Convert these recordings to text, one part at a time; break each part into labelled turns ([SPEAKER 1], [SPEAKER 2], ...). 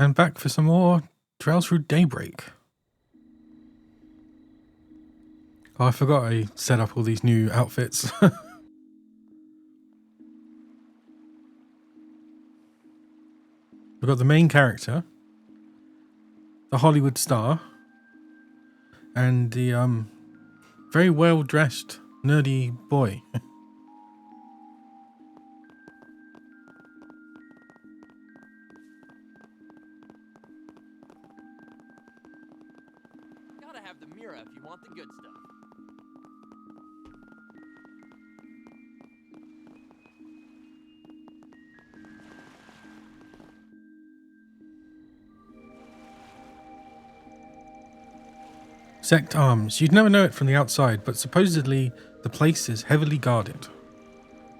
[SPEAKER 1] And back for some more Trails Through Daybreak. Oh, I forgot I set up all these new outfits. We've got the main character, the Hollywood star, and the very well-dressed, nerdy boy.
[SPEAKER 2] Gotta have the mirror if you want the good stuff.
[SPEAKER 1] Sect Arms. You'd never know it from the outside, but supposedly the place is heavily guarded.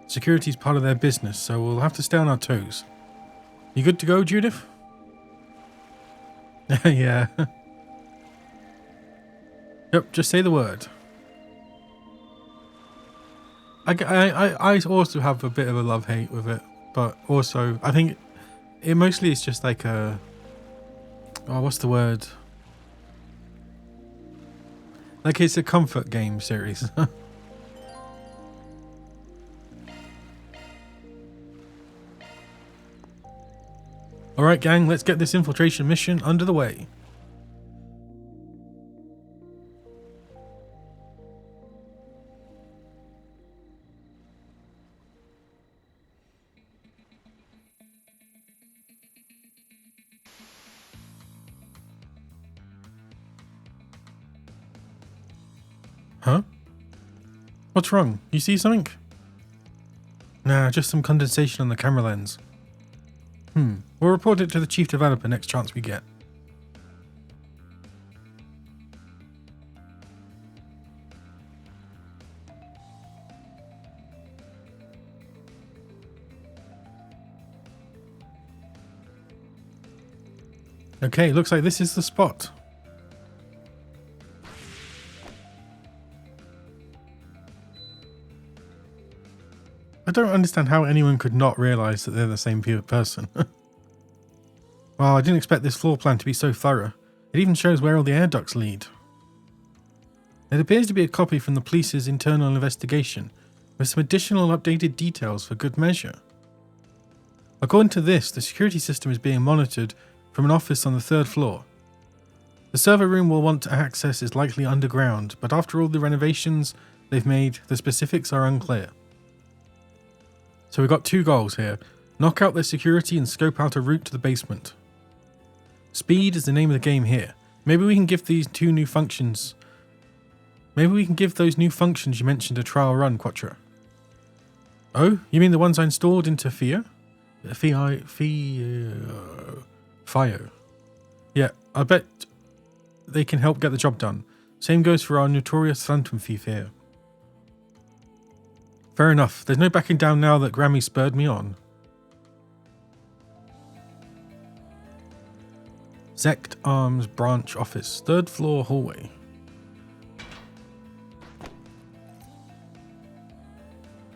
[SPEAKER 1] Security's part of their business, so we'll have to stay on our toes. You good to go, Judith? Yeah. Yep, just say the word. I also have a bit of a love-hate with it, but also I think it mostly is just like a... Oh, what's the word? Like it's a comfort game series. Alright gang, let's get this infiltration mission under the way. Huh? What's wrong? You see something? Nah, just some condensation on the camera lens. We'll report it to the chief developer next chance we get. Okay, looks like this is the spot. I don't understand how anyone could not realise that they're the same person. Well, I didn't expect this floor plan to be so thorough. It even shows where all the air ducts lead. It appears to be a copy from the police's internal investigation, with some additional updated details for good measure. According to this, the security system is being monitored from an office on the 3rd floor. The server room we'll want to access is likely underground, but after all the renovations they've made, the specifics are unclear. So we've got 2 goals here. Knock out their security and scope out a route to the basement. Speed is the name of the game here. Maybe we can give these 2 new functions. Maybe we can give those new functions you mentioned a trial run, Quatre. Oh, you mean the ones I installed into Fio? Fio. Yeah, I bet they can help get the job done. Same goes for our notorious Phantom Thief here. Fair enough. There's no backing down now that Grammy spurred me on. Sect Arms branch office, 3rd floor hallway.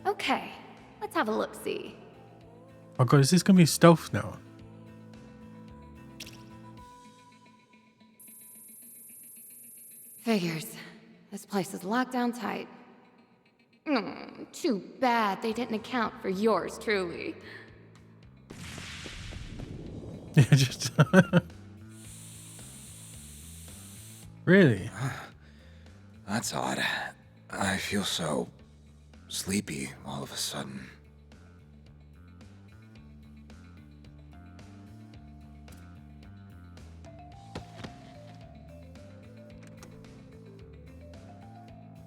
[SPEAKER 3] Okay, let's have a look-see.
[SPEAKER 1] Oh god, is this going to be stealth now?
[SPEAKER 3] Figures. This place is locked down tight. Too bad they didn't account for yours truly.
[SPEAKER 1] Yeah, just... Really?
[SPEAKER 4] That's odd. I feel so sleepy all of a sudden.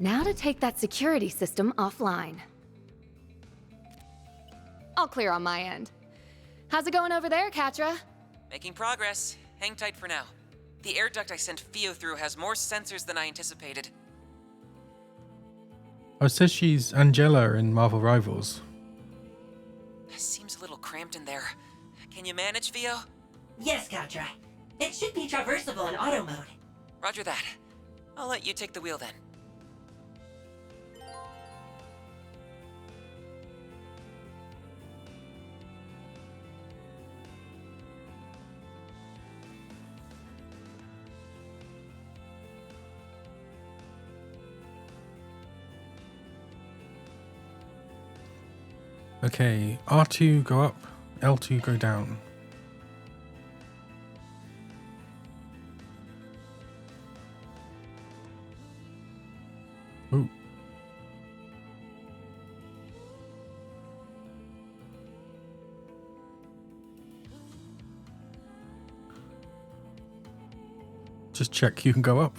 [SPEAKER 3] Now to take that security system offline. All clear on my end. How's it going over there, Quatre?
[SPEAKER 5] Making progress. Hang tight for now. The air duct I sent Fio through has more sensors than I anticipated.
[SPEAKER 1] Oh, it says she's Angela in Marvel Rivals.
[SPEAKER 5] Seems a little cramped in there. Can you manage, Fio?
[SPEAKER 6] Yes, Quatre. It should be traversable in auto mode.
[SPEAKER 5] Roger that. I'll let you take the wheel then.
[SPEAKER 1] Okay, R2 go up, L2 go down. Ooh. Just check you can go up.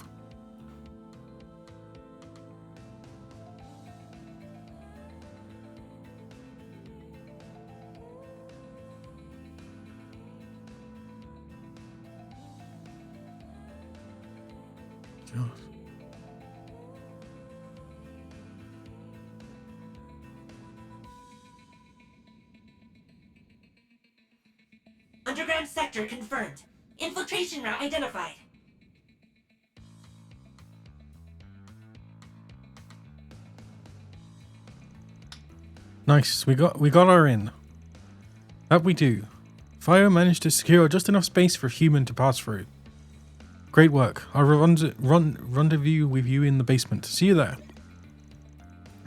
[SPEAKER 1] God.
[SPEAKER 6] Underground sector confirmed. Infiltration route identified.
[SPEAKER 1] Nice, we got our in. That we do. Fio managed to secure just enough space for a human to pass through. Great work. I'll rendezvous with you in the basement. See you there.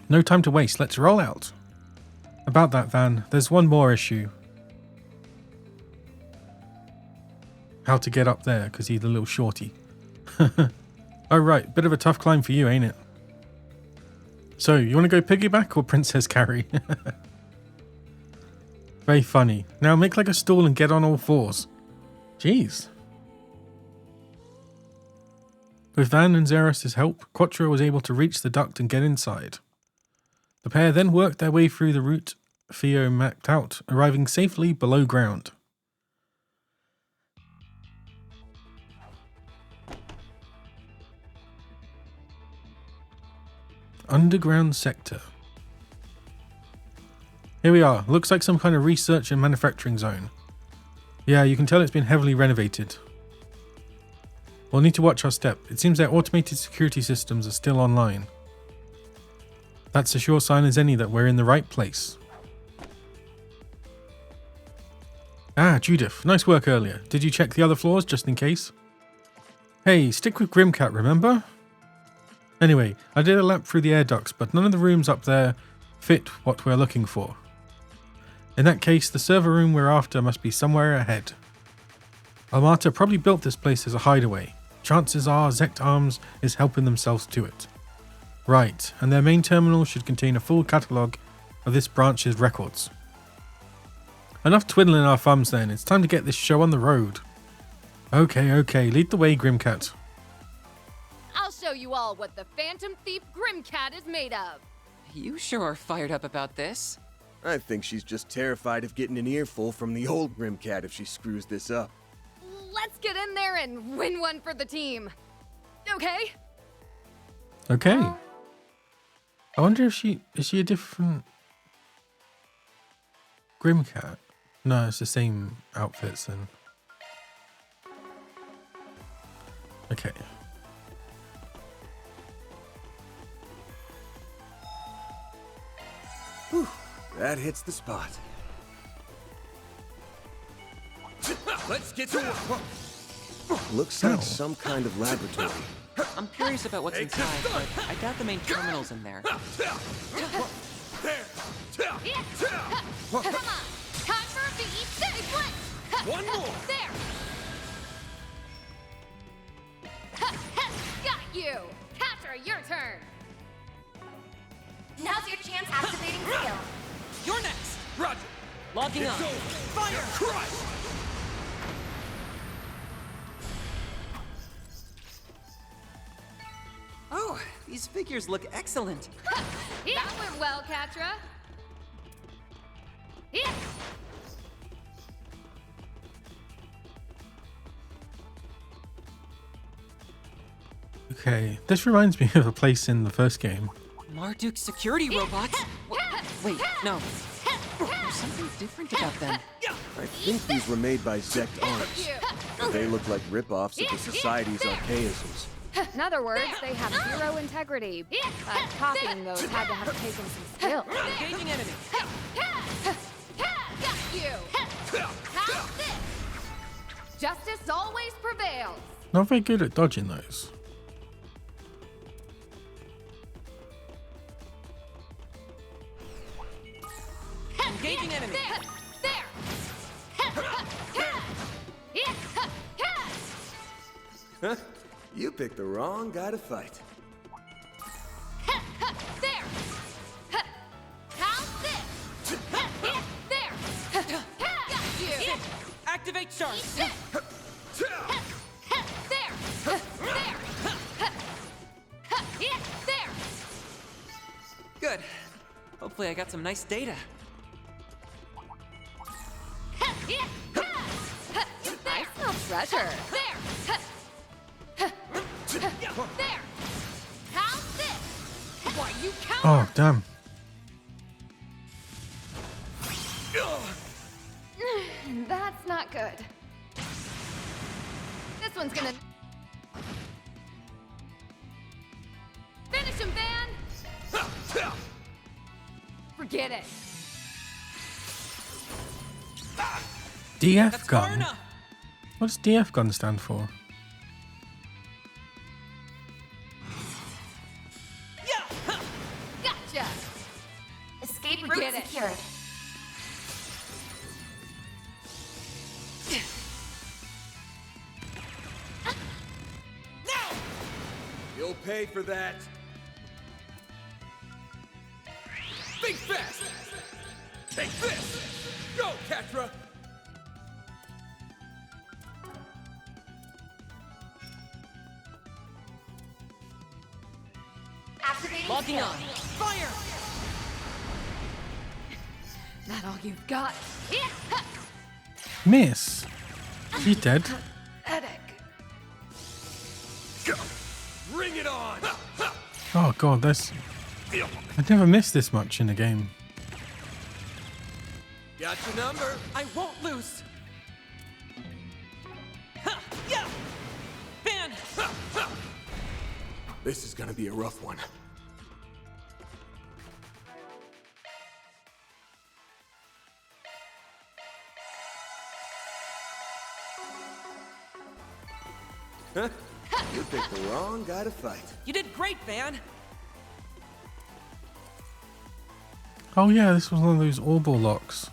[SPEAKER 1] No time to waste. Let's roll out. About that, Van, there's one more issue. How to get up there, because he's a little shorty. Oh right, bit of a tough climb for you, ain't it? So, you want to go piggyback or Princess Carry? Very funny. Now make like a stool and get on all fours. Jeez. With Van and Zeros' help, Quatre was able to reach the duct and get inside. The pair then worked their way through the route Theo mapped out, arriving safely below ground. Underground sector. Here we are. Looks like some kind of research and manufacturing zone. Yeah, you can tell it's been heavily renovated. We'll need to watch our step. It seems their automated security systems are still online. That's a sure sign as any that we're in the right place. Ah, Juidth. Nice work earlier. Did you check the other floors just in case? Hey, stick with Quatre, remember? Anyway, I did a lap through the air ducts, but none of the rooms up there fit what we're looking for. In that case, the server room we're after must be somewhere ahead. Almata probably built this place as a hideaway. Chances are Zect Arms is helping themselves to it. Right, and their main terminal should contain a full catalogue of this branch's records. Enough twiddling our thumbs then, it's time to get this show on the road. Okay, lead the way, Grimcat.
[SPEAKER 3] I'll show you all what the Phantom Thief Grimcat is made of.
[SPEAKER 5] You sure are fired up about this.
[SPEAKER 7] I think she's just terrified of getting an earful from the old Grimcat if she screws this up.
[SPEAKER 3] Let's get in there and win one for the team. Okay?
[SPEAKER 1] Okay. I wonder if is she a different Grimcat? No, it's the same outfits then. Okay.
[SPEAKER 7] Whew, that hits the spot.
[SPEAKER 2] Let's get to work.
[SPEAKER 7] Looks like some kind of laboratory.
[SPEAKER 5] I'm curious about what's inside, but I doubt the main terminal's in there.
[SPEAKER 3] Come on! Time for a beat! Steady blitz!
[SPEAKER 2] One more!
[SPEAKER 3] There! Got you! Quatre, your turn!
[SPEAKER 6] Now's your chance activating skill.
[SPEAKER 5] You're next!
[SPEAKER 2] Roger.
[SPEAKER 5] Logging on.
[SPEAKER 2] Fire! Crush!
[SPEAKER 5] Oh, these figures look excellent.
[SPEAKER 3] That went well, Quatre.
[SPEAKER 1] Okay, this reminds me of a place in the first game.
[SPEAKER 5] Marduk's security robots? Wait, no. There's something different about them.
[SPEAKER 7] I think these were made by Zect Arms. They look like rip-offs of the Society's archaisms.
[SPEAKER 3] In other words, they have zero integrity. But copying those had to have taken some skill.
[SPEAKER 5] Engaging enemy.
[SPEAKER 3] Got you! How's this? Justice always prevails.
[SPEAKER 1] Not very good at dodging those.
[SPEAKER 7] You picked the wrong guy to fight.
[SPEAKER 3] There! How's this? There! Got you!
[SPEAKER 5] Activate charge.
[SPEAKER 3] Eat this! There! There! There!
[SPEAKER 5] Good. Hopefully I got some nice data.
[SPEAKER 3] I smell treasure. There! There! How's this? Why, you counter!
[SPEAKER 1] Oh, damn.
[SPEAKER 3] That's not good. This one's gonna... Finish him, Van! Forget it.
[SPEAKER 1] DF
[SPEAKER 5] That's far
[SPEAKER 1] gun?
[SPEAKER 5] enough.
[SPEAKER 1] What does DF gun stand for?
[SPEAKER 5] Yeah.
[SPEAKER 3] Gotcha!
[SPEAKER 6] Escape route
[SPEAKER 3] Forget it.
[SPEAKER 6] secured.
[SPEAKER 5] Now.
[SPEAKER 7] You'll pay for that.
[SPEAKER 2] Think fast! Take this! Go, Quatre!
[SPEAKER 6] Activating
[SPEAKER 5] Locking
[SPEAKER 6] skill.
[SPEAKER 5] on. Fire.
[SPEAKER 3] That all you've got?
[SPEAKER 1] Miss. She's dead.
[SPEAKER 3] Pathetic.
[SPEAKER 2] Go! Bring it on!
[SPEAKER 1] Oh god, that's... I've never missed this much in a game.
[SPEAKER 2] Got your number!
[SPEAKER 5] I won't lose. Ha! Yeah. Van.
[SPEAKER 7] This is gonna be a rough one. Huh? You picked the wrong guy to fight.
[SPEAKER 5] You did great, Van.
[SPEAKER 1] Oh yeah, this was one of those orbal locks.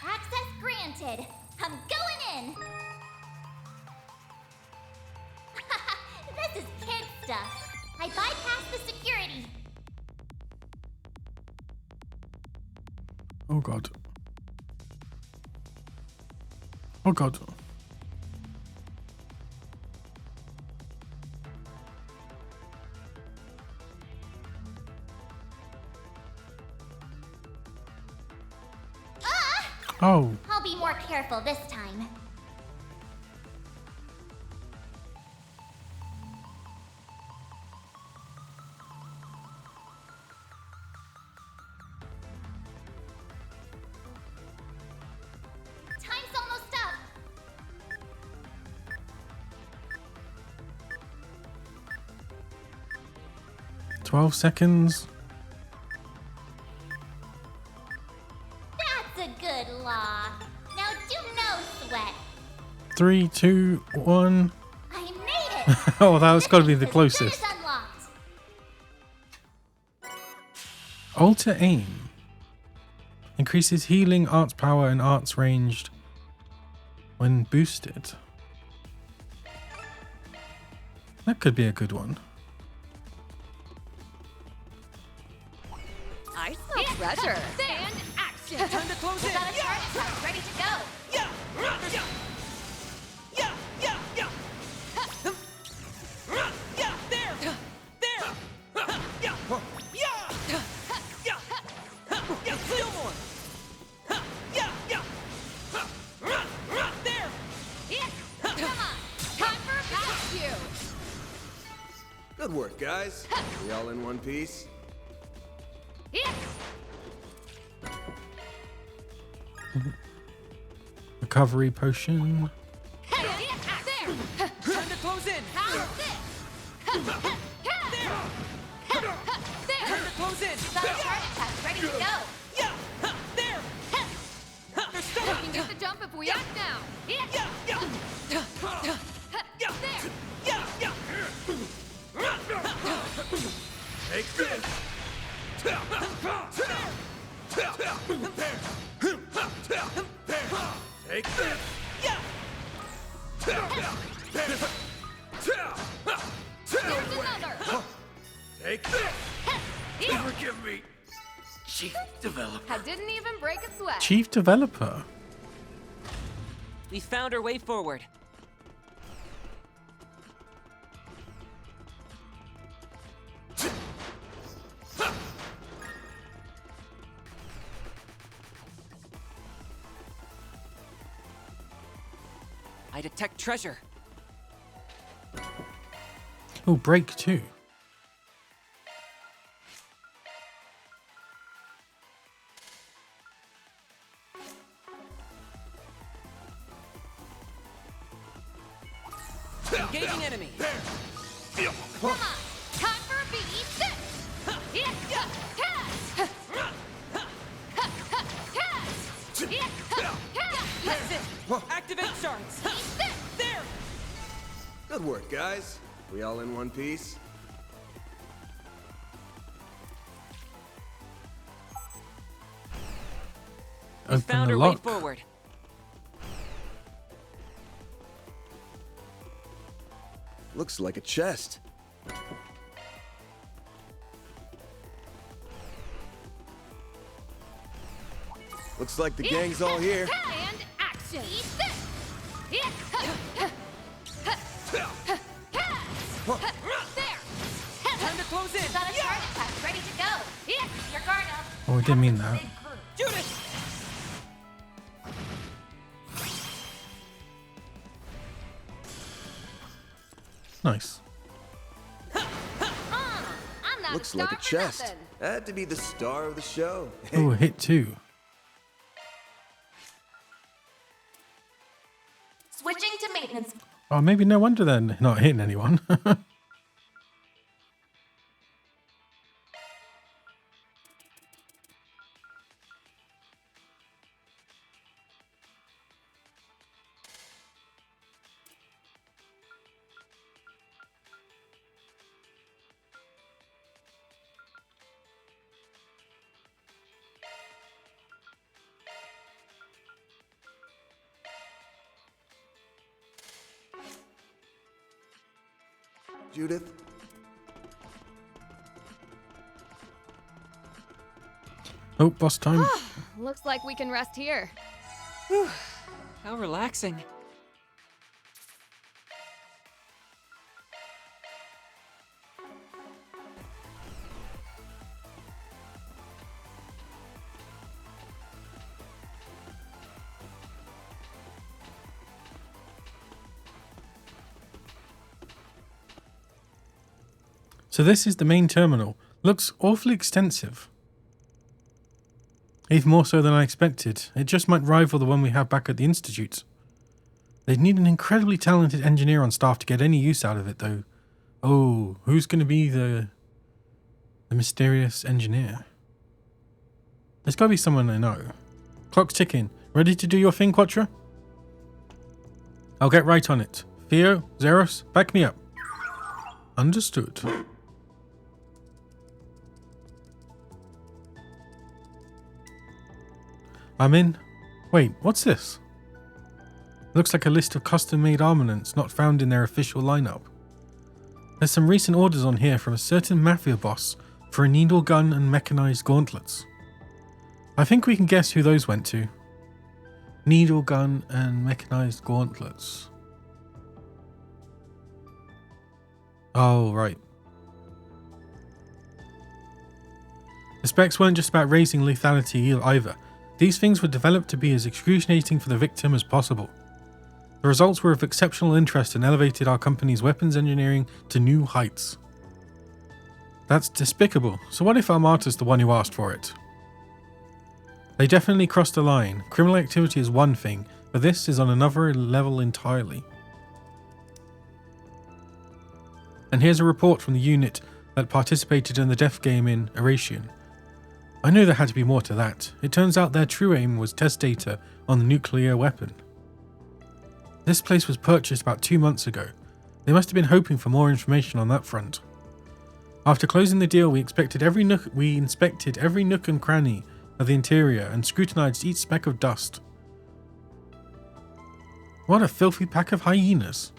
[SPEAKER 8] Access granted. I'm going in. This is kid stuff. I bypassed the security.
[SPEAKER 1] Oh god. Oh god. Oh,
[SPEAKER 8] I'll be more careful this time. Time's almost up.
[SPEAKER 1] 12 seconds.
[SPEAKER 8] That's a good law. Now do no sweat.
[SPEAKER 1] 3, 2, 1.
[SPEAKER 8] I made it.
[SPEAKER 1] Oh, that's got to be the
[SPEAKER 8] Mission
[SPEAKER 1] closest.
[SPEAKER 8] is unlocked.
[SPEAKER 1] Alter aim. Increases healing, arts power, and arts ranged when boosted. That could be a good one.
[SPEAKER 3] I smell treasure. And action.
[SPEAKER 5] Time to close in.
[SPEAKER 8] Got a charge attack ready to go.
[SPEAKER 5] Yeah. Yeah. Yeah. Yeah. Yeah. Yeah. There. There. Yeah. Yeah. Yeah. Yeah. Still more. Yeah. Yeah. There.
[SPEAKER 3] Come on. Time for a rescue.
[SPEAKER 7] Good work, guys. We all in one piece?
[SPEAKER 1] Recovery potion.
[SPEAKER 3] There.
[SPEAKER 5] Time to close in.
[SPEAKER 3] How's this? There.
[SPEAKER 5] Time to close in.
[SPEAKER 8] Got a charge attack ready to go.
[SPEAKER 5] Yeah. There. They're stuck.
[SPEAKER 3] We can get the jump if we act now.
[SPEAKER 5] Yeah. Yeah. Yeah. Yeah.
[SPEAKER 3] There.
[SPEAKER 5] Yeah. Yeah.
[SPEAKER 2] Take this! Take this!
[SPEAKER 5] Yeah.
[SPEAKER 2] Take this! Forgive me, Chief Developer.
[SPEAKER 3] I didn't even break a sweat.
[SPEAKER 1] Chief Developer.
[SPEAKER 5] We found our way forward. I detect treasure.
[SPEAKER 1] Oh, break too.
[SPEAKER 5] Engaging enemy.
[SPEAKER 3] Come on, time for a beat.
[SPEAKER 5] That's it. Activate shards. There.
[SPEAKER 7] Good work, guys. We all in one piece?
[SPEAKER 5] We
[SPEAKER 1] Open
[SPEAKER 5] found
[SPEAKER 1] the
[SPEAKER 5] our way
[SPEAKER 1] lock.
[SPEAKER 5] forward.
[SPEAKER 7] Looks like a chest. Looks like the gang's all here.
[SPEAKER 3] And action. There.
[SPEAKER 5] Time to close in.
[SPEAKER 8] Got a target pack ready to go. Your guard up.
[SPEAKER 1] Oh, I didn't mean that.
[SPEAKER 5] Judith.
[SPEAKER 1] Nice.
[SPEAKER 3] I'm not
[SPEAKER 7] Looks
[SPEAKER 3] a
[SPEAKER 7] like
[SPEAKER 3] star
[SPEAKER 7] a
[SPEAKER 3] for
[SPEAKER 7] chest.
[SPEAKER 3] nothing.
[SPEAKER 7] Had to be the star of the show.
[SPEAKER 1] Oh, a hit too.
[SPEAKER 8] Switching to maintenance.
[SPEAKER 1] Oh, maybe no wonder they're not hitting anyone.
[SPEAKER 7] Judith?
[SPEAKER 1] Oh, boss time.
[SPEAKER 3] Looks like we can rest here.
[SPEAKER 5] How relaxing.
[SPEAKER 1] So this is the main terminal. Looks awfully extensive. Even more so than I expected. It just might rival the one we have back at the Institute. They'd need an incredibly talented engineer on staff to get any use out of it, though. Oh, who's going to be the mysterious engineer? There's got to be someone I know. Clock's ticking. Ready to do your thing, Quatre? I'll get right on it. Theo, Zeros, back me up. Understood. I'm in. Wait, what's this? Looks like a list of custom-made armaments not found in their official lineup. There's some recent orders on here from a certain mafia boss for a needle gun and mechanized gauntlets. I think we can guess who those went to. Needle gun and mechanized gauntlets. Oh, right. The specs weren't just about raising lethality either. These things were developed to be as excruciating for the victim as possible. The results were of exceptional interest and elevated our company's weapons engineering to new heights. That's despicable, so what if Almata's the one who asked for it? They definitely crossed the line. Criminal activity is one thing, but this is on another level entirely. And here's a report from the unit that participated in the death game in Erration. I knew there had to be more to that. It turns out their true aim was test data on the nuclear weapon. This place was purchased about 2 months ago. They must have been hoping for more information on that front. After closing the deal, we inspected every nook and cranny of the interior and scrutinized each speck of dust. What a filthy pack of hyenas.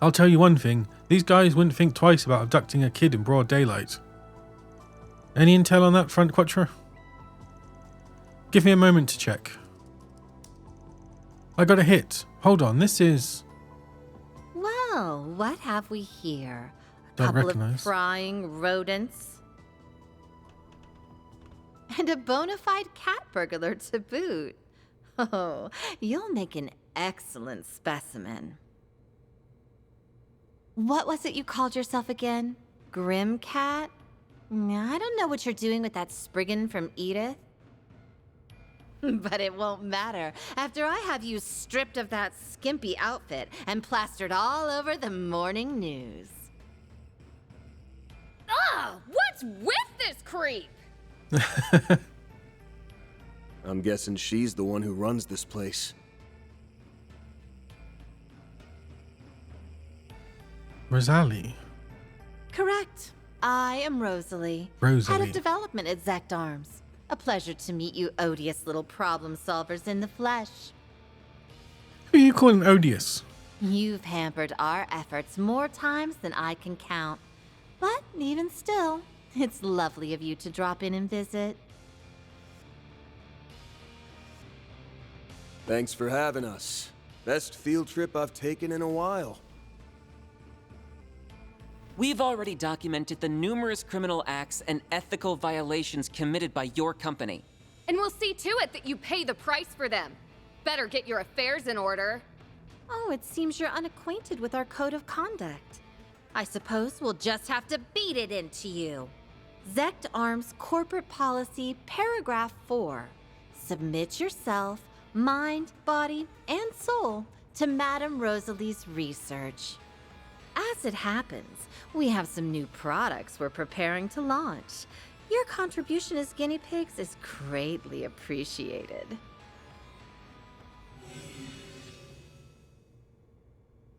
[SPEAKER 1] I'll tell you one thing, these guys wouldn't think twice about abducting a kid in broad daylight. Any intel on that front, Quatre? Give me a moment to check. I got a hit. Hold on, this is...
[SPEAKER 9] Well, what have we here? A
[SPEAKER 1] Don't
[SPEAKER 9] couple
[SPEAKER 1] recognize.
[SPEAKER 9] of prying rodents. And a bona fide cat burglar to boot. Oh, you'll make an excellent specimen. What was it you called yourself again? Grim Cat? I don't know what you're doing with that spriggan from Juidth. But it won't matter after I have you stripped of that skimpy outfit and plastered all over the morning news.
[SPEAKER 3] Ugh! What's with this creep?
[SPEAKER 7] I'm guessing she's the one who runs this place.
[SPEAKER 1] Rosalie.
[SPEAKER 9] Correct. I am Rosalie.
[SPEAKER 1] Rosalie.
[SPEAKER 9] Head of development at Zect Arms. A pleasure to meet you odious little problem solvers in the flesh.
[SPEAKER 1] Who are you calling odious?
[SPEAKER 9] You've hampered our efforts more times than I can count. But even still, it's lovely of you to drop in and visit.
[SPEAKER 7] Thanks for having us. Best field trip I've taken in a while.
[SPEAKER 5] We've already documented the numerous criminal acts and ethical violations committed by your company.
[SPEAKER 3] And we'll see to it that you pay the price for them. Better get your affairs in order.
[SPEAKER 9] Oh, it seems you're unacquainted with our code of conduct. I suppose we'll just have to beat it into you. Zect Arms Corporate Policy, Paragraph 4. Submit yourself, mind, body, and soul to Madame Rosalie's research. As it happens, we have some new products we're preparing to launch. Your contribution as guinea pigs is greatly appreciated.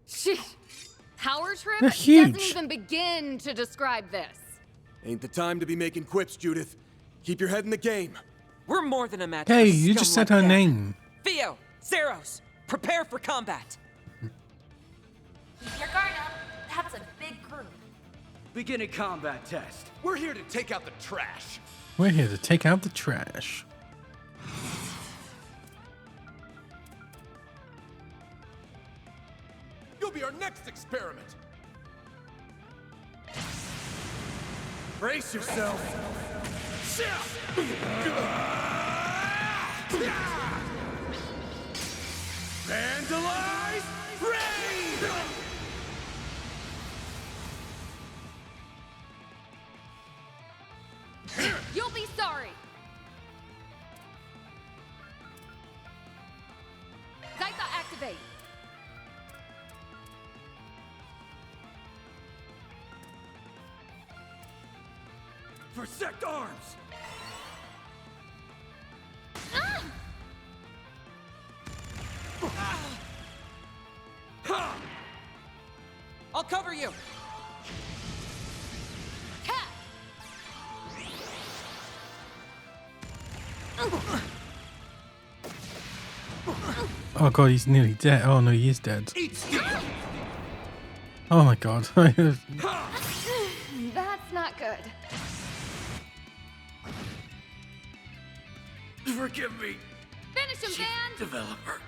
[SPEAKER 3] Sheesh. Power trip
[SPEAKER 1] They're huge.
[SPEAKER 3] doesn't even begin to describe this.
[SPEAKER 7] Ain't the time to be making quips, Judith. Keep your head in the game.
[SPEAKER 5] We're more than a match.
[SPEAKER 1] Hey,
[SPEAKER 5] for
[SPEAKER 1] you
[SPEAKER 5] scum
[SPEAKER 1] just said
[SPEAKER 5] like
[SPEAKER 1] her
[SPEAKER 5] that.
[SPEAKER 1] name.
[SPEAKER 5] Theo, Zeros, prepare for combat.
[SPEAKER 8] Keep your guard up. That's a big group.
[SPEAKER 2] Beginning combat test. We're here to take out the trash.
[SPEAKER 1] We're here to take out the trash.
[SPEAKER 2] You'll be our next experiment. Brace yourself. Vandalize raid!
[SPEAKER 3] You'll be sorry. Zytha activate.
[SPEAKER 2] For Zect Arms!
[SPEAKER 5] I'll cover you.
[SPEAKER 1] Oh god, he's nearly dead. Oh no, he is dead.
[SPEAKER 2] Eat steel!
[SPEAKER 1] Oh my god.
[SPEAKER 3] That's not good.
[SPEAKER 2] Forgive me,
[SPEAKER 3] Finish him, man!
[SPEAKER 2] developer.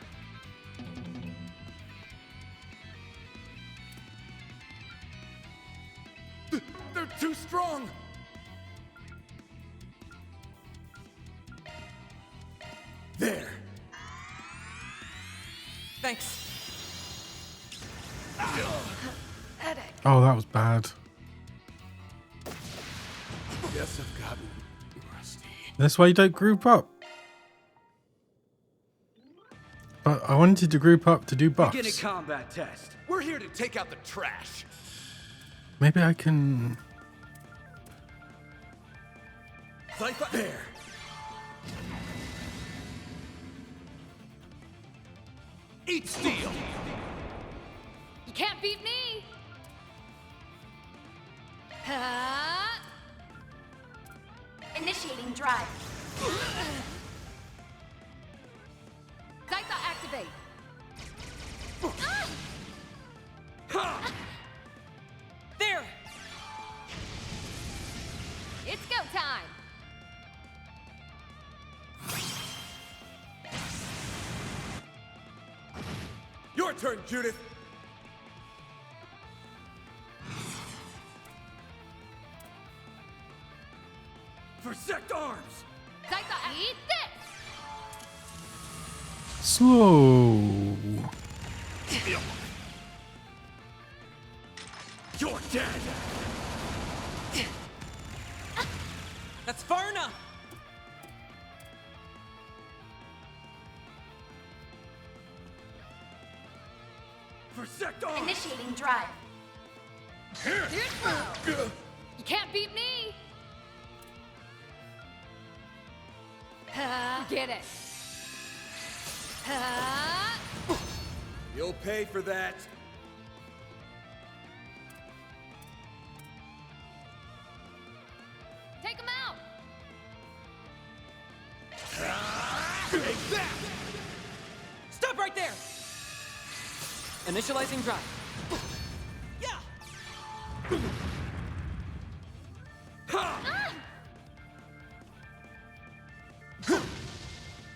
[SPEAKER 2] They're too strong! There!
[SPEAKER 5] Thanks.
[SPEAKER 1] Oh, that was bad.
[SPEAKER 2] Guess I've gotten rusty.
[SPEAKER 1] That's why you don't group up. But I wanted to group up to do
[SPEAKER 2] Beginning
[SPEAKER 1] buffs.
[SPEAKER 2] combat test. We're here to take out the trash.
[SPEAKER 1] Maybe I can...
[SPEAKER 2] There! Eat steel!
[SPEAKER 3] You can't beat me!
[SPEAKER 8] Initiating drive.
[SPEAKER 3] Zytha activate.
[SPEAKER 7] Your turn, Judith!
[SPEAKER 2] For Zect Arms!
[SPEAKER 3] Eat this!
[SPEAKER 1] Slow.
[SPEAKER 2] You're dead!
[SPEAKER 5] That's far enough!
[SPEAKER 2] For Zect Arms!
[SPEAKER 8] Initiating drive.
[SPEAKER 3] You can't beat me! Get it.
[SPEAKER 7] You'll pay for that.
[SPEAKER 3] Take him out!
[SPEAKER 2] Take that!
[SPEAKER 5] Stop right there! Initializing drive. Yeah!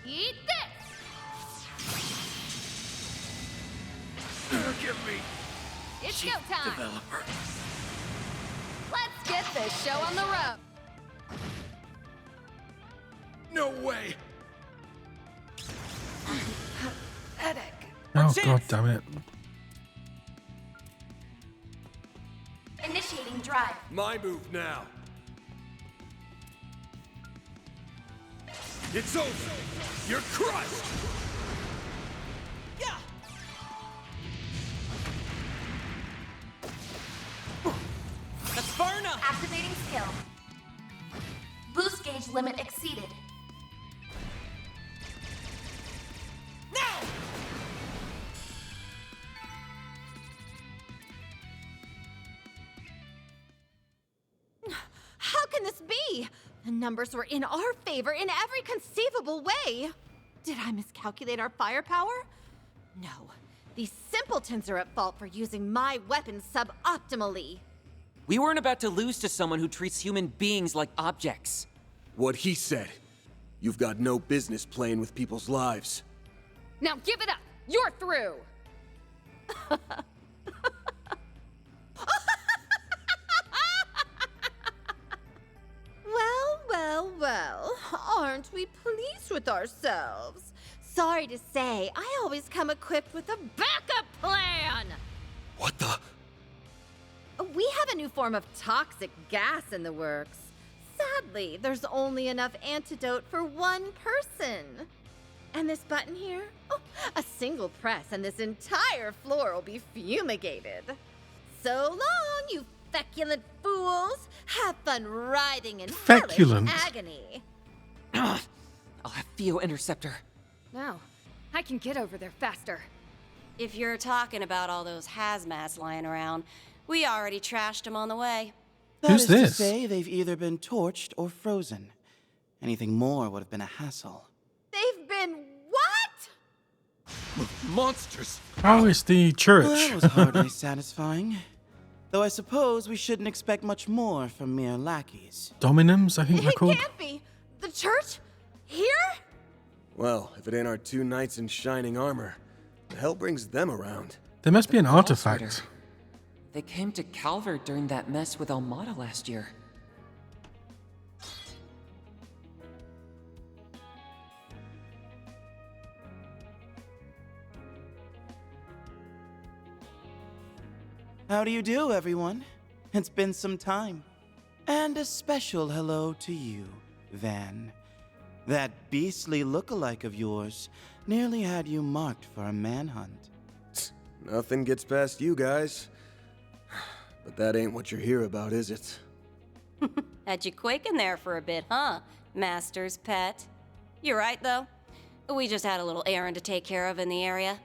[SPEAKER 3] Eat this!
[SPEAKER 2] Forgive me,
[SPEAKER 3] It's go time!
[SPEAKER 2] developer.
[SPEAKER 3] Let's get this show on the road!
[SPEAKER 2] No way!
[SPEAKER 1] Oh,
[SPEAKER 5] chance.
[SPEAKER 1] god damn it.
[SPEAKER 8] Initiating drive.
[SPEAKER 7] My move now.
[SPEAKER 2] It's over! You're crushed!
[SPEAKER 5] Yeah! That's far enough!
[SPEAKER 8] Activating skill. Boost gauge limit exceeded.
[SPEAKER 5] Now!
[SPEAKER 9] How can this be? The numbers were in our favor in every conceivable way. Did I miscalculate our firepower? No. These simpletons are at fault for using my weapons suboptimally.
[SPEAKER 5] We weren't about to lose to someone who treats human beings like objects.
[SPEAKER 7] What he said. You've got no business playing with people's lives.
[SPEAKER 3] Now give it up! You're through!
[SPEAKER 9] Well, aren't we pleased with ourselves? Sorry to say, I always come equipped with a backup plan!
[SPEAKER 7] What the?
[SPEAKER 9] We have a new form of toxic gas in the works. Sadly, there's only enough antidote for one person. And this button here? Oh, a single press and this entire floor will be fumigated. So long, you feculent fools! Have fun writhing in
[SPEAKER 1] Feculent?
[SPEAKER 9] hellish agony.
[SPEAKER 5] I'll have Theo intercept her.
[SPEAKER 3] No, I can get over there faster.
[SPEAKER 10] If you're talking about all those hazmats lying around, we already trashed them on the way.
[SPEAKER 1] Who's
[SPEAKER 11] That is
[SPEAKER 1] this?
[SPEAKER 11] to say, they've either been torched or frozen. Anything more would have been a hassle.
[SPEAKER 9] They've been what?
[SPEAKER 2] Monsters!
[SPEAKER 1] Oh, it's the
[SPEAKER 11] Well,
[SPEAKER 1] church.
[SPEAKER 11] that was hardly satisfying. Though I suppose we shouldn't expect much more from mere lackeys.
[SPEAKER 1] Dominums, I think they're
[SPEAKER 9] It
[SPEAKER 1] called.
[SPEAKER 9] can't be! The church? Here?
[SPEAKER 7] Well, if it ain't our two knights in shining armor, the hell brings them around?
[SPEAKER 1] There must be an
[SPEAKER 5] Walls
[SPEAKER 1] artifact.
[SPEAKER 5] Rider. They came to Calvard during that mess with Almata last year.
[SPEAKER 11] How do you do, everyone? It's been some time. And a special hello to you, Van. That beastly look-alike of yours nearly had you marked for a manhunt.
[SPEAKER 7] Nothing gets past you guys. But that ain't what you're here about, is it?
[SPEAKER 10] Had you quaking there for a bit, huh, Master's pet? You're right, though. We just had a little errand to take care of in the area.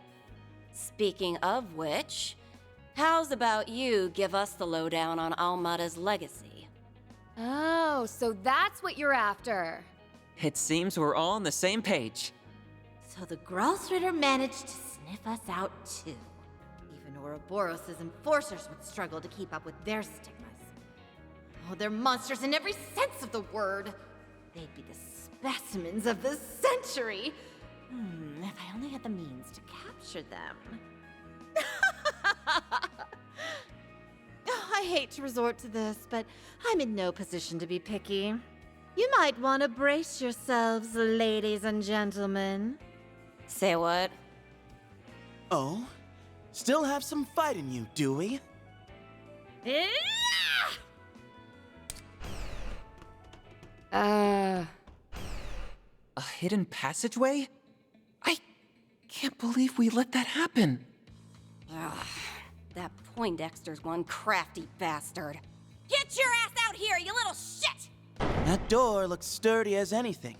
[SPEAKER 10] Speaking of which, how's about you give us the lowdown on Almata's legacy?
[SPEAKER 3] Oh, so that's what you're after.
[SPEAKER 5] It seems we're all on the same page.
[SPEAKER 9] So the Growlthritter managed to sniff us out too. Even Ouroboros' enforcers would struggle to keep up with their stigmas. Oh, they're monsters in every sense of the word. They'd be the specimens of the century. If I only had the means to capture them. I hate to resort to this, but I'm in no position to be picky. You might want to brace yourselves, ladies and gentlemen.
[SPEAKER 10] Say what?
[SPEAKER 11] Oh? Still have some fight in you, do we?
[SPEAKER 5] A hidden passageway? I can't believe we let that happen.
[SPEAKER 10] Ugh, that Poindexter's one crafty bastard. Get your ass out here, you little shit!
[SPEAKER 11] That door looks sturdy as anything.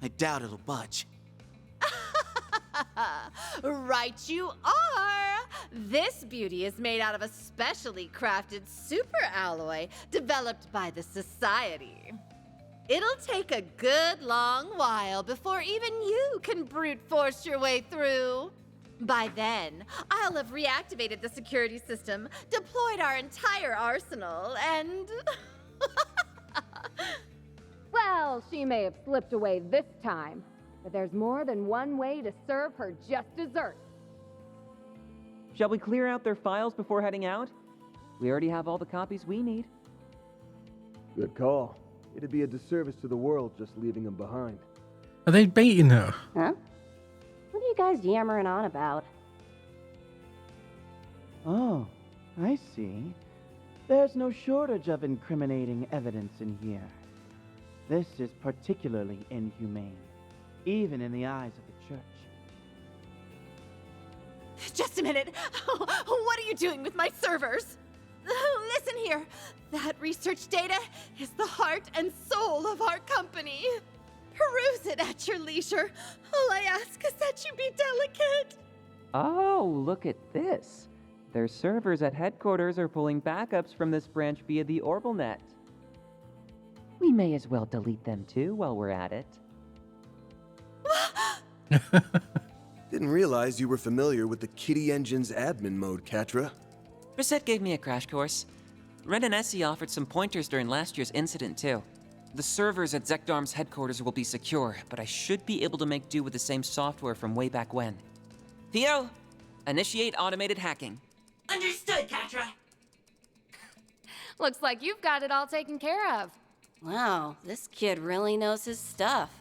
[SPEAKER 11] I doubt it'll budge.
[SPEAKER 9] Right you are! This beauty is made out of a specially crafted super alloy developed by the Society. It'll take a good long while before even you can brute force your way through. By then, I'll have reactivated the security system, deployed our entire arsenal, and...
[SPEAKER 3] Well, she may have slipped away this time, but there's more than one way to serve her just desserts.
[SPEAKER 12] Shall we clear out their files before heading out? We already have all the copies we need.
[SPEAKER 7] Good call. It'd be a disservice to the world just leaving them behind.
[SPEAKER 1] Are they baiting her?
[SPEAKER 10] Huh? What are you guys yammering on about?
[SPEAKER 11] Oh, I see. There's no shortage of incriminating evidence in here. This is particularly inhumane, even in the eyes of the church.
[SPEAKER 9] Just a minute. What are you doing with my servers? Listen here. That research data is the heart and soul of our company. Peruse it at your leisure. All I ask is that you be delicate.
[SPEAKER 12] Oh, look at this. Their servers at headquarters are pulling backups from this branch via the Orbital Net. We may as well delete them too while we're at it.
[SPEAKER 7] Didn't realize you were familiar with the Kitty Engine's admin mode, Quatre.
[SPEAKER 5] Brissette gave me a crash course. Ren and Essie offered some pointers during last year's incident, too. The servers at Zekdarm's headquarters will be secure, but I should be able to make do with the same software from way back when. Theo, initiate automated hacking.
[SPEAKER 6] Understood, Quatre.
[SPEAKER 3] Looks like you've got it all taken care of.
[SPEAKER 10] Wow, this kid really knows his stuff.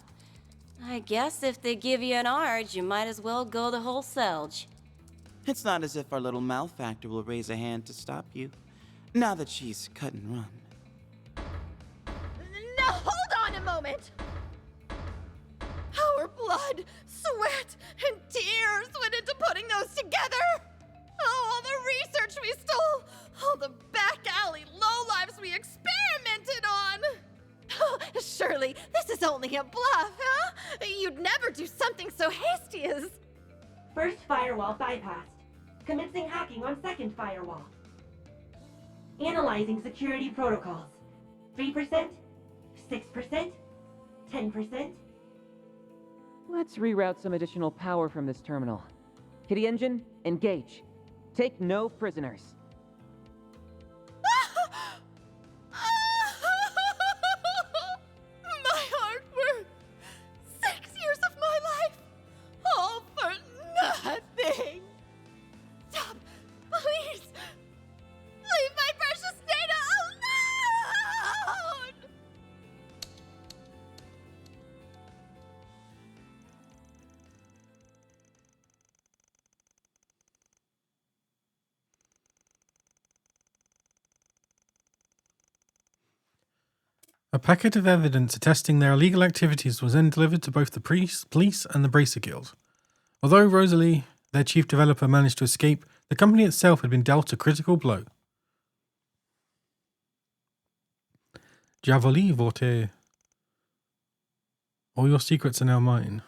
[SPEAKER 10] I guess if they give you an Arge, you might as well go the whole Selge.
[SPEAKER 11] It's not as if our little malefactor will raise a hand to stop you, now that she's cut and run.
[SPEAKER 9] Now hold on a moment. Our blood, sweat, and tears went into putting those together. All the research we stole, all the back alley lowlives we experimented on. Surely this is only a bluff, huh? You'd never do something so hasty as...
[SPEAKER 6] First firewall bypassed. Commencing hacking on second firewall. Analyzing security protocols. 3%, 6%, 10%.
[SPEAKER 12] Let's reroute some additional power from this terminal. Kitty Engine, engage. Take no prisoners.
[SPEAKER 9] My hard work. 6 years of my life. All for nothing. Stop. Please. Leave my precious data alone.
[SPEAKER 1] A packet of evidence attesting their illegal activities was then delivered to both the police and the Bracer Guild. Although Rosalie, their chief developer, managed to escape, the company itself had been dealt a critical blow. Diavoli vote. All your secrets are now mine.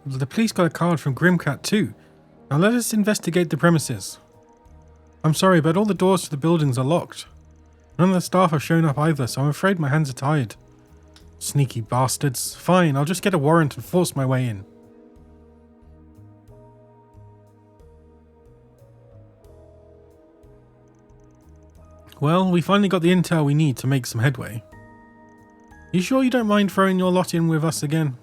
[SPEAKER 1] the police got a card from Grimcat too. Now let us investigate the premises. I'm sorry, but all the doors to the buildings are locked. None of the staff have shown up either, so I'm afraid my hands are tied. Sneaky bastards. Fine, I'll just get a warrant and force my way in. Well, we finally got the intel we need to make some headway. You sure you don't mind throwing your lot in with us again?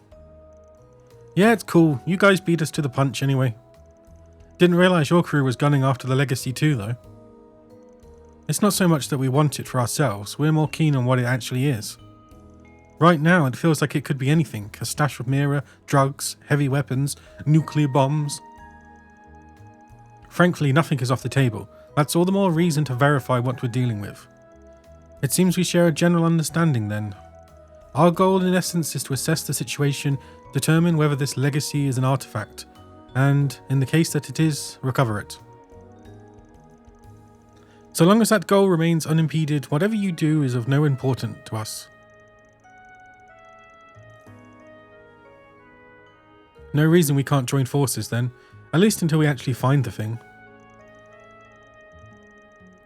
[SPEAKER 1] Yeah, it's cool. You guys beat us to the punch anyway. Didn't realize your crew was gunning after the Legacy too, though. It's not so much that we want it for ourselves, we're more keen on what it actually is. Right now, it feels like it could be anything. A stash of mirror, drugs, heavy weapons, nuclear bombs. Frankly, nothing is off the table. That's all the more reason to verify what we're dealing with. It seems we share a general understanding then. Our goal in essence is to assess the situation, determine whether this legacy is an artifact, and, in the case that it is, recover it. So long as that goal remains unimpeded, whatever you do is of no importance to us. No reason we can't join forces then, at least until we actually find the thing.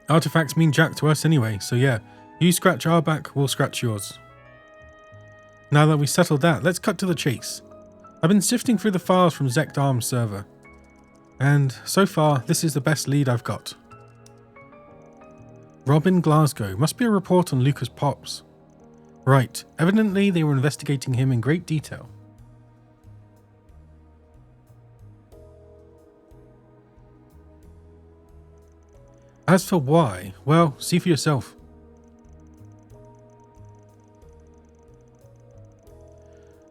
[SPEAKER 1] Artifacts mean jack to us anyway, so yeah, you scratch our back, we'll scratch yours. Now that we've settled that, let's cut to the chase. I've been sifting through the files from Zect Arms' server, and so far, this is the best lead I've got. Robin Glasgow, must be a report on Lucas Pops. Right, evidently they were investigating him in great detail. As for why, well, see for yourself.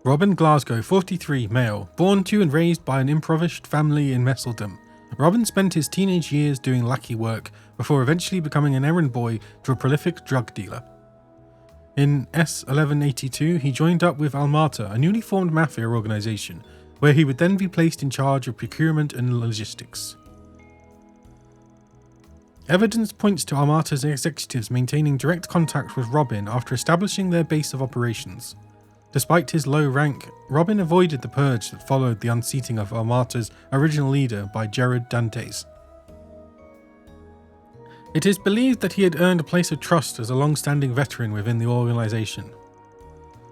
[SPEAKER 1] Robin Glasgow, 43, male, born to and raised by an impoverished family in Messeldam. Robin spent his teenage years doing lackey work before eventually becoming an errand boy to a prolific drug dealer. In S1182, he joined up with Almata, a newly formed mafia organization, where he would then be placed in charge of procurement and logistics. Evidence points to Almata's executives maintaining direct contact with Robin after establishing their base of operations. Despite his low rank, Robin avoided the purge that followed the unseating of Almata's original leader by Jared Dantes. It is believed that he had earned a place of trust as a long-standing veteran within the organization.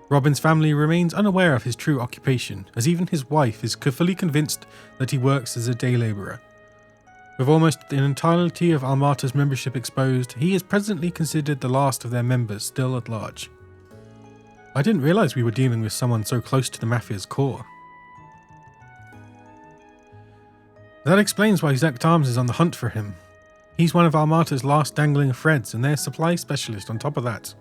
[SPEAKER 1] Robin's family remains unaware of his true occupation, as even his wife is fully convinced that he works as a day labourer. With almost the entirety of Almata's membership exposed, he is presently considered the last of their members still at large. I didn't realise we were dealing with someone so close to the Mafia's core. That explains why Zect Arms is on the hunt for him. He's one of Almata's last dangling threads and their supply specialist on top of that.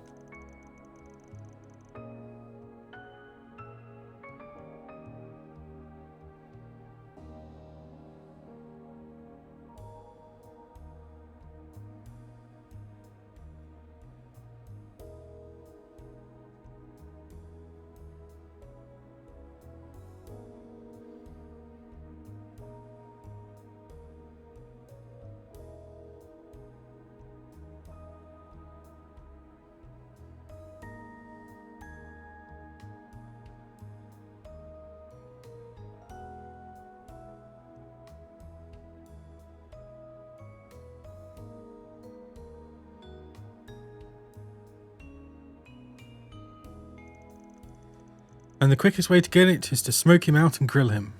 [SPEAKER 1] And the quickest way to get it is to smoke him out and grill him.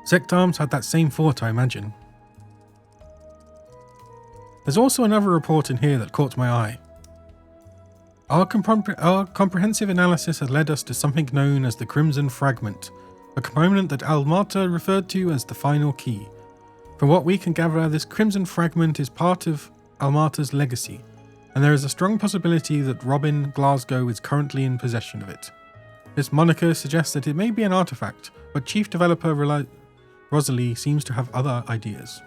[SPEAKER 1] Zect Arms had that same thought, I imagine. There's also another report in here that caught my eye. Our comprehensive analysis had led us to something known as the Crimson Fragment, a component that Almata referred to as the final key. From what we can gather, this Crimson Fragment is part of Almata's legacy, and there is a strong possibility that Robin Glasgow is currently in possession of it. This moniker suggests that it may be an artifact, but chief developer Rosalie seems to have other ideas.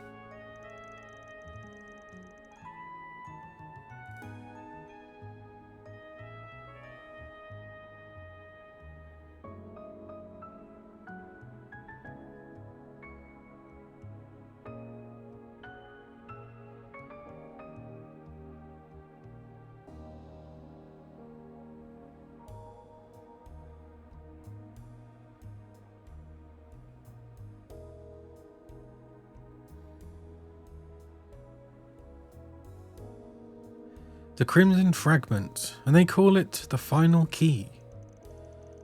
[SPEAKER 1] The Crimson Fragment, and they call it the final key.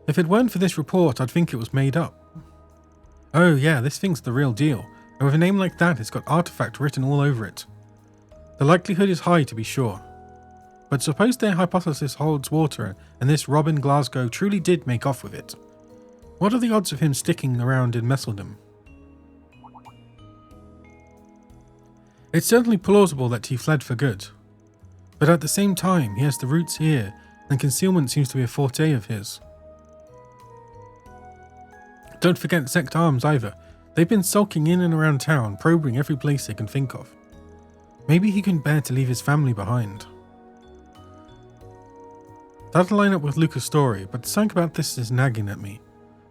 [SPEAKER 1] If it weren't for this report, I'd think it was made up. Oh yeah, this thing's the real deal, and with a name like that, it's got artifact written all over it. The likelihood is high to be sure. But suppose their hypothesis holds water and this Robin Glasgow truly did make off with it. What are the odds of him sticking around in Messeldam? It's certainly plausible that he fled for good. But at the same time, he has the roots here, and concealment seems to be a forte of his. Don't forget Zect Arms either. They've been sulking in and around town, probing every place they can think of. Maybe he couldn't bear to leave his family behind. That'll line up with Luca's story, but something about this is nagging at me.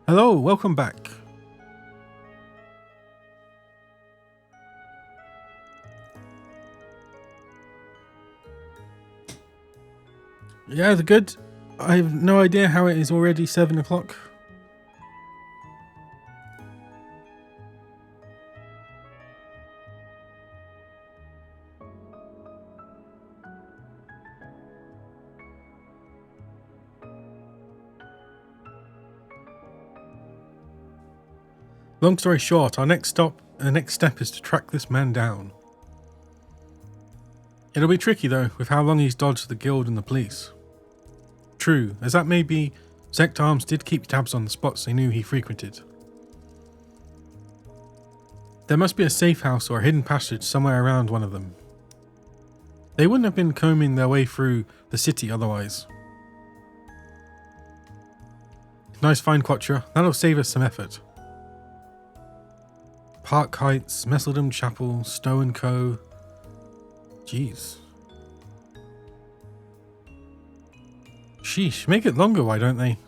[SPEAKER 1] Hello, welcome back. Yeah, they're good. I have no idea how it is already 7 o'clock. Long story short, our next step is to track this man down. It'll be tricky though, with how long he's dodged the guild and the police. True, as that may be, Zect Arms did keep tabs on the spots they knew he frequented. There must be a safe house or a hidden passage somewhere around one of them. They wouldn't have been combing their way through the city otherwise. Nice find, Quatre. That'll save us some effort. Park Heights, Messeldam Chapel, Stowe & Co. Jeez. Sheesh, make it longer, why don't they?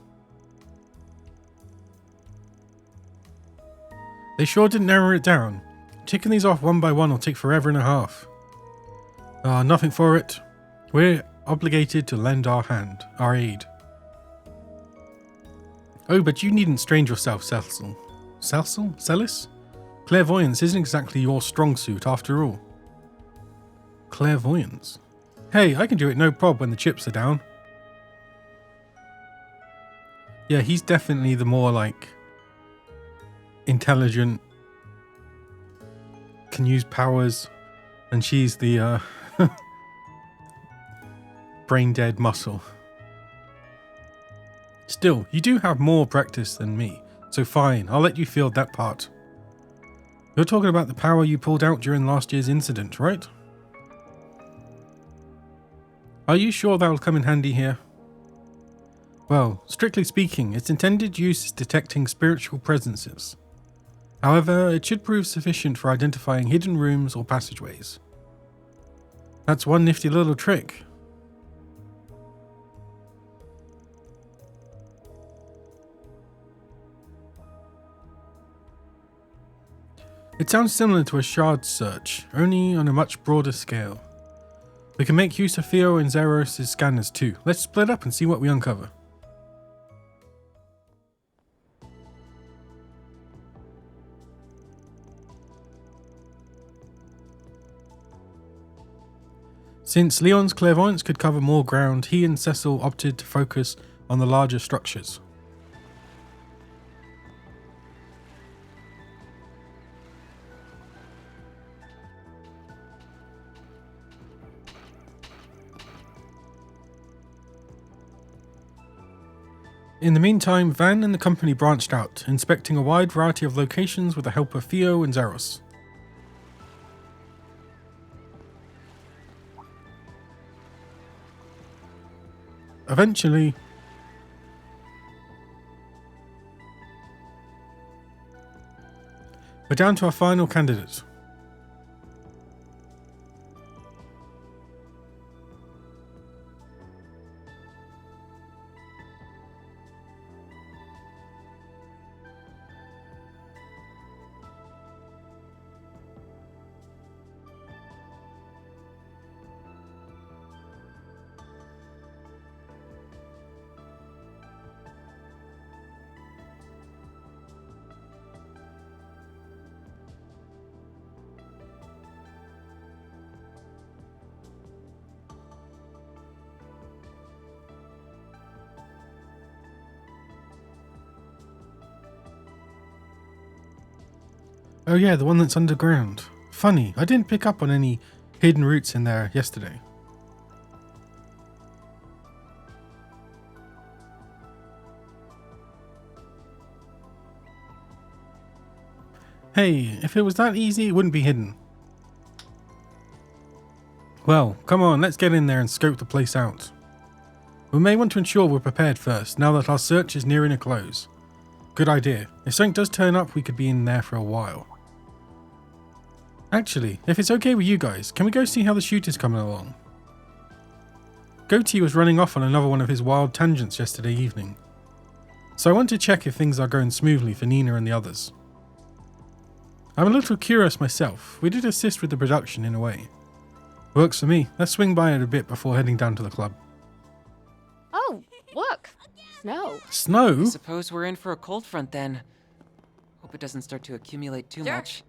[SPEAKER 1] They sure didn't narrow it down. Ticking these off one by one will take forever and a half. Nothing for it. We're obligated to lend our hand, our aid. Oh, but you needn't strain yourself, Cecil. Cecil? Celis? Clairvoyance isn't exactly your strong suit after all. Clairvoyance? Hey, I can do it no prob when the chips are down. Yeah, he's definitely the more like intelligent, can use powers, and she's the brain dead muscle. Still, you do have more practice than me, so fine, I'll let you field that part. You're talking about the power you pulled out during last year's incident, right? Are you sure that'll come in handy here? Well, strictly speaking, its intended use is detecting spiritual presences. However, it should prove sufficient for identifying hidden rooms or passageways. That's one nifty little trick. It sounds similar to a shard search, only on a much broader scale. We can make use of Theo and Zeros' scanners too. Let's split up and see what we uncover. Since Leon's clairvoyance could cover more ground, he and Cecil opted to focus on the larger structures. In the meantime, Van and the company branched out, inspecting a wide variety of locations with the help of Theo and Zeros. Eventually, we're down to our final candidate. Oh yeah, the one that's underground. Funny, I didn't pick up on any hidden routes in there yesterday. Hey, if it was that easy, it wouldn't be hidden. Well, come on, let's get in there and scope the place out. We may want to ensure we're prepared first, now that our search is nearing a close. Good idea. If something does turn up, we could be in there for a while. Actually, if it's okay with you guys, can we go see how the shoot is coming along? Goatee was running off on another one of his wild tangents yesterday evening. So I want to check if things are going smoothly for Nina and the others. I'm a little curious myself. We did assist with the production in a way. Works for me. Let's swing by it a bit before heading down to the club.
[SPEAKER 3] Oh, look! Snow.
[SPEAKER 1] Snow?
[SPEAKER 5] I suppose we're in for a cold front then. Hope it doesn't start to accumulate too much.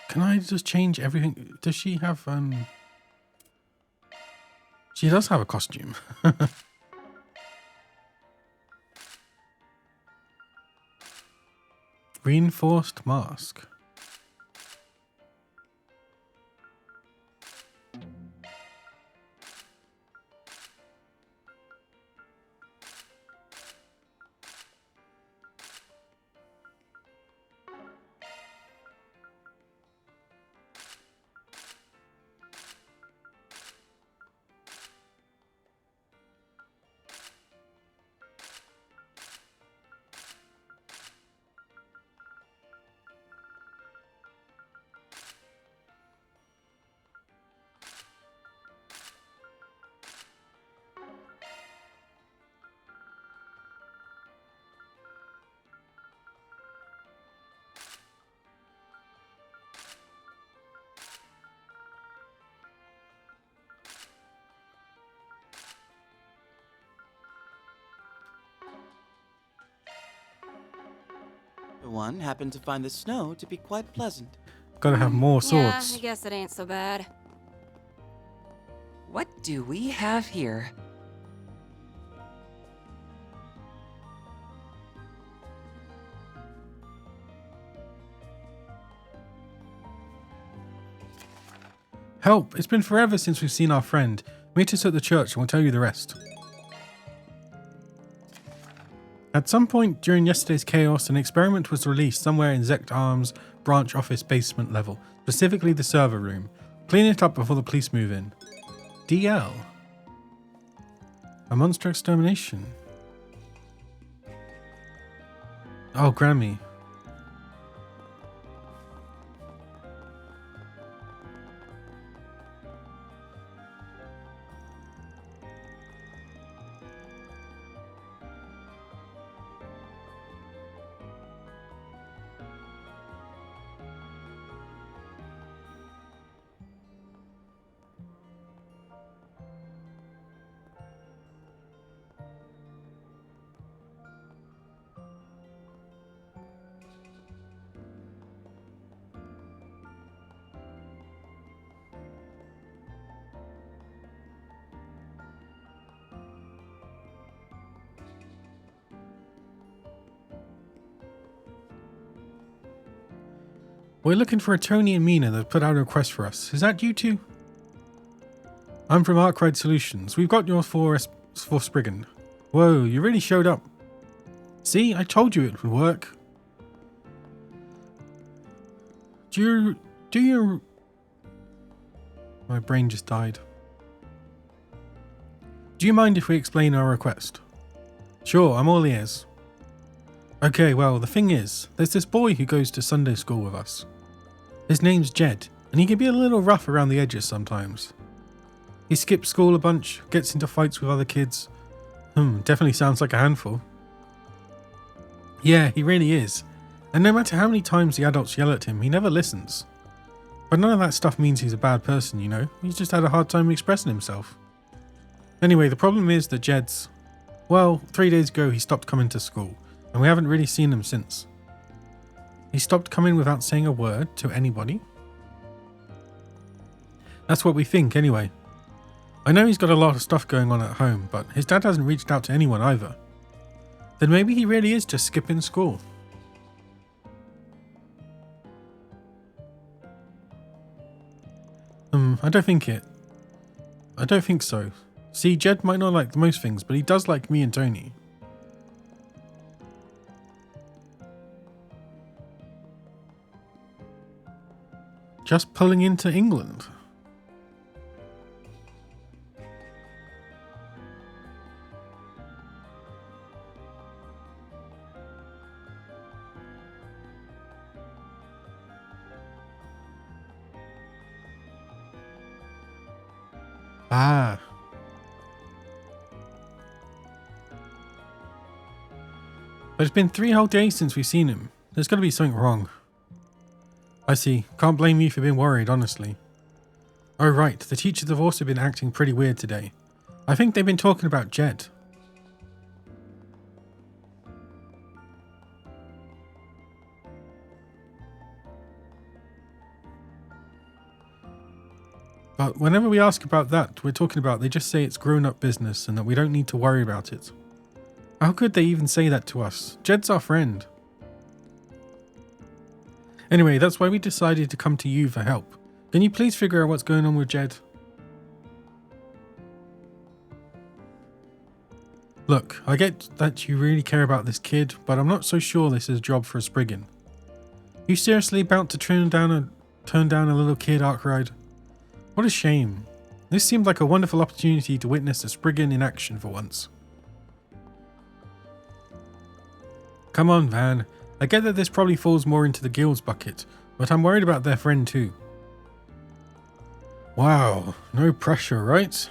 [SPEAKER 1] Can I just change everything? Does she have, She does have a costume. Reinforced mask.
[SPEAKER 11] One happened to find the snow to be quite pleasant.
[SPEAKER 1] Gotta have more swords.
[SPEAKER 10] Yeah, I guess it ain't so bad.
[SPEAKER 5] What do we have here?
[SPEAKER 1] Help! It's been forever since we've seen our friend. Meet us at the church and we'll tell you the rest. At some point during yesterday's chaos, an experiment was released somewhere in Zect Arms' branch office basement level, specifically the server room. Clean it up before the police move in. DL. A monster extermination. Oh, Grammy. We're looking for a Tony and Mina that put out a request for us. Is that you two? I'm from Arkride Solutions. We've got yours for Spriggan. Whoa, you really showed up. See, I told you it would work. Do you... My brain just died. Do you mind if we explain our request? Sure, I'm all ears. Okay, well, the thing is, there's this boy who goes to Sunday school with us. His name's Jed, and he can be a little rough around the edges sometimes. He skips school a bunch, gets into fights with other kids. Definitely sounds like a handful. Yeah, he really is. And no matter how many times the adults yell at him, he never listens. But none of that stuff means he's a bad person, you know? He's just had a hard time expressing himself. Anyway, the problem is that Jed's... Well, 3 days ago he stopped coming to school, and we haven't really seen him since. He stopped coming without saying a word to anybody. That's what we think, anyway. I know he's got a lot of stuff going on at home, but his dad hasn't reached out to anyone either. Then maybe he really is just skipping school. I don't think so. See, Jed might not like most things, but he does like me and Tony. Just pulling into England. Ah. But it's been 3 whole days since we've seen him. There's got to be something wrong. I see. Can't blame you for being worried, honestly. Oh right, the teachers have also been acting pretty weird today. I think they've been talking about Jed. But whenever we ask about that, we're talking about they just say it's grown-up business and that we don't need to worry about it. How could they even say that to us? Jed's our friend. Anyway, that's why we decided to come to you for help. Can you please figure out what's going on with Jed? Look, I get that you really care about this kid, but I'm not so sure this is a job for a spriggan. You seriously about to turn down a little kid, Arkride? What a shame. This seemed like a wonderful opportunity to witness a spriggan in action for once. Come on, Van. I get that this probably falls more into the guild's bucket, but I'm worried about their friend too. Wow, no pressure, right?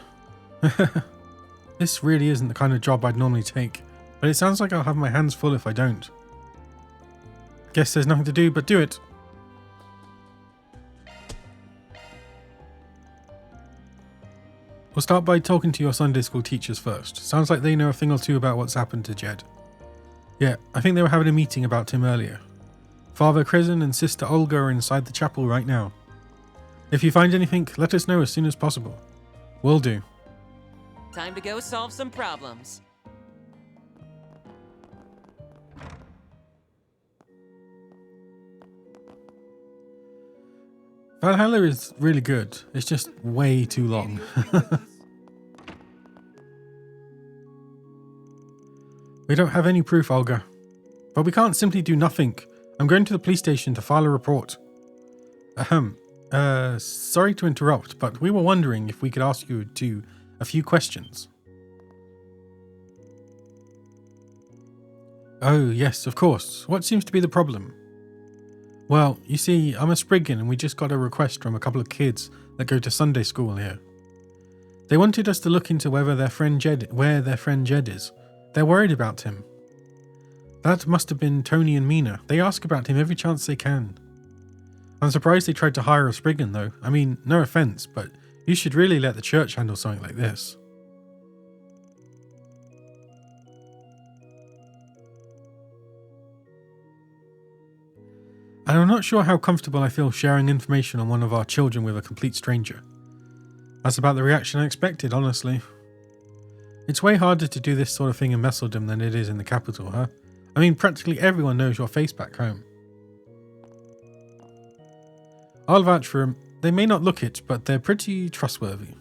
[SPEAKER 1] This really isn't the kind of job I'd normally take, but it sounds like I'll have my hands full if I don't. Guess there's nothing to do but do it. We'll start by talking to your Sunday school teachers first. Sounds like they know a thing or two about what's happened to Jed. Yeah, I think they were having a meeting about him earlier. Father Krisen and Sister Olga are inside the chapel right now. If you find anything, let us know as soon as possible. Will do.
[SPEAKER 5] Time to go solve some problems.
[SPEAKER 1] Valhalla is really good. It's just way too long. We don't have any proof, Olga. But we can't simply do nothing. I'm going to the police station to file a report. Sorry to interrupt, but we were wondering if we could ask you a few questions. Oh, yes, of course. What seems to be the problem? Well, you see, I'm a spriggan and we just got a request from a couple of kids that go to Sunday school here. They wanted us to look into where their friend Jed is. They're worried about him. That must have been Tony and Mina. They ask about him every chance they can. I'm surprised they tried to hire a spriggan though. I mean, no offense, but you should really let the church handle something like this. And I'm not sure how comfortable I feel sharing information on one of our children with a complete stranger. That's about the reaction I expected, honestly. It's way harder to do this sort of thing in Messeldam than it is in the capital, huh? I mean, practically everyone knows your face back home. I'll vouch for them. They may not look it, but they're pretty trustworthy.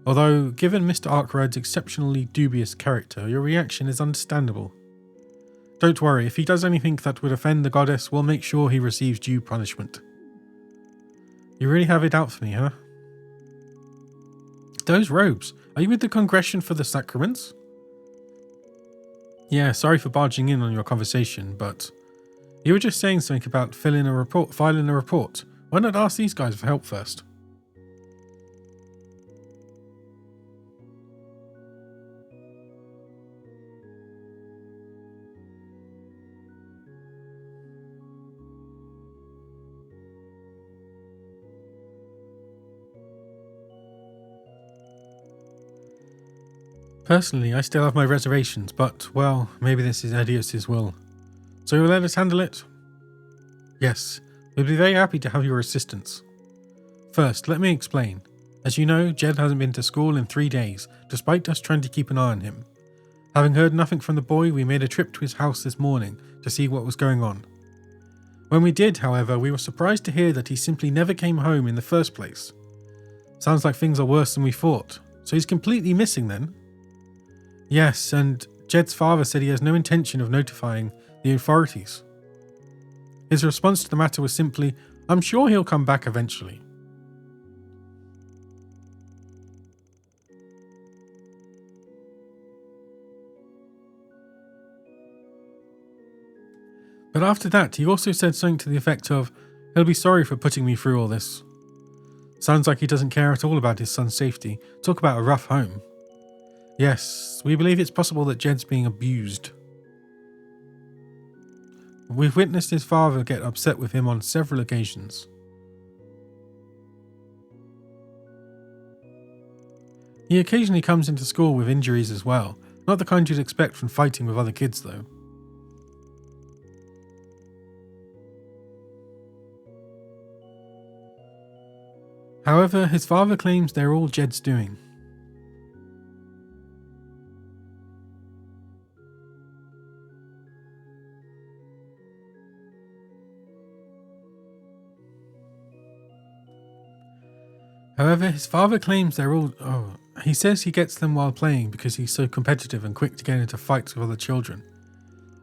[SPEAKER 1] Although, given Mr. Arkride's exceptionally dubious character, your reaction is understandable. Don't worry, if he does anything that would offend the goddess, we'll make sure he receives due punishment. You really have it out for me, huh? Those robes. Are you with the Congregation for the Sacraments? Yeah, sorry for barging in on your conversation, but you were just saying something about filing a report. Why not ask these guys for help first? Personally, I still have my reservations, but, well, maybe this is Edios's will. So you'll let us handle it? Yes, we'd be very happy to have your assistance. First, let me explain. As you know, Jed hasn't been to school in 3 days, despite us trying to keep an eye on him. Having heard nothing from the boy, we made a trip to his house this morning to see what was going on. When we did, however, we were surprised to hear that he simply never came home in the first place. Sounds like things are worse than we thought. So he's completely missing then? Yes, and Jed's father said he has no intention of notifying the authorities. His response to the matter was simply, "I'm sure he'll come back eventually." But after that, he also said something to the effect of, "He'll be sorry for putting me through all this." Sounds like he doesn't care at all about his son's safety. Talk about a rough home. Yes, we believe it's possible that Jed's being abused. We've witnessed his father get upset with him on several occasions. He occasionally comes into school with injuries as well, not the kind you'd expect from fighting with other kids though. However, his father claims they're all Jed's doing. He says he gets them while playing because he's so competitive and quick to get into fights with other children.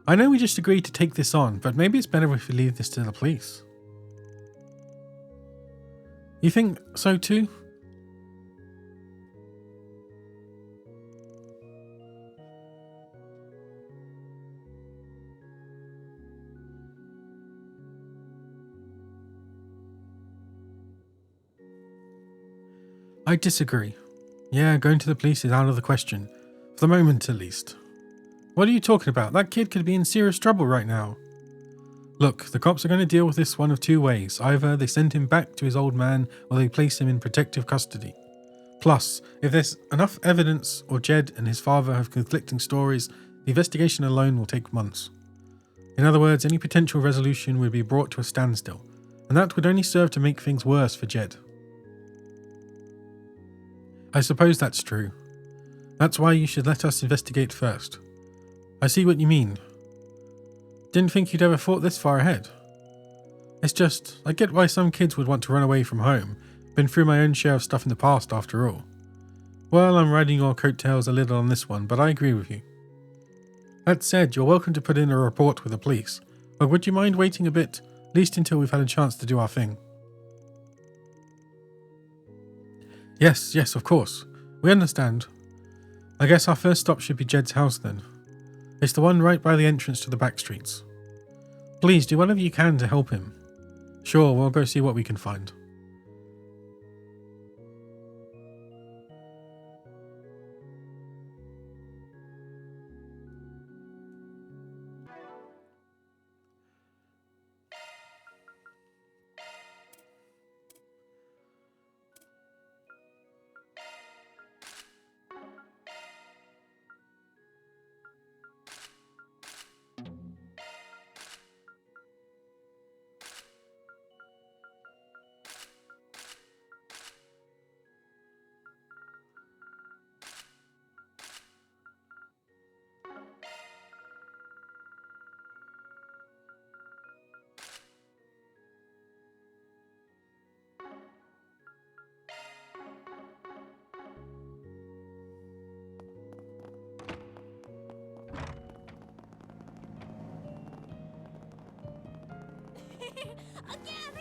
[SPEAKER 1] I know we just agreed to take this on, but maybe it's better if we leave this to the police. You think so too? I disagree. Yeah, going to the police is out of the question. For the moment, at least. What are you talking about? That kid could be in serious trouble right now. Look, the cops are going to deal with this one of two ways. Either they send him back to his old man, or they place him in protective custody. Plus, if there's enough evidence, or Jed and his father have conflicting stories, the investigation alone will take months. In other words, any potential resolution would be brought to a standstill, and that would only serve to make things worse for Jed. I suppose that's true. That's why you should let us investigate first. I see what you mean. Didn't think you'd ever thought this far ahead. It's just, I get why some kids would want to run away from home. Been through my own share of stuff in the past after all. Well, I'm riding your coattails a little on this one, but I agree with you. That said, you're welcome to put in a report with the police, but would you mind waiting a bit, at least until we've had a chance to do our thing? Yes, of course. We understand. I guess our first stop should be Jed's house then. It's the one right by the entrance to the back streets. Please do whatever you can to help him. Sure, we'll go see what we can find.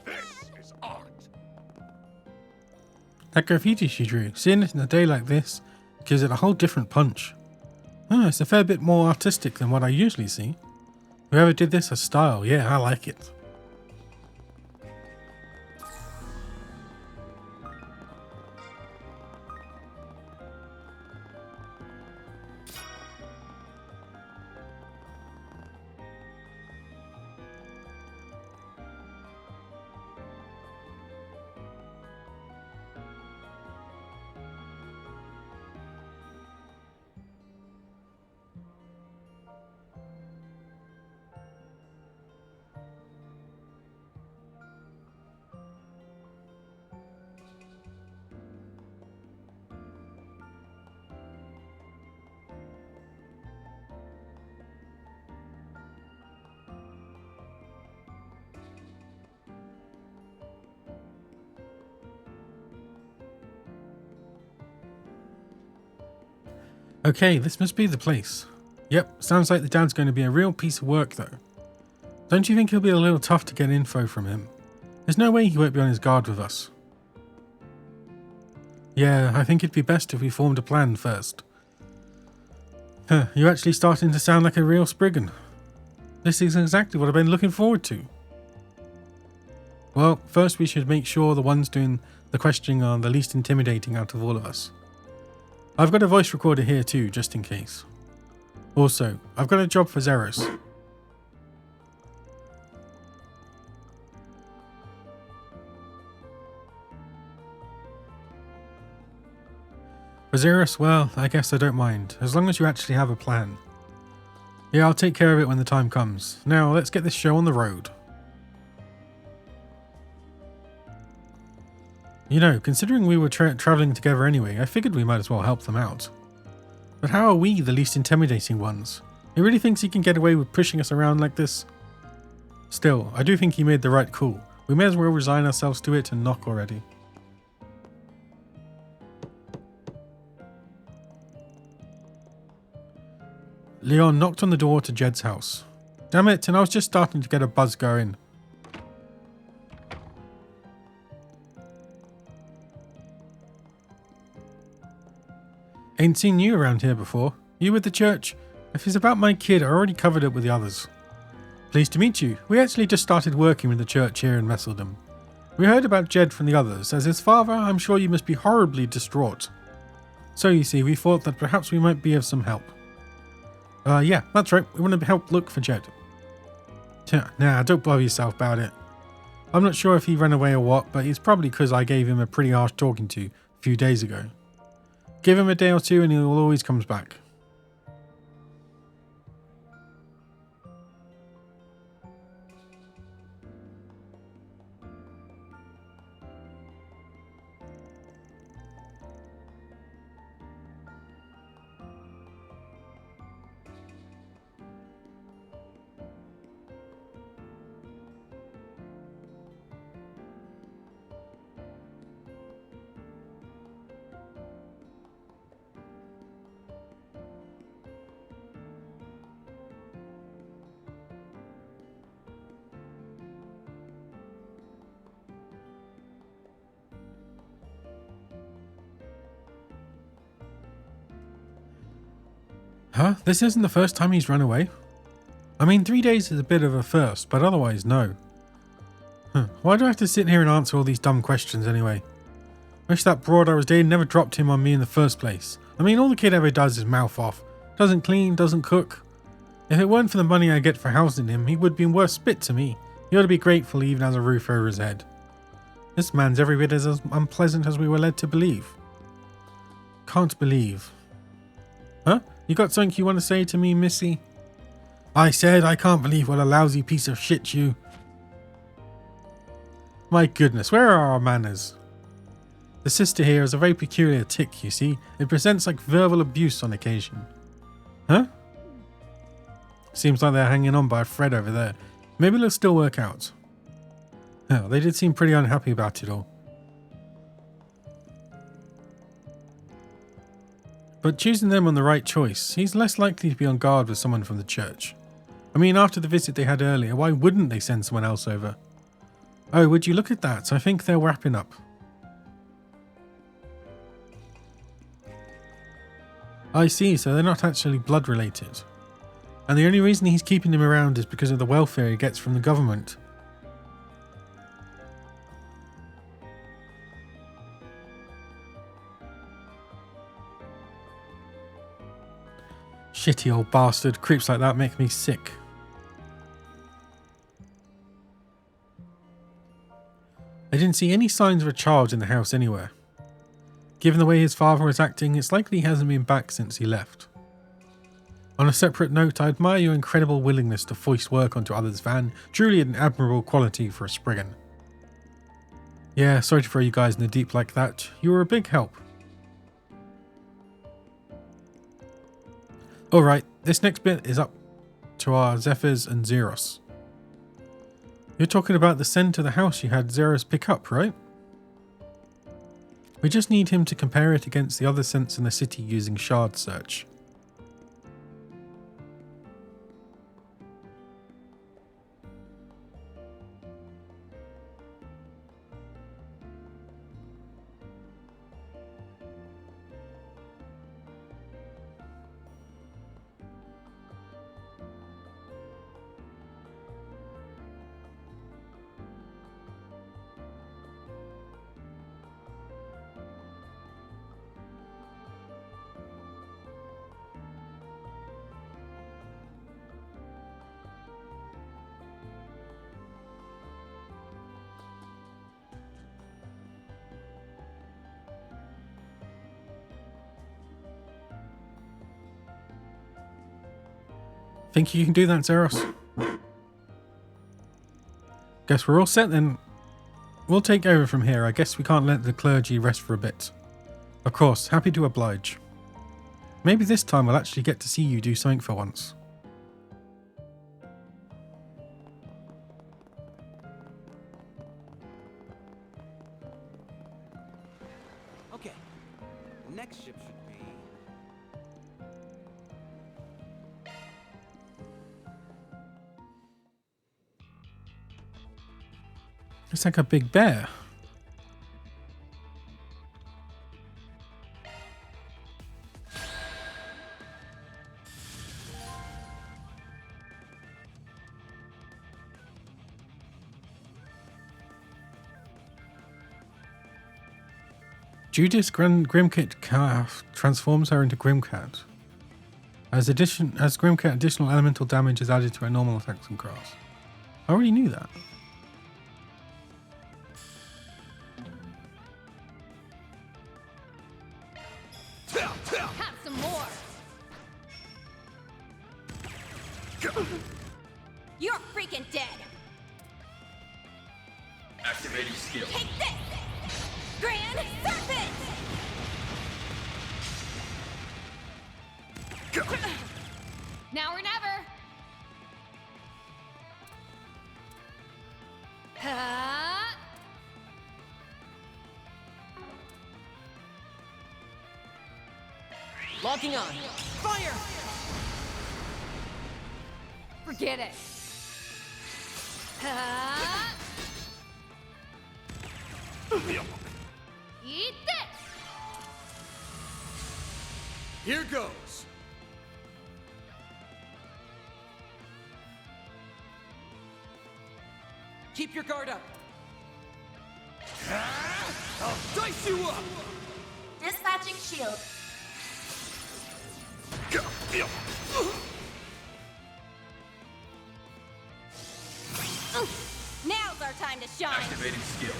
[SPEAKER 2] This is art.
[SPEAKER 1] That graffiti she drew, seeing it in a day like this, gives it a whole different punch. It's a fair bit more artistic than what I usually see. Whoever did this has style, yeah, I like it. Okay, this must be the place. Yep, sounds like the dad's going to be a real piece of work though. Don't you think it'll be a little tough to get info from him? There's no way he won't be on his guard with us. Yeah, I think it'd be best if we formed a plan first. Huh, you're actually starting to sound like a real spriggan. This is exactly what I've been looking forward to. Well, first we should make sure the ones doing the questioning are the least intimidating out of all of us. I've got a voice recorder here too, just in case. Also, I've got a job for Zeros. For Zeros, well, I guess I don't mind, as long as you actually have a plan. Yeah, I'll take care of it when the time comes. Now, let's get this show on the road. You know, considering we were traveling together anyway, I figured we might as well help them out. But how are we the least intimidating ones? He really thinks he can get away with pushing us around like this? Still, I do think he made the right call. We may as well resign ourselves to it and knock already. Leon knocked on the door to Jed's house. Damn it, and I was just starting to get a buzz going. Ain't seen you around here before. You with the church? If it's about my kid, I already covered it with the others. Pleased to meet you. We actually just started working with the church here in Messeldam. We heard about Jed from the others. As his father, I'm sure you must be horribly distraught. So you see, we thought that perhaps we might be of some help. Yeah, that's right. We want to help look for Jed. Nah, don't bother yourself about it. I'm not sure if he ran away or what, but it's probably because I gave him a pretty harsh talking to a few days ago. Give him a day or two and he'll always comes back. Huh? This isn't the first time he's run away? I mean, 3 days is a bit of a first, but otherwise, no. Why do I have to sit here and answer all these dumb questions anyway? Wish that broad I was dating never dropped him on me in the first place. I mean, all the kid ever does is mouth off. Doesn't clean, doesn't cook. If it weren't for the money I get for housing him, he would be worth spit to me. He ought to be grateful he even has a roof over his head. This man's every bit as unpleasant as we were led to believe. Can't believe. Huh? You got something you want to say to me, Missy? I said I can't believe what a lousy piece of shit you... My goodness, where are our manners? The sister here has a very peculiar tick, you see. It presents like verbal abuse on occasion. Huh? Seems like they're hanging on by a thread over there. Maybe it'll still work out. Oh, they did seem pretty unhappy about it all. But choosing them on the right choice, he's less likely to be on guard with someone from the church. I mean, after the visit they had earlier, why wouldn't they send someone else over? Oh, would you look at that? I think they're wrapping up. I see, so they're not actually blood related. And the only reason he's keeping him around is because of the welfare he gets from the government. Shitty old bastard. Creeps like that make me sick. I didn't see any signs of a child in the house anywhere. Given the way his father was acting, it's likely he hasn't been back since he left. On a separate note, I admire your incredible willingness to foist work onto others, Van. Truly an admirable quality for a spriggan. Yeah, sorry to throw you guys in the deep like that. You were a big help. Alright, this next bit is up to our Zephyrs and Zeros. You're talking about the scent of the house you had Zeros pick up, right? We just need him to compare it against the other scents in the city using shard search. Think you can do that, Zeros? Guess we're all set then. We'll take over from here. I guess we can't let the clergy rest for a bit. Of course, happy to oblige. Maybe this time we'll actually get to see you do something for once.
[SPEAKER 11] Okay, the next ship should be...
[SPEAKER 1] It's like a big bear. Judith's Grimkit transforms her into Grimcat. As Grimcat, additional elemental damage is added to her normal attacks and grass. I already knew that.
[SPEAKER 3] Have some more.
[SPEAKER 10] You're freaking dead.
[SPEAKER 2] Activating skill.
[SPEAKER 10] Take this! Grand Serpent!
[SPEAKER 3] Now or never.
[SPEAKER 5] Locking on. Fire!
[SPEAKER 3] Forget it. Eat this.
[SPEAKER 2] Here goes.
[SPEAKER 5] Keep your guard up.
[SPEAKER 2] I'll dice you up.
[SPEAKER 8] Dispatching shield.
[SPEAKER 10] Now's our time to shine.
[SPEAKER 2] Activating skill.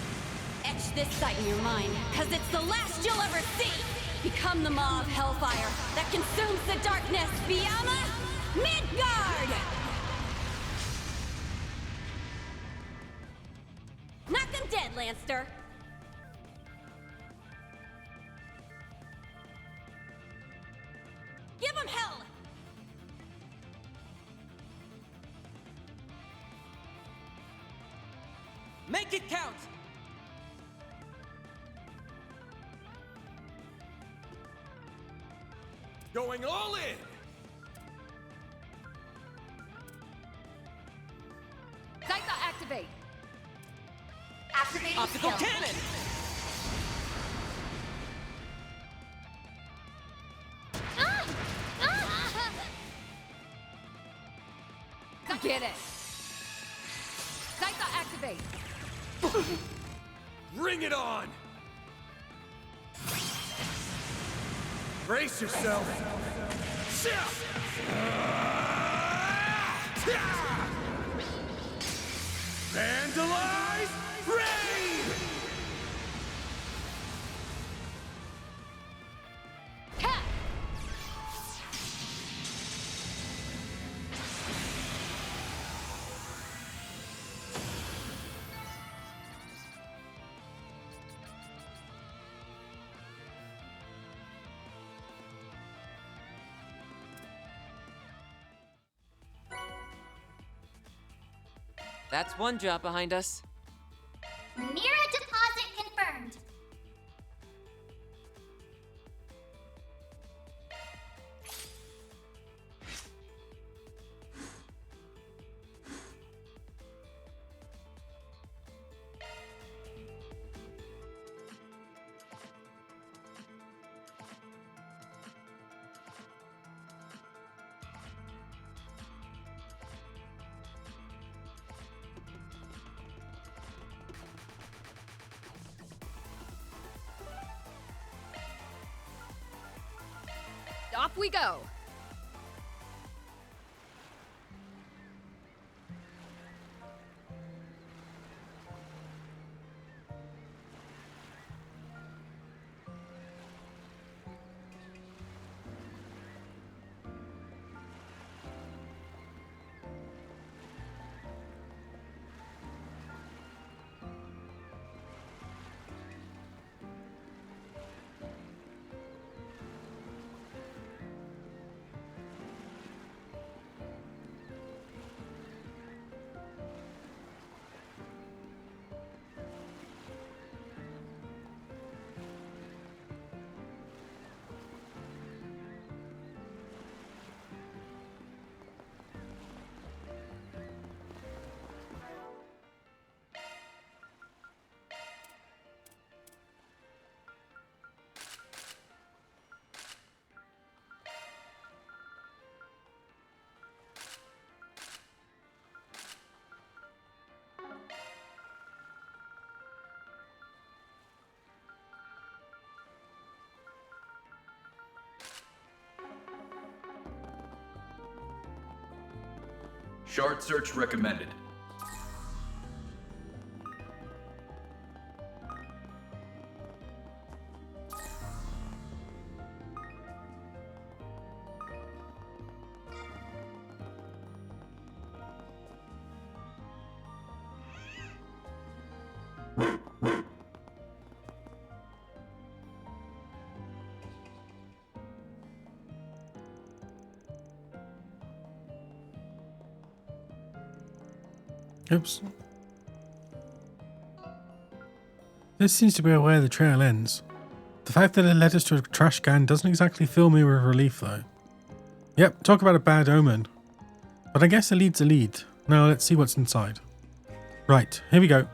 [SPEAKER 10] Etch this sight in your mind, cause it's the last you'll ever see. Become the maw of hellfire that consumes the darkness. Biyama Midgard! Knock them dead, Lanster. Give them hell!
[SPEAKER 5] Make it count!
[SPEAKER 2] Going all in.
[SPEAKER 3] Zytha activate.
[SPEAKER 8] Activating
[SPEAKER 5] Optical
[SPEAKER 8] skill.
[SPEAKER 5] cannon!
[SPEAKER 3] Get it. Zytha activate.
[SPEAKER 2] Bring it on. Brace yourself. Vandalize rain.
[SPEAKER 5] That's one job behind us.
[SPEAKER 8] Mira deposit confirmed.
[SPEAKER 3] Off we go.
[SPEAKER 2] Shard search recommended.
[SPEAKER 1] Oops. This seems to be where the trail ends. The fact that it led us to a trash can doesn't exactly fill me with relief though. Yep, talk about a bad omen. But I guess a lead's a lead. Now let's see what's inside. Right, here we go.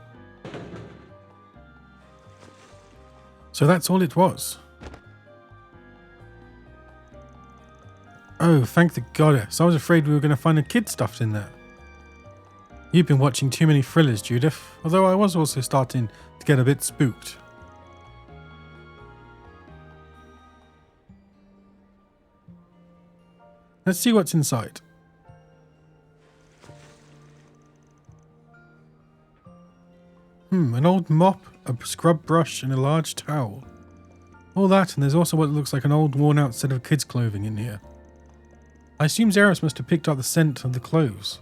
[SPEAKER 1] So that's all it was. Oh, thank the goddess. I was afraid we were going to find a kid stuffed in there. You've been watching too many thrillers, Judith, although I was also starting to get a bit spooked. Let's see what's inside. An old mop, a scrub brush, and a large towel. All that, and there's also what looks like an old worn-out set of kids' clothing in here. I assume Zeros must have picked up the scent of the clothes.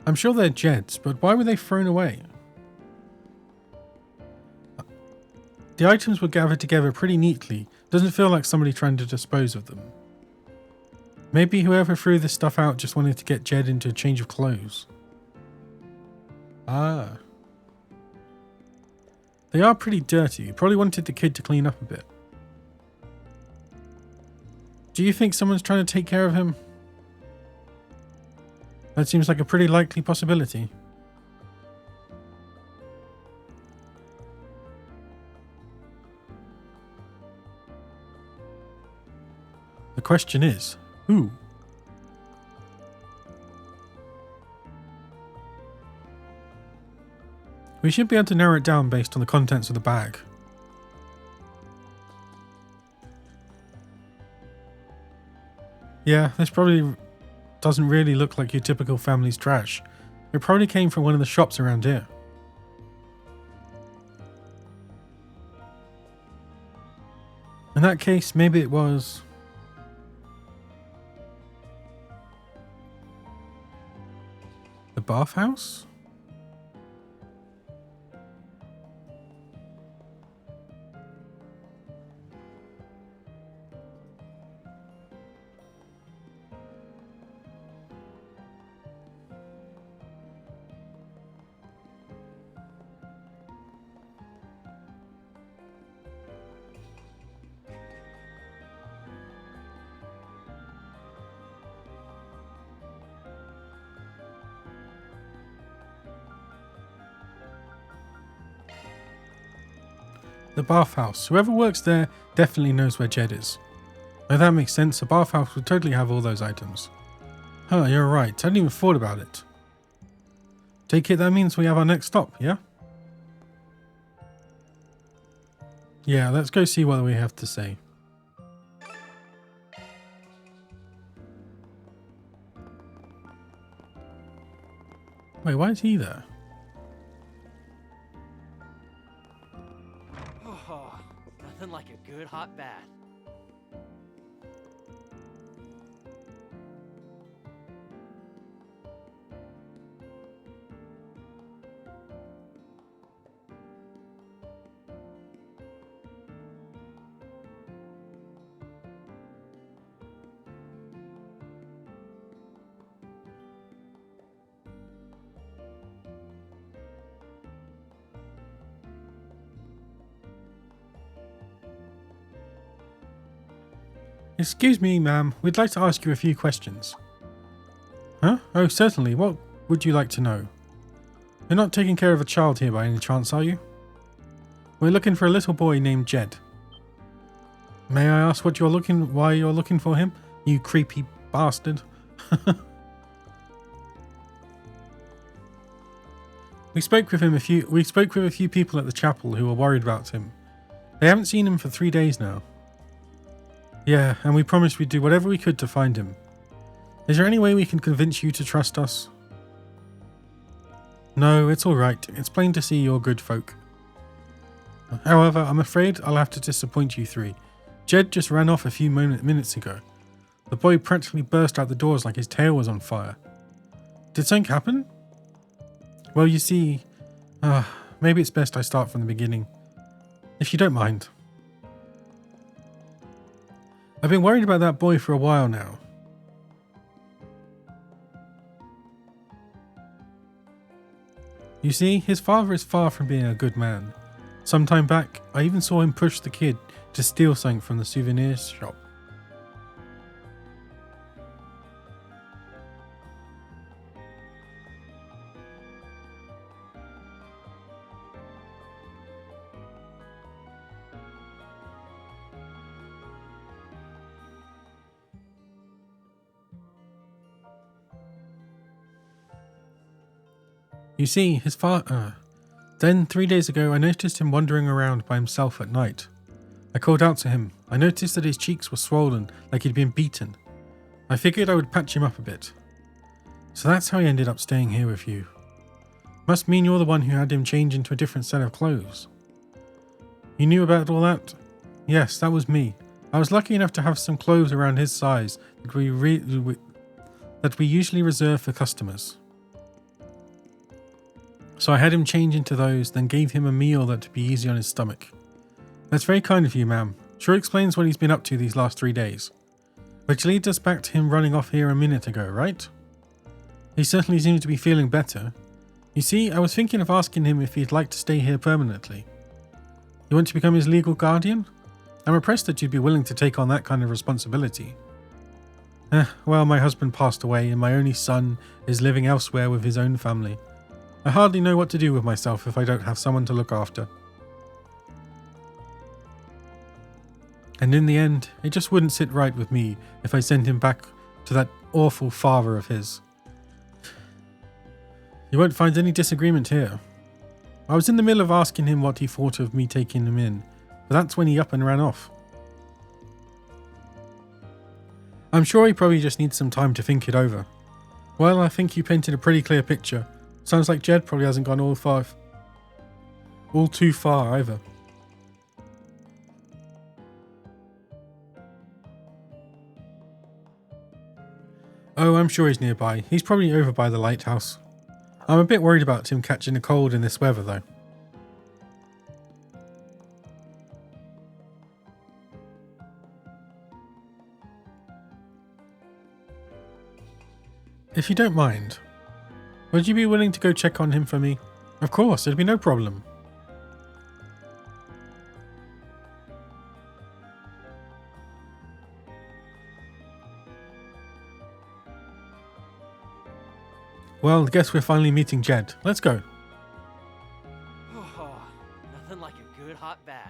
[SPEAKER 1] I'm sure they're Jed's, but why were they thrown away? The items were gathered together pretty neatly. Doesn't feel like somebody trying to dispose of them. Maybe whoever threw this stuff out just wanted to get Jed into a change of clothes. Ah. They are pretty dirty. Probably wanted the kid to clean up a bit. Do you think someone's trying to take care of him? That seems like a pretty likely possibility. The question is, who? We should be able to narrow it down based on the contents of the bag. Yeah, this probably doesn't really look like your typical family's trash. It probably came from one of the shops around here. In that case, maybe it was... the bathhouse? The bathhouse. Whoever works there definitely knows where Jed is. Now that makes sense. A bathhouse would totally have all those items. Huh, you're right. I hadn't even thought about it. Take it that means we have our next stop, yeah? Yeah, let's go see what we have to say. Wait, why is he there?
[SPEAKER 13] Oh, nothing like a good hot bath.
[SPEAKER 1] Excuse me, ma'am. We'd like to ask you a few questions. Huh? Oh, certainly. What would you like to know? You're not taking care of a child here by any chance, are you? We're looking for a little boy named Jed. May I ask why you're looking for him? You creepy bastard. We spoke with a few people at the chapel who were worried about him. They haven't seen him for 3 days now. Yeah, and we promised we'd do whatever we could to find him. Is there any way we can convince you to trust us? No, it's alright. It's plain to see you're good folk. However, I'm afraid I'll have to disappoint you three. Jed just ran off a few minutes ago. The boy practically burst out the doors like his tail was on fire. Did something happen? Well, you see, maybe it's best I start from the beginning. If you don't mind. I've been worried about that boy for a while now. You see, his father is far from being a good man. Some time back, I even saw him push the kid to steal something from the souvenir shop. You see, his father... Then, 3 days ago, I noticed him wandering around by himself at night. I called out to him. I noticed that his cheeks were swollen, like he'd been beaten. I figured I would patch him up a bit. So that's how he ended up staying here with you. Must mean you're the one who had him change into a different set of clothes. You knew about all that? Yes, that was me. I was lucky enough to have some clothes around his size that we usually reserve for customers. So I had him change into those, then gave him a meal that would be easy on his stomach. That's very kind of you, ma'am. Sure explains what he's been up to these last 3 days. Which leads us back to him running off here a minute ago, right? He certainly seems to be feeling better. You see, I was thinking of asking him if he'd like to stay here permanently. You want to become his legal guardian? I'm impressed that you'd be willing to take on that kind of responsibility. Well, my husband passed away and my only son is living elsewhere with his own family. I hardly know what to do with myself if I don't have someone to look after. And in the end, it just wouldn't sit right with me if I sent him back to that awful father of his. You won't find any disagreement here. I was in the middle of asking him what he thought of me taking him in, but that's when he up and ran off. I'm sure he probably just needs some time to think it over. Well, I think you painted a pretty clear picture. Sounds like Jed probably hasn't gone all too far either. Oh, I'm sure he's nearby. He's probably over by the lighthouse. I'm a bit worried about him catching a cold in this weather though. If you don't mind, would you be willing to go check on him for me? Of course, it'd be no problem. Well, I guess we're finally meeting Jed. Let's go.
[SPEAKER 13] Oh, nothing like a good hot bath.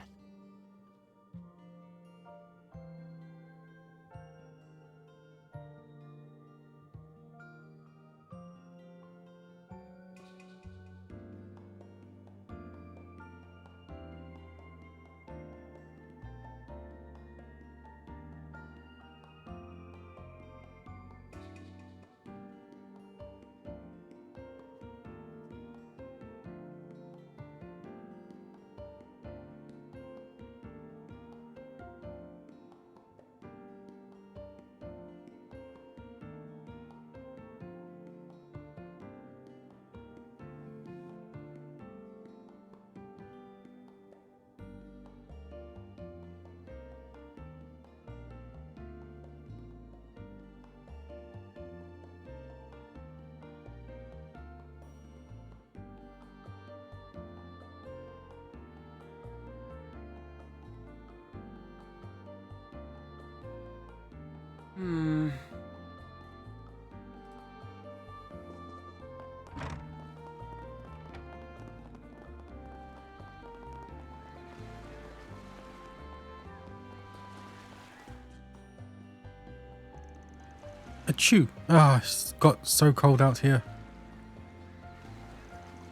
[SPEAKER 1] Achoo. It's got so cold out here.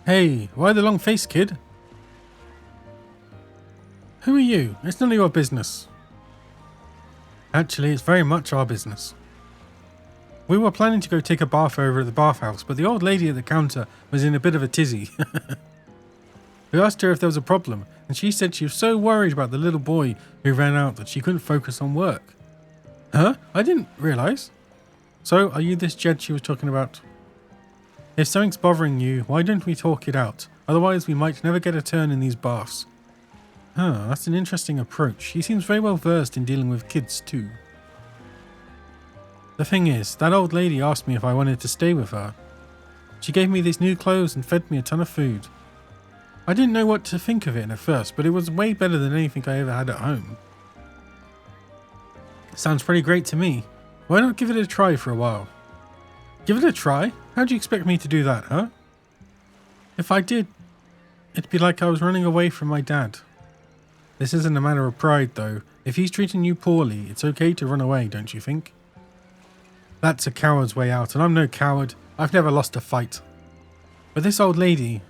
[SPEAKER 1] Hey, why the long face, kid? Who are you? It's none of your business. Actually, it's very much our business. We were planning to go take a bath over at the bathhouse, but the old lady at the counter was in a bit of a tizzy. We asked her if there was a problem, and she said she was so worried about the little boy who ran out that she couldn't focus on work. Huh? I didn't realise. So, are you this Jed she was talking about? If something's bothering you, why don't we talk it out? Otherwise, we might never get a turn in these baths. Huh, that's an interesting approach. He seems very well versed in dealing with kids too. The thing is, that old lady asked me if I wanted to stay with her. She gave me these new clothes and fed me a ton of food. I didn't know what to think of it at first, but it was way better than anything I ever had at home. Sounds pretty great to me. Why not give it a try for a while? Give it a try? How do you expect me to do that, huh? If I did, it'd be like I was running away from my dad. This isn't a matter of pride, though. If he's treating you poorly, it's okay to run away, don't you think? That's a coward's way out, and I'm no coward. I've never lost a fight. But this old lady...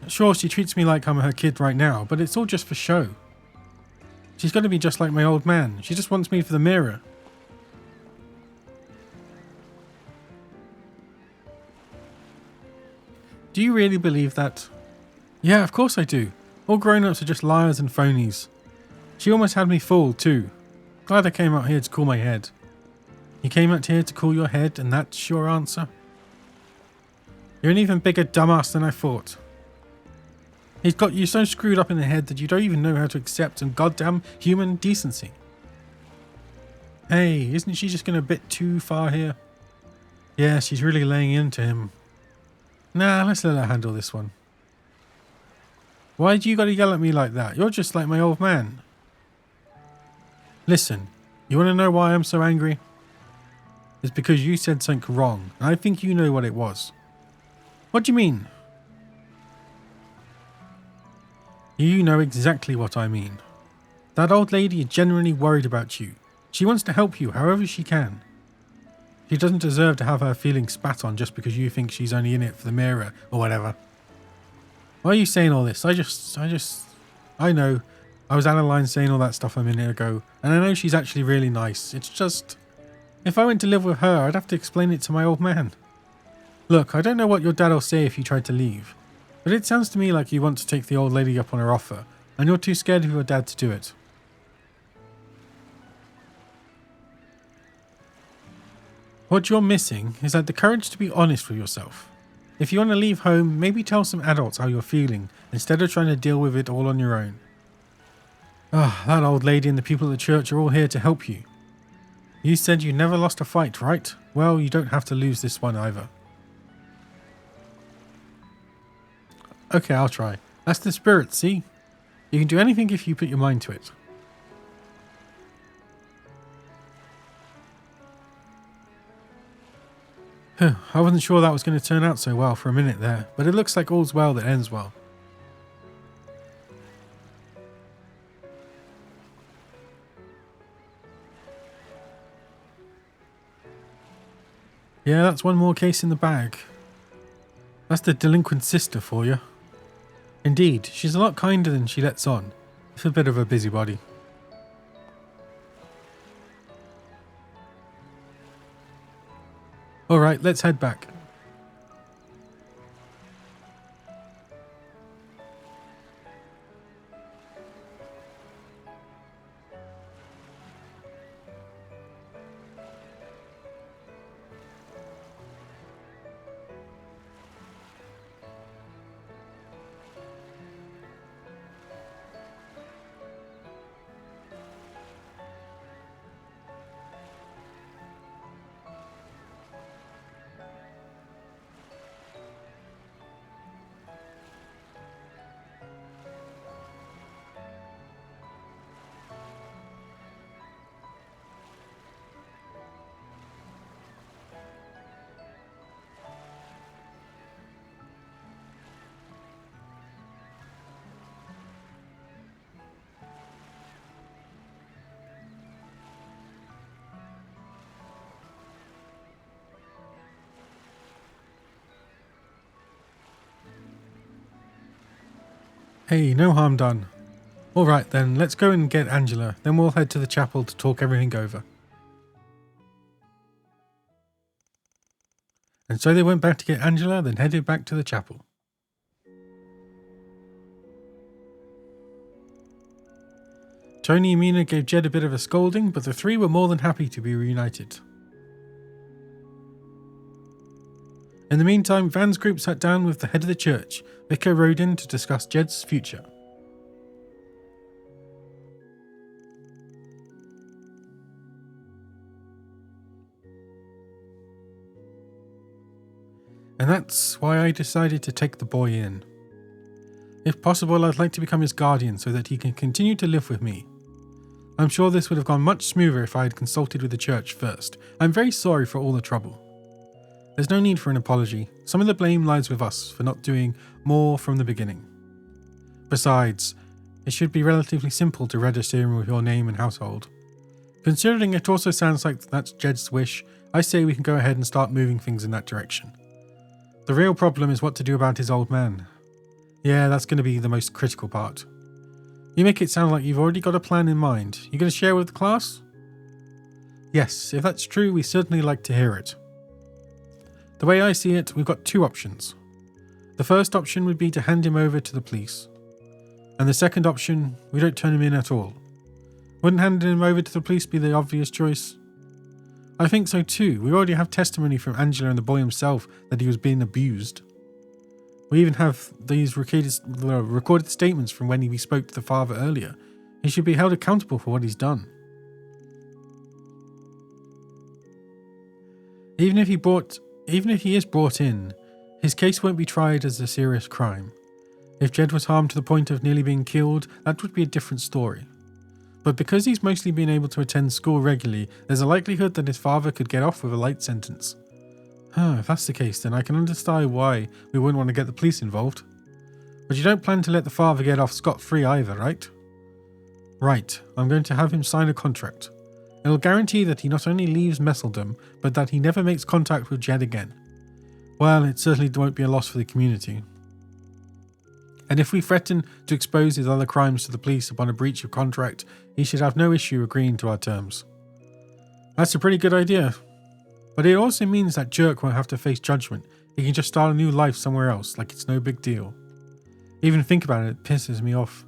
[SPEAKER 1] Sure, she treats me like I'm her kid right now, but it's all just for show. She's going to be just like my old man. She just wants me for the mirror. Do you really believe that? Yeah, of course I do. All grown-ups are just liars and phonies. She almost had me fooled too. Glad I came out here to cool my head. You came out here to cool your head and that's your answer? You're an even bigger dumbass than I thought. He's got you so screwed up in the head that you don't even know how to accept some goddamn human decency. Hey, isn't she just going a bit too far here? Yeah, she's really laying into him. Nah, let's let her handle this one. Why do you gotta yell at me like that? You're just like my old man. Listen, you wanna know why I'm so angry? It's because you said something wrong, and I think you know what it was. What do you mean? You know exactly what I mean. That old lady is genuinely worried about you. She wants to help you however she can. She doesn't deserve to have her feelings spat on just because you think she's only in it for the mirror or whatever. Why are you saying all this? I know. I was out of line saying all that stuff a minute ago, and I know she's actually really nice. It's just, if I went to live with her, I'd have to explain it to my old man. Look, I don't know what your dad'll say if you tried to leave, but it sounds to me like you want to take the old lady up on her offer, and you're too scared of your dad to do it. What you're missing is the courage to be honest with yourself. If you want to leave home, maybe tell some adults how you're feeling, instead of trying to deal with it all on your own. That old lady and the people at the church are all here to help you. You said you never lost a fight, right? Well, you don't have to lose this one either. Okay, I'll try. That's the spirit, see? You can do anything if you put your mind to it. I wasn't sure that was going to turn out so well for a minute there, but it looks like all's well that ends well. Yeah, that's one more case in the bag. That's the delinquent sister for you. Indeed, she's a lot kinder than she lets on. It's a bit of a busybody. Alright, let's head back. Hey, no harm done. Alright then, let's go and get Angela, then we'll head to the chapel to talk everything over. And so they went back to get Angela, then headed back to the chapel. Tony and Mina gave Jed a bit of a scolding, but the three were more than happy to be reunited. In the meantime, Van's group sat down with the head of the church, Vicar Rodin, to discuss Jed's future. And that's why I decided to take the boy in. If possible, I'd like to become his guardian so that he can continue to live with me. I'm sure this would have gone much smoother if I had consulted with the church first. I'm very sorry for all the trouble. There's no need for an apology. Some of the blame lies with us for not doing more from the beginning. Besides, it should be relatively simple to register him with your name and household. Considering it also sounds like that's Jed's wish, I say we can go ahead and start moving things in that direction. The real problem is what to do about his old man. Yeah, that's going to be the most critical part. You make it sound like you've already got a plan in mind. You going to share with the class? Yes, if that's true, we certainly like to hear it. The way I see it, we've got two options. The first option would be to hand him over to the police. And the second option, we don't turn him in at all. Wouldn't handing him over to the police be the obvious choice? I think so too. We already have testimony from Angela and the boy himself that he was being abused. We even have these recorded statements from when we spoke to the father earlier. He should be held accountable for what he's done. Even if he is brought in, his case won't be tried as a serious crime. If Jed was harmed to the point of nearly being killed, that would be a different story. But because he's mostly been able to attend school regularly, there's a likelihood that his father could get off with a light sentence. If that's the case, then I can understand why we wouldn't want to get the police involved. But you don't plan to let the father get off scot-free either, right? Right, I'm going to have him sign a contract. It'll guarantee that he not only leaves Messeldam, but that he never makes contact with Jed again. Well, it certainly won't be a loss for the community. And if we threaten to expose his other crimes to the police upon a breach of contract, he should have no issue agreeing to our terms. That's a pretty good idea. But it also means that jerk won't have to face judgment. He can just start a new life somewhere else, like it's no big deal. Even think about it, it pisses me off.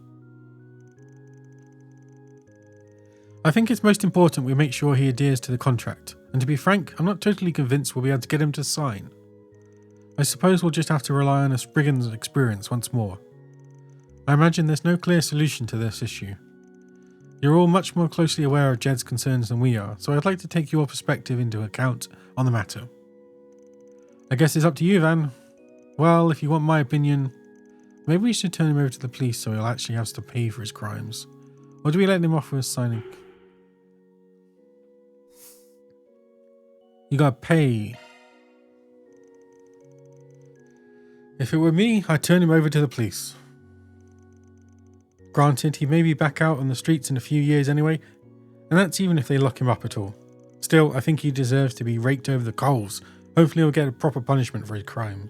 [SPEAKER 1] I think it's most important we make sure he adheres to the contract, and to be frank, I'm not totally convinced we'll be able to get him to sign. I suppose we'll just have to rely on a spriggan's experience once more. I imagine there's no clear solution to this issue. You're all much more closely aware of Jed's concerns than we are, so I'd like to take your perspective into account on the matter. I guess it's up to you, Van. Well, if you want my opinion, maybe we should turn him over to the police so he'll actually have to pay for his crimes. Or do we let him off with signing? You gotta pay. If it were me, I'd turn him over to the police. Granted, he may be back out on the streets in a few years anyway, and that's even if they lock him up at all. Still, I think he deserves to be raked over the coals. Hopefully he'll get a proper punishment for his crime.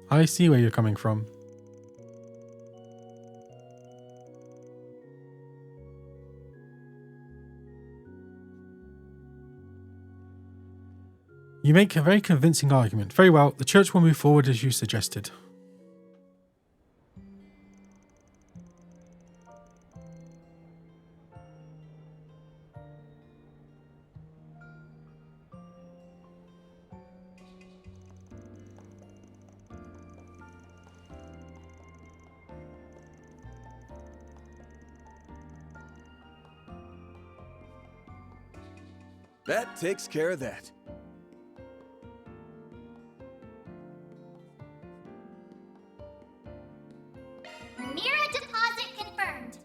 [SPEAKER 1] I see where you're coming from. You make a very convincing argument. Very well, the church will move forward as you suggested.
[SPEAKER 7] That takes care of that.
[SPEAKER 8] Mira deposit confirmed.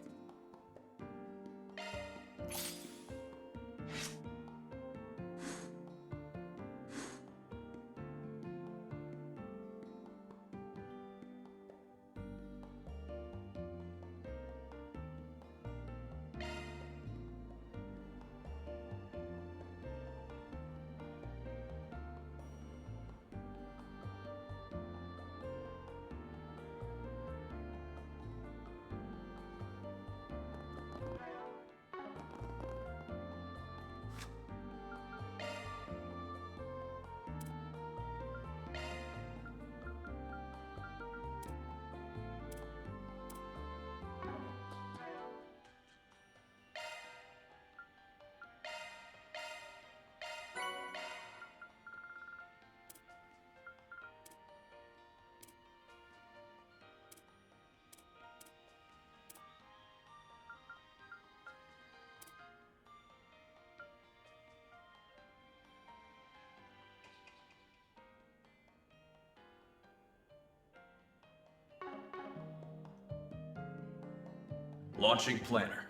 [SPEAKER 2] Launching planner.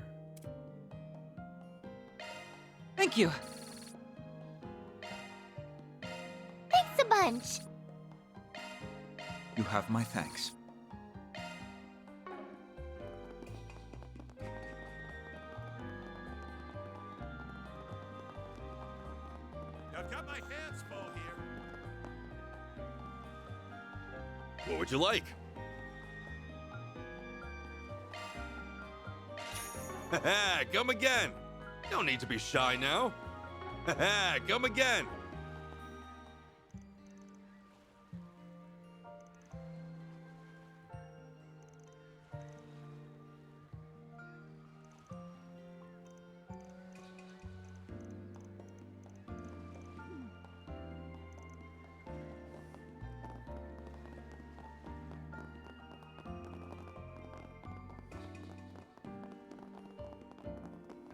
[SPEAKER 5] Thank you.
[SPEAKER 8] Thanks a bunch.
[SPEAKER 4] You have my thanks.
[SPEAKER 14] I've got my hands full here.
[SPEAKER 15] What would you like? Haha, come again. No need to be shy now. Haha, come again.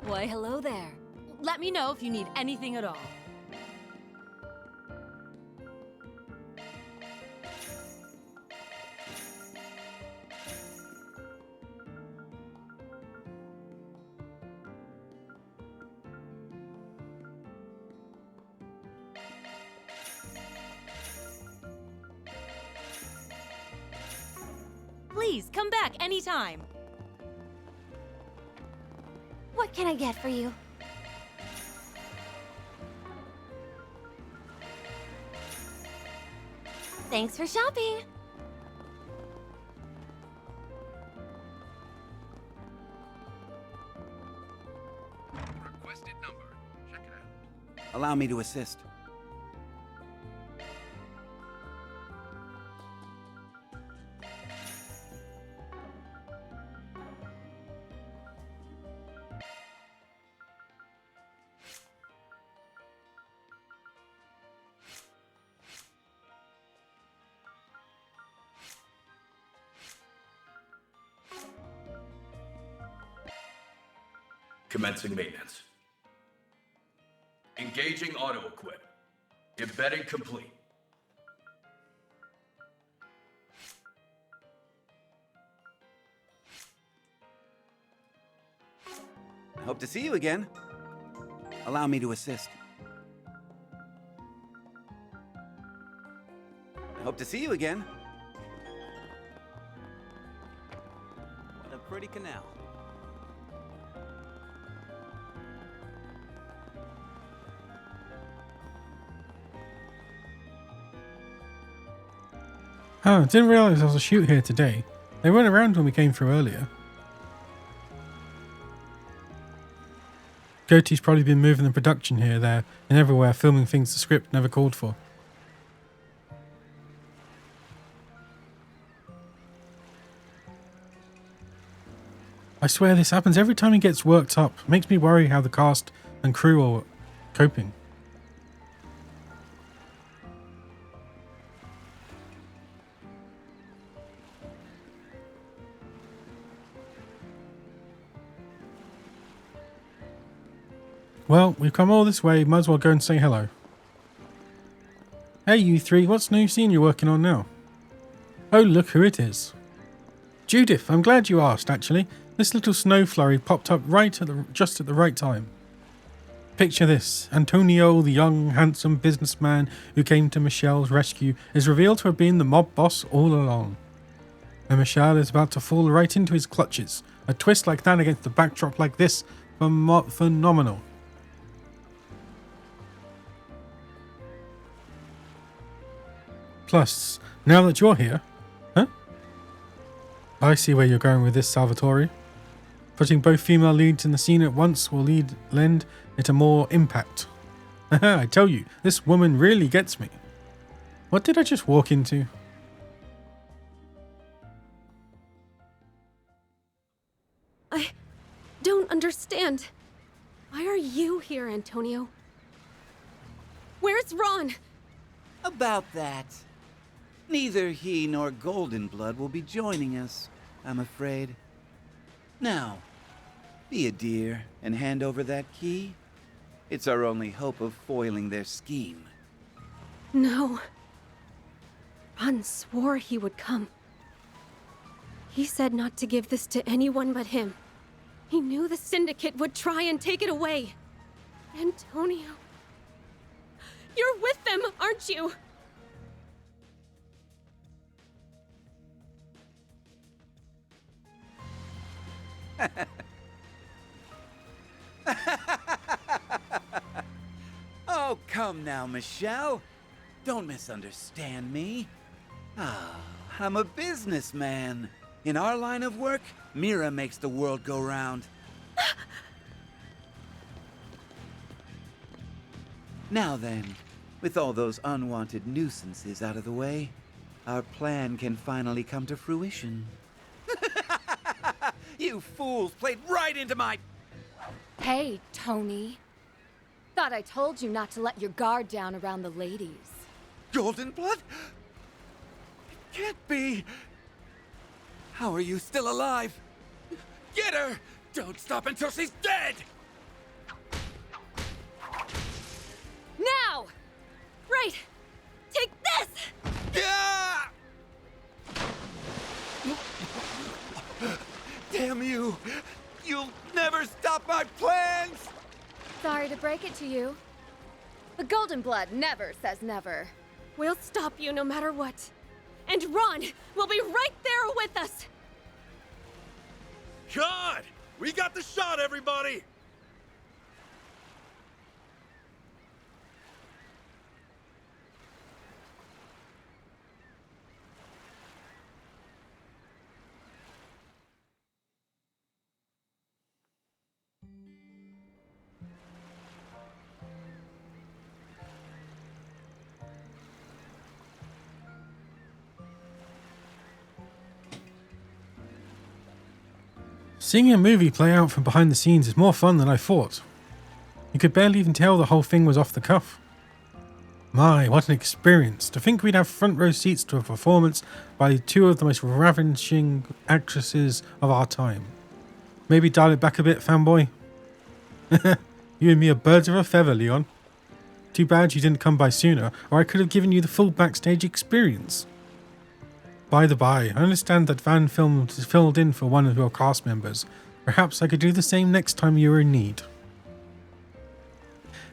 [SPEAKER 16] Why, hello there. Let me know if you need anything at all. Please, come back anytime.
[SPEAKER 8] What can I get for you? Thanks for shopping.
[SPEAKER 14] Requested number. Check it out.
[SPEAKER 11] Allow me to assist.
[SPEAKER 2] Commencing maintenance. Engaging auto-equip. Embedding complete.
[SPEAKER 11] Hope to see you again. Allow me to assist. Hope to see you again.
[SPEAKER 13] What a pretty canal.
[SPEAKER 1] Oh, I didn't realize there was a shoot here today. They weren't around when we came through earlier. Goatee's probably been moving the production here, there, and everywhere, filming things the script never called for. I swear this happens every time he gets worked up. Makes me worry how the cast and crew are coping. Well, we've come all this way, might as well go and say hello. Hey you three, what's new scene you're working on now? Oh, look who it is. Juidth, I'm glad you asked, actually. This little snow flurry popped up just at the right time. Picture this. Antonio, the young, handsome businessman who came to Michelle's rescue, is revealed to have been the mob boss all along. And Michelle is about to fall right into his clutches. A twist like that against a backdrop like this, phenomenal. Plus, now that you're here... Huh? I see where you're going with this, Salvatore. Putting both female leads in the scene at once will lend it a more impact. I tell you, this woman really gets me. What did I just walk into?
[SPEAKER 16] I don't understand. Why are you here, Antonio? Where's Ron?
[SPEAKER 11] About that. Neither he nor Goldenblood will be joining us, I'm afraid. Now, be a dear and hand over that key. It's our only hope of foiling their scheme.
[SPEAKER 16] No. Ron swore he would come. He said not to give this to anyone but him. He knew the Syndicate would try and take it away. Antonio. You're with them, aren't you?
[SPEAKER 17] Oh, come now, Michelle. Don't misunderstand me. I'm a businessman. In our line of work, Mira makes the world go round. Now then, with all those unwanted nuisances out of the way, our plan can finally come to fruition. You fools played right into my...
[SPEAKER 3] Hey, Tony. Thought I told you not to let your guard down around the ladies.
[SPEAKER 17] Golden blood? It can't be. How are you still alive? Get her! Don't stop until she's dead!
[SPEAKER 16] Now! Right! Take this!
[SPEAKER 17] Yeah! Damn you! You'll never stop my plans!
[SPEAKER 3] Sorry to break it to you. But Golden Blood never says never.
[SPEAKER 16] We'll stop you no matter what. And Ron will be right there with us!
[SPEAKER 14] God! We got the shot, everybody!
[SPEAKER 1] Seeing a movie play out from behind the scenes is more fun than I thought. You could barely even tell the whole thing was off the cuff. My, what an experience. To think we'd have front row seats to a performance by two of the most ravishing actresses of our time. Maybe dial it back a bit, fanboy. You and me are birds of a feather, Leon. Too bad you didn't come by sooner, or I could have given you the full backstage experience. By the by, I understand that Van filled in for one of your cast members. Perhaps I could do the same next time you were in need.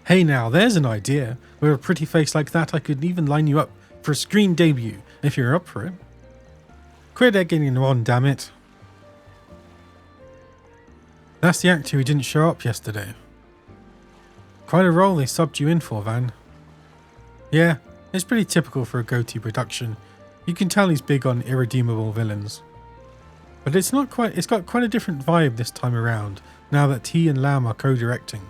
[SPEAKER 1] Hey now, there's an idea. With a pretty face like that, I could even line you up for a screen debut, if you're up for it. Quit egging him on, damn it. That's the actor who didn't show up yesterday. Quite a role they subbed you in for, Van. Yeah, it's pretty typical for a go-to production. You can tell he's big on irredeemable villains. But it's got quite a different vibe this time around, now that he and Lam are co-directing.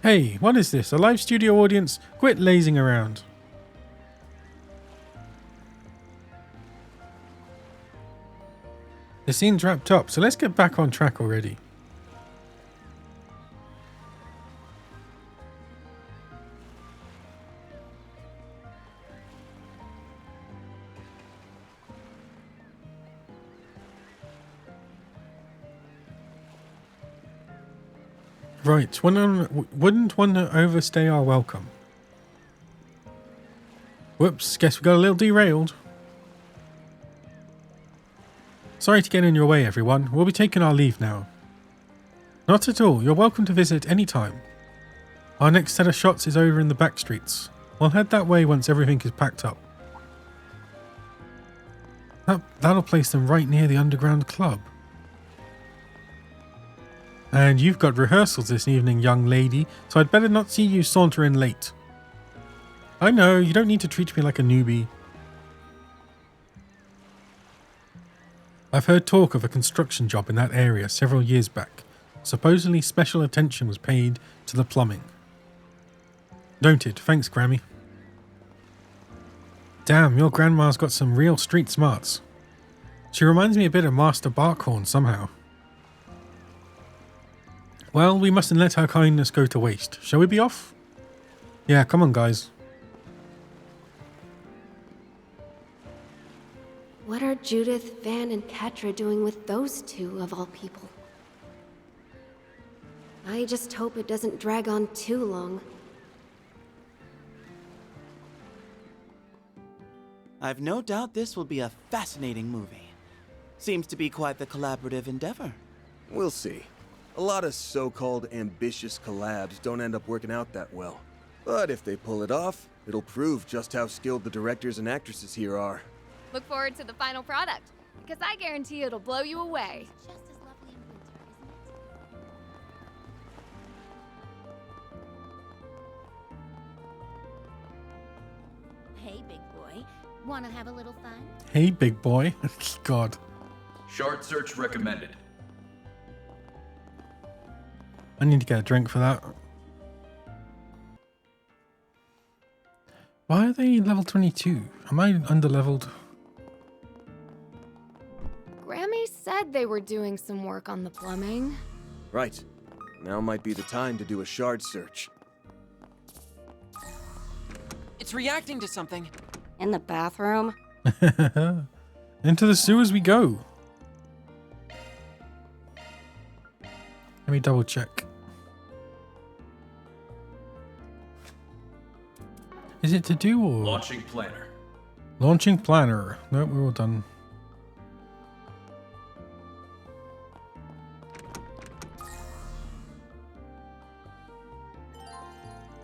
[SPEAKER 1] Hey, what is this? A live studio audience? Quit lazing around. The scene's wrapped up, so let's get back on track already. Right, wouldn't want to overstay our welcome. Whoops, guess we got a little derailed. Sorry to get in your way, everyone. We'll be taking our leave now. Not at all. You're welcome to visit any time. Our next set of shots is over in the back streets. We'll head that way once everything is packed up. That'll place them right near the underground club. And you've got rehearsals this evening, young lady, so I'd better not see you saunter in late. I know, you don't need to treat me like a newbie. I've heard talk of a construction job in that area several years back. Supposedly special attention was paid to the plumbing. Noted, thanks Grammy. Damn, your grandma's got some real street smarts. She reminds me a bit of Master Barkhorn somehow. Well, we mustn't let our kindness go to waste. Shall we be off? Yeah, come on, guys.
[SPEAKER 18] What are Judith, Van, and Quatre doing with those two, of all people? I just hope it doesn't drag on too long.
[SPEAKER 11] I've no doubt this will be a fascinating movie. Seems to be quite the collaborative endeavor.
[SPEAKER 7] We'll see. A lot of so-called ambitious collabs don't end up working out that well. But if they pull it off, it'll prove just how skilled the directors and actresses here are.
[SPEAKER 3] Look forward to the final product, because I guarantee it'll blow you away.
[SPEAKER 8] Hey, big boy. Wanna have a little fun?
[SPEAKER 1] Hey, big boy. God.
[SPEAKER 2] Shard search recommended.
[SPEAKER 1] I need to get a drink for that. Why are they level 22? Am I underleveled?
[SPEAKER 3] Grammy said they were doing some work on the plumbing.
[SPEAKER 7] Right. Now might be the time to do a shard search.
[SPEAKER 5] It's reacting to something.
[SPEAKER 10] In the bathroom?
[SPEAKER 1] Into the sewers we go. Let me double check. Is it to do or?
[SPEAKER 2] Launching planner.
[SPEAKER 1] Launching planner. No, we're all done.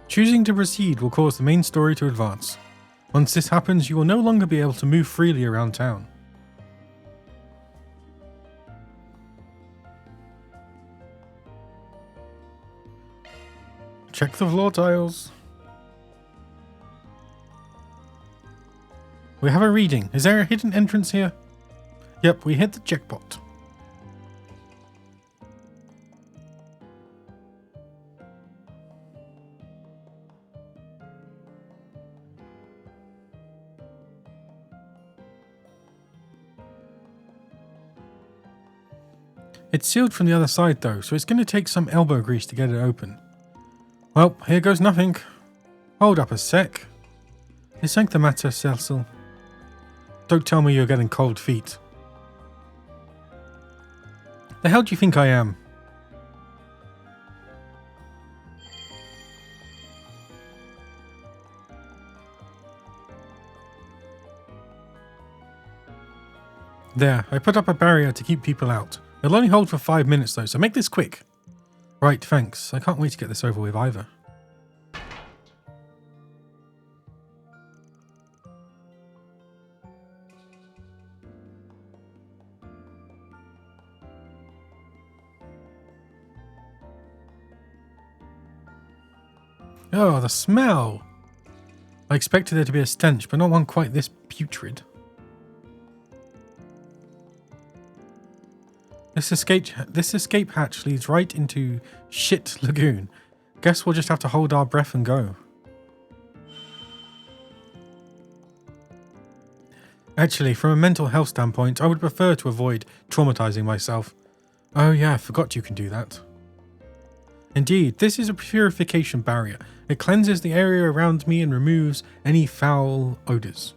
[SPEAKER 1] Choosing to proceed will cause the main story to advance. Once this happens, you will no longer be able to move freely around town. Check the floor tiles. We have a reading. Is there a hidden entrance here? Yep, we hit the jackpot. It's sealed from the other side though, so it's going to take some elbow grease to get it open. Well, here goes nothing. Hold up a sec. This ain't the matter, Cecil. Don't tell me you're getting cold feet. The hell do you think I am? There, I put up a barrier to keep people out. It'll only hold for 5 minutes though, so make this quick. Right, thanks. I can't wait to get this over with either. Oh, the smell! I expected there to be a stench, but not one quite this putrid. This escape hatch leads right into Shit Lagoon. Guess we'll just have to hold our breath and go. Actually, from a mental health standpoint, I would prefer to avoid traumatizing myself. Oh yeah, I forgot you can do that. Indeed, this is a purification barrier. It cleanses the area around me and removes any foul odors.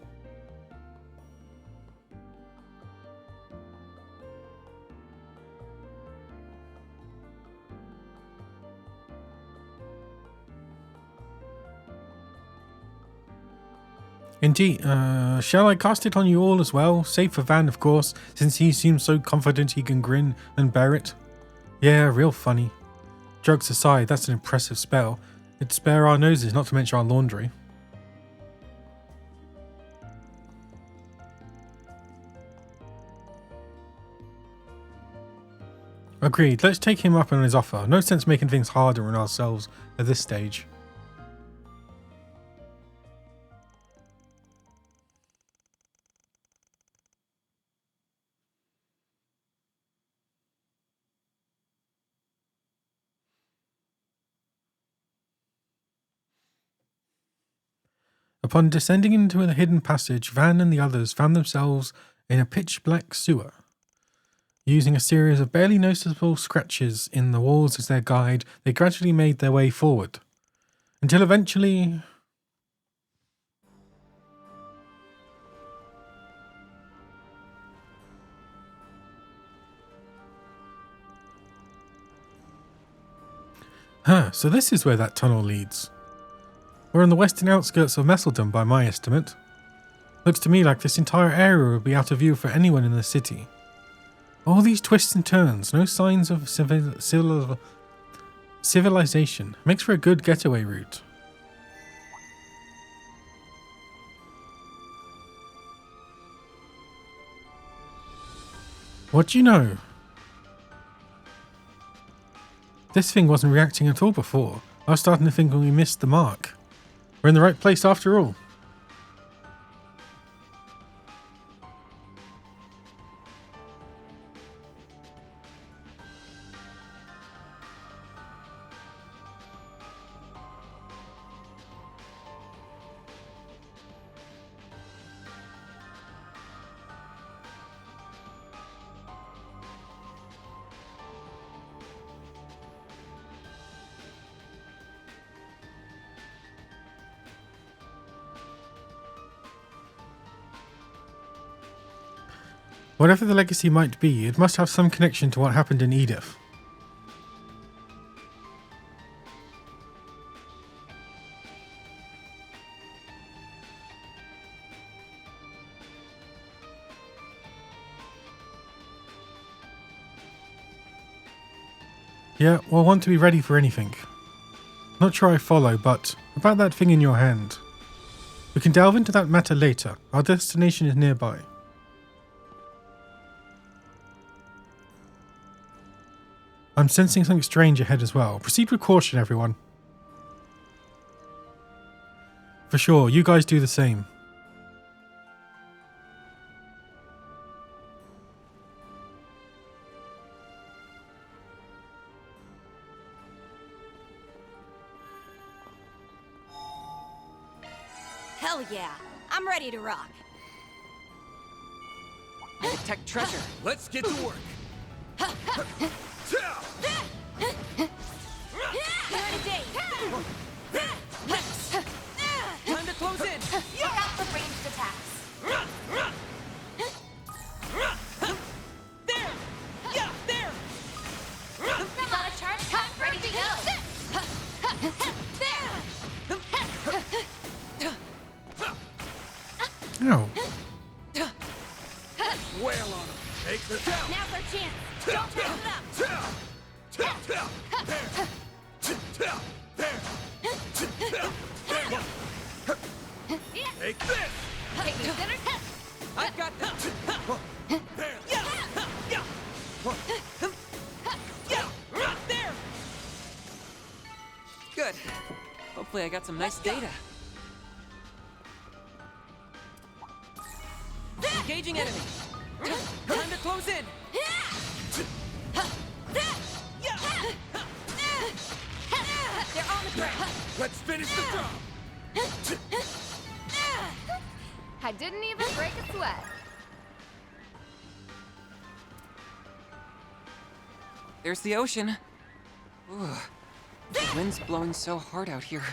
[SPEAKER 1] Indeed, shall I cast it on you all as well? Save for Van, of course, since he seems so confident he can grin and bear it. Yeah, real funny. Jokes aside, that's an impressive spell. It'd spare our noses, not to mention our laundry. Agreed, let's take him up on his offer. No sense making things harder on ourselves at this stage. Upon descending into a hidden passage, Van and the others found themselves in a pitch-black sewer. Using a series of barely noticeable scratches in the walls as their guide, they gradually made their way forward. Until eventually... so this is where that tunnel leads. We're on the western outskirts of Messeldam by my estimate. Looks to me like this entire area would be out of view for anyone in the city. All these twists and turns, no signs of civilization. Makes for a good getaway route. What do you know? This thing wasn't reacting at all before. I was starting to think we missed the mark. We're in the right place after all. Whatever the legacy might be, it must have some connection to what happened in Juidth. Yeah, we'll want to be ready for anything. Not sure I follow, but about that thing in your hand. We can delve into that matter later. Our destination is nearby. I'm sensing something strange ahead as well. Proceed with caution, everyone. For sure, you guys do the same.
[SPEAKER 10] Hell yeah, I'm ready to rock.
[SPEAKER 5] Detect treasure.
[SPEAKER 14] Let's get to work.
[SPEAKER 5] Time to close in.
[SPEAKER 8] Look out for ranged attacks.
[SPEAKER 5] There! Yeah, there!
[SPEAKER 8] Got a charge cut ready to go.
[SPEAKER 1] No.
[SPEAKER 14] Wail on him. Take this out.
[SPEAKER 10] Now's our chance. Don't mess it up.
[SPEAKER 14] Take this.
[SPEAKER 5] I've got this. There! Good. Hopefully I got some nice data. Engaging enemy. Time to close in.
[SPEAKER 10] They're on the ground.
[SPEAKER 14] Let's finish the job.
[SPEAKER 3] I didn't even break a sweat.
[SPEAKER 5] There's the ocean. Ooh, the wind's blowing so hard out here.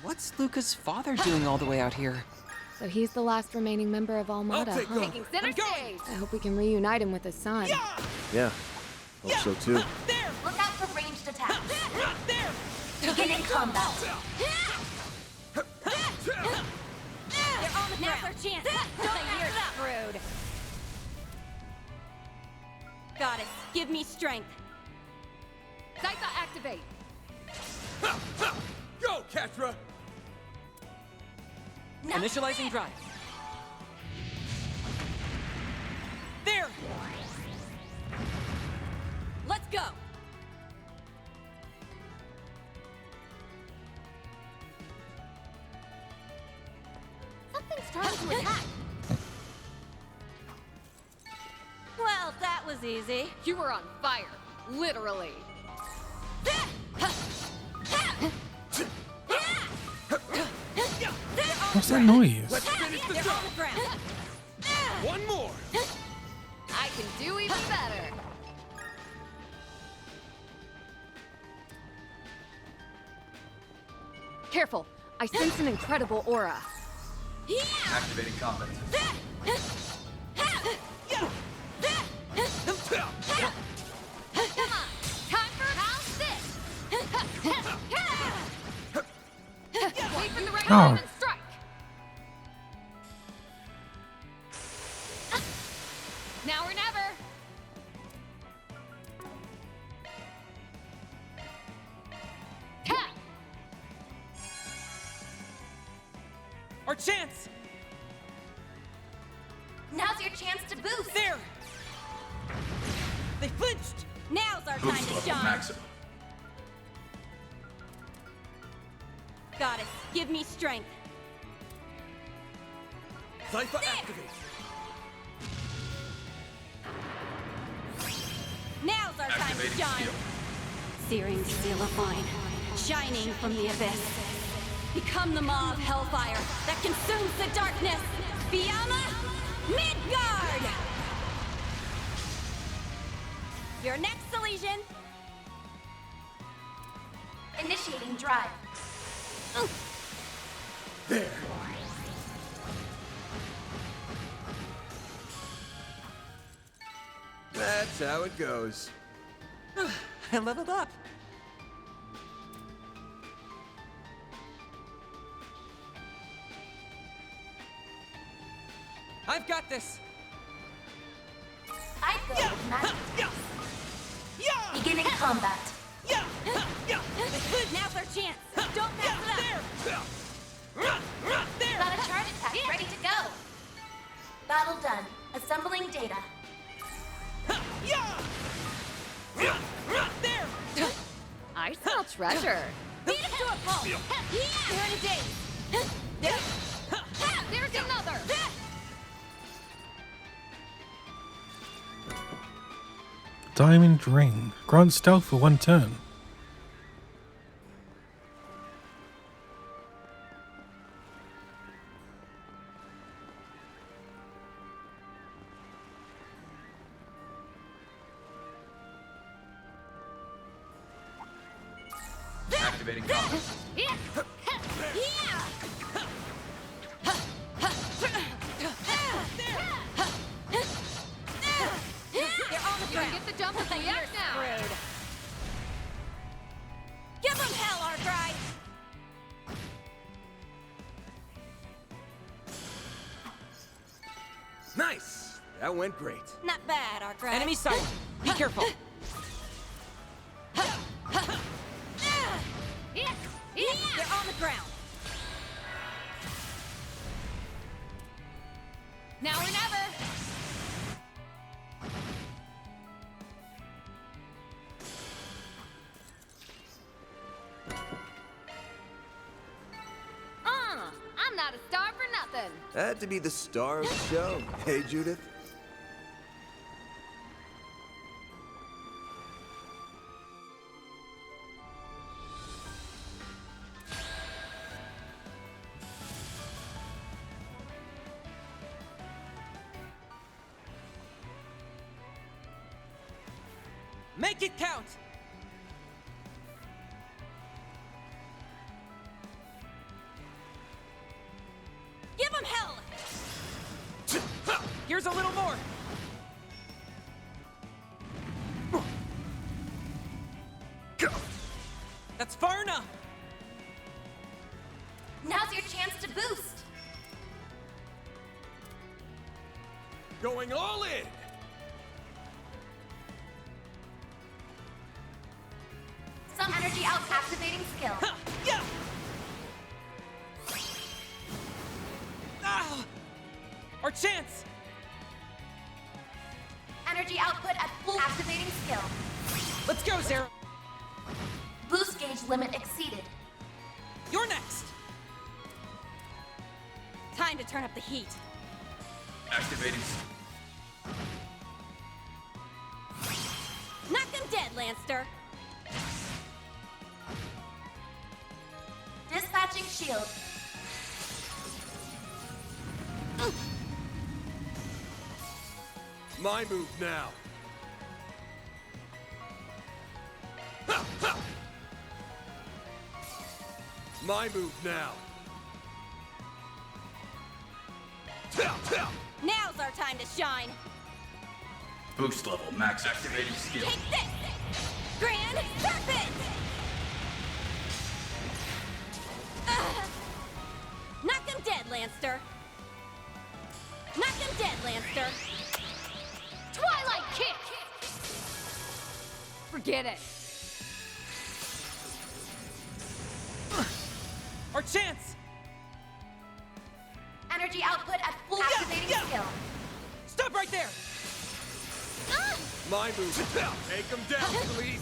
[SPEAKER 5] What's Luca's father doing all the way out here?
[SPEAKER 18] So he's the last remaining member of Almata, huh?
[SPEAKER 3] Taking center stage.
[SPEAKER 18] I hope we can reunite him with his son.
[SPEAKER 7] Yeah, hope so too.
[SPEAKER 8] Look out for ranged attacks. Beginning combat.
[SPEAKER 10] They're on the ground. Now's our chance. Don't say you're screwed. Goddess, give me strength.
[SPEAKER 3] Saga activate.
[SPEAKER 14] Go, Quatre.
[SPEAKER 5] Initializing drive. There!
[SPEAKER 10] Let's go.
[SPEAKER 8] Something's trying to attack.
[SPEAKER 10] Well, that was easy.
[SPEAKER 3] You were on fire. Literally.
[SPEAKER 1] What's that noise?
[SPEAKER 14] Let's finish the
[SPEAKER 10] They're
[SPEAKER 14] job.
[SPEAKER 10] on the ground.
[SPEAKER 14] One more.
[SPEAKER 3] I can do even better. Careful. I sense an incredible aura.
[SPEAKER 2] Activating combat.
[SPEAKER 3] Come on. Time for house this. Wait for the right time and strike. Now or never.
[SPEAKER 5] Our chance!
[SPEAKER 8] Now's your chance to boost.
[SPEAKER 5] There! They flinched!
[SPEAKER 10] Now's our time to shine.
[SPEAKER 19] Maximum.
[SPEAKER 10] Goddess, give me strength.
[SPEAKER 14] Cypher activate.
[SPEAKER 10] Now's our time to shine. Searing steel of mine, shining from the abyss. Become the maw of hellfire that consumes the darkness. Fiamma Midgard! Your next, Elysian.
[SPEAKER 8] Initiating drive.
[SPEAKER 14] There.
[SPEAKER 7] That's how it goes.
[SPEAKER 5] I leveled up. I've got this.
[SPEAKER 8] I go with magic. Beginning combat.
[SPEAKER 10] Now's our chance. Don't pass it up.
[SPEAKER 8] Got a charge attack ready to go. Battle done. Assembling data.
[SPEAKER 10] There.
[SPEAKER 3] I smell treasure.
[SPEAKER 10] Beat him to a pulp. You're in a daze.
[SPEAKER 3] There's another.
[SPEAKER 1] Diamond ring. Grant stealth for 1 turn.
[SPEAKER 19] Activating combat.
[SPEAKER 3] Get the jump with the yak now.
[SPEAKER 10] Rude. Give him hell, Arkride.
[SPEAKER 7] Nice! That went great.
[SPEAKER 10] Not bad, Arkride.
[SPEAKER 5] Enemy sight. Be careful.
[SPEAKER 10] They're on the ground.
[SPEAKER 3] Now or never. I'm not a star for nothing.
[SPEAKER 7] Had to be the star of the show. Hey, Judith?
[SPEAKER 5] Make it count!
[SPEAKER 10] Give him hell!
[SPEAKER 5] Here's a little more! That's far enough!
[SPEAKER 8] Now's your chance to boost.
[SPEAKER 14] Going all in.
[SPEAKER 8] Some energy out activating skill.
[SPEAKER 5] Yeah! Ah! Our chance!
[SPEAKER 8] Energy output at full activating skill.
[SPEAKER 5] Let's go, Zero!
[SPEAKER 8] Boost gauge limit exceeded.
[SPEAKER 5] You're next!
[SPEAKER 10] Time to turn up the heat.
[SPEAKER 19] Activating.
[SPEAKER 10] Knock them dead, Lancer.
[SPEAKER 8] Dispatching shield.
[SPEAKER 14] My move now. My move now.
[SPEAKER 10] Now's our time to shine.
[SPEAKER 19] Boost level max. Activating skill.
[SPEAKER 10] Take this! Grand Serpent! Knock him dead, Lancer. Knock him dead, Lancer.
[SPEAKER 3] Twilight kick. Forget it.
[SPEAKER 5] Our chance!
[SPEAKER 8] Energy output at full activating skill.
[SPEAKER 13] Stop right there!
[SPEAKER 14] My move. Take him down, please.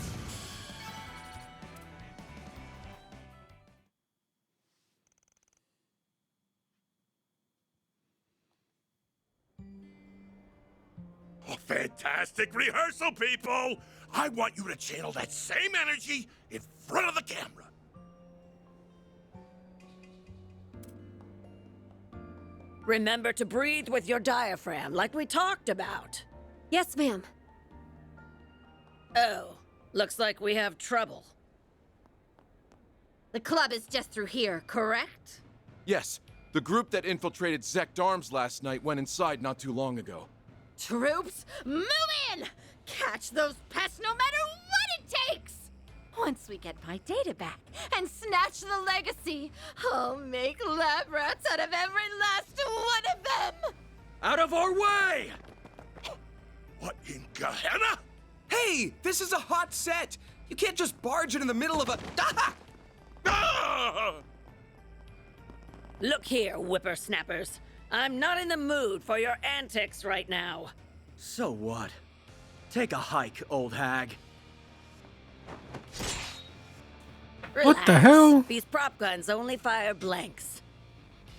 [SPEAKER 20] A fantastic rehearsal, people! I want you to channel that same energy in front of the camera.
[SPEAKER 21] Remember to breathe with your diaphragm, like we talked about.
[SPEAKER 16] Yes, ma'am.
[SPEAKER 21] Oh, looks like we have trouble.
[SPEAKER 9] The club is just through here, correct?
[SPEAKER 22] Yes, the group that infiltrated Zect Arms last night went inside not too long ago.
[SPEAKER 9] Troops, move in! Catch those pests no matter what it takes! Once we get my data back and snatch the legacy, I'll make lab rats out of every last one of them!
[SPEAKER 14] Out of our way!
[SPEAKER 20] What in Gehenna?
[SPEAKER 13] Hey, this is a hot set! You can't just barge in the middle of a...
[SPEAKER 21] Look here, whippersnappers. I'm not in the mood for your antics right now.
[SPEAKER 13] So what? Take a hike, old hag.
[SPEAKER 1] What the hell?
[SPEAKER 21] These prop guns only fire blanks.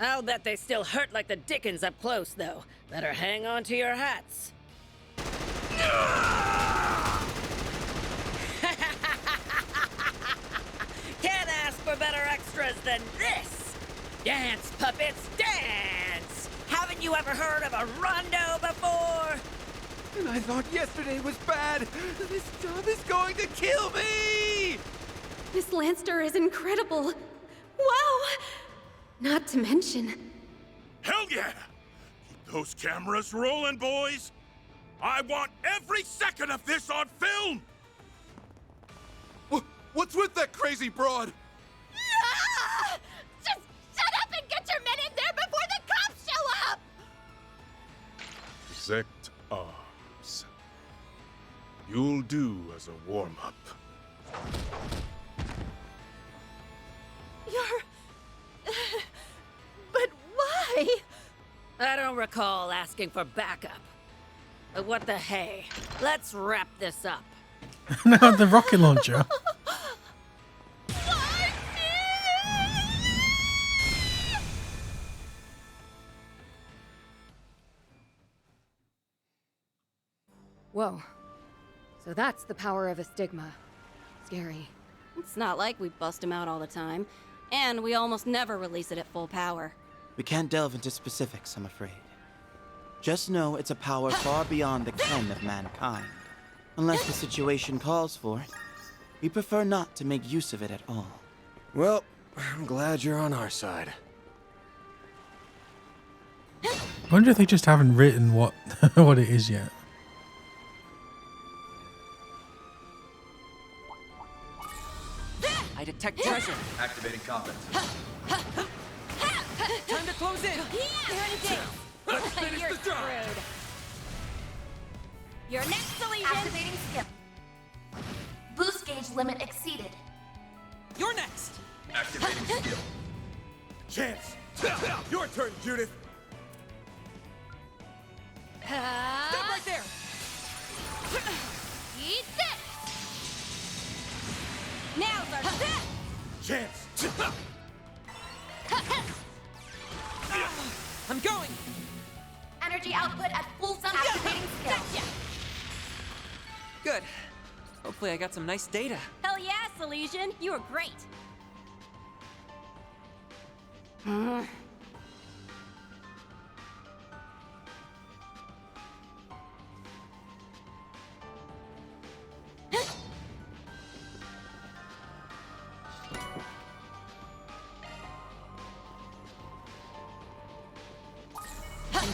[SPEAKER 21] I'll bet they still hurt like the dickens up close, though. Better hang on to your hats. Can't ask for better extras than this! Dance, puppets, dance! Haven't you ever heard of a rondo before?
[SPEAKER 13] And I thought yesterday was bad. This job is going to kill me!
[SPEAKER 16] Miss Lanster is incredible. Wow! Not to mention...
[SPEAKER 20] Hell yeah! Keep those cameras rolling, boys! I want every second of this on film!
[SPEAKER 22] What's with that crazy broad?
[SPEAKER 9] Ah! Just shut up and get your men in there before the cops show up!
[SPEAKER 20] Zect Arms. You'll do as a warm-up.
[SPEAKER 9] You're... But why?
[SPEAKER 21] I don't recall asking for backup. But what the hey? Let's wrap this up.
[SPEAKER 1] Now the rocket launcher.
[SPEAKER 3] Whoa. So that's the power of a stigma. Scary.
[SPEAKER 10] It's not like we bust him out all the time. And we almost never release it at full power.
[SPEAKER 11] We can't delve into specifics, I'm afraid. Just know it's a power far beyond the ken of mankind. Unless the situation calls for it, we prefer not to make use of it at all.
[SPEAKER 7] Well, I'm glad you're on our side.
[SPEAKER 1] I wonder if they just haven't written what what it is yet.
[SPEAKER 5] I detect treasure.
[SPEAKER 19] Activating combat.
[SPEAKER 5] Time to close in.
[SPEAKER 10] Let's finish the job. Your next deletion.
[SPEAKER 8] Activating skill. Boost gauge limit exceeded.
[SPEAKER 5] You're next.
[SPEAKER 19] Activating skill.
[SPEAKER 14] Chance. Your turn, Judith.
[SPEAKER 5] Stop right there.
[SPEAKER 9] Eat this! Now's our
[SPEAKER 14] Chance.
[SPEAKER 5] I'm going.
[SPEAKER 8] Energy output at full activating skill.
[SPEAKER 5] Good. Hopefully I got some nice data.
[SPEAKER 10] Hell yeah, Silesian. You were great.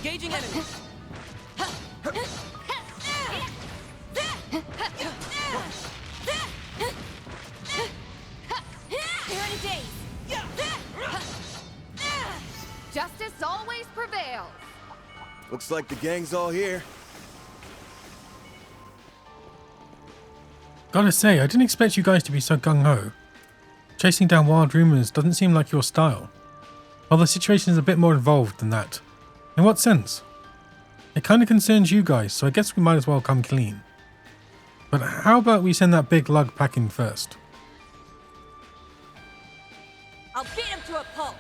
[SPEAKER 5] Engaging enemy.
[SPEAKER 3] Justice always prevails.
[SPEAKER 7] Looks like the gang's all here.
[SPEAKER 1] Gotta say, I didn't expect you guys to be so gung-ho. Chasing down wild rumors doesn't seem like your style. Well, the situation is a bit more involved than that. In what sense? It kind of concerns you guys, so I guess we might as well come clean. But how about we send that big lug packing first?
[SPEAKER 21] I'll beat him to a pulp.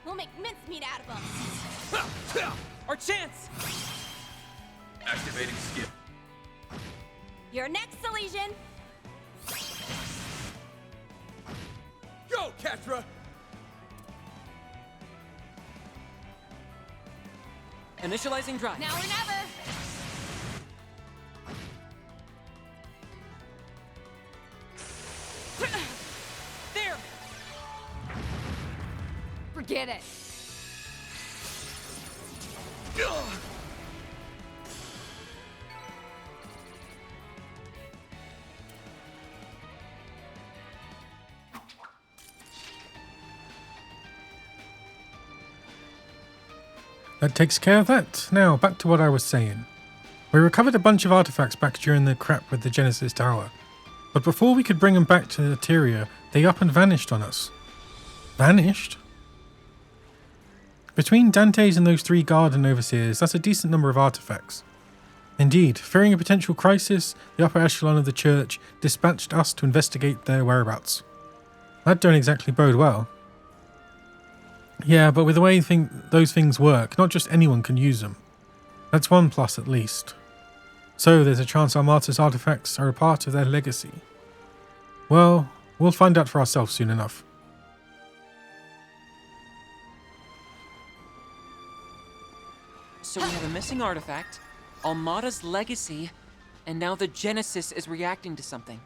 [SPEAKER 8] We'll make mincemeat out of them.
[SPEAKER 5] Our chance!
[SPEAKER 19] Activating skill.
[SPEAKER 8] You're next, Elysian.
[SPEAKER 14] Go, Quatre!
[SPEAKER 5] Initializing drive.
[SPEAKER 8] Now or never.
[SPEAKER 5] There!
[SPEAKER 3] Forget it.
[SPEAKER 1] That takes care of that. Now, back to what I was saying. We recovered a bunch of artifacts back during the crap with the Genesis Tower. But before we could bring them back to the Tyria, they up and vanished on us. Vanished? Between Dante's and those 3 garden overseers, that's a decent number of artifacts. Indeed, fearing a potential crisis, the upper echelon of the church dispatched us to investigate their whereabouts. That don't exactly bode well. Yeah, but with the way those things work, not just anyone can use them. That's one plus at least. So there's a chance Almata's artifacts are a part of their legacy. Well, we'll find out for ourselves soon enough.
[SPEAKER 5] So we have a missing artifact, Almata's legacy, and now the Genesis is reacting to something.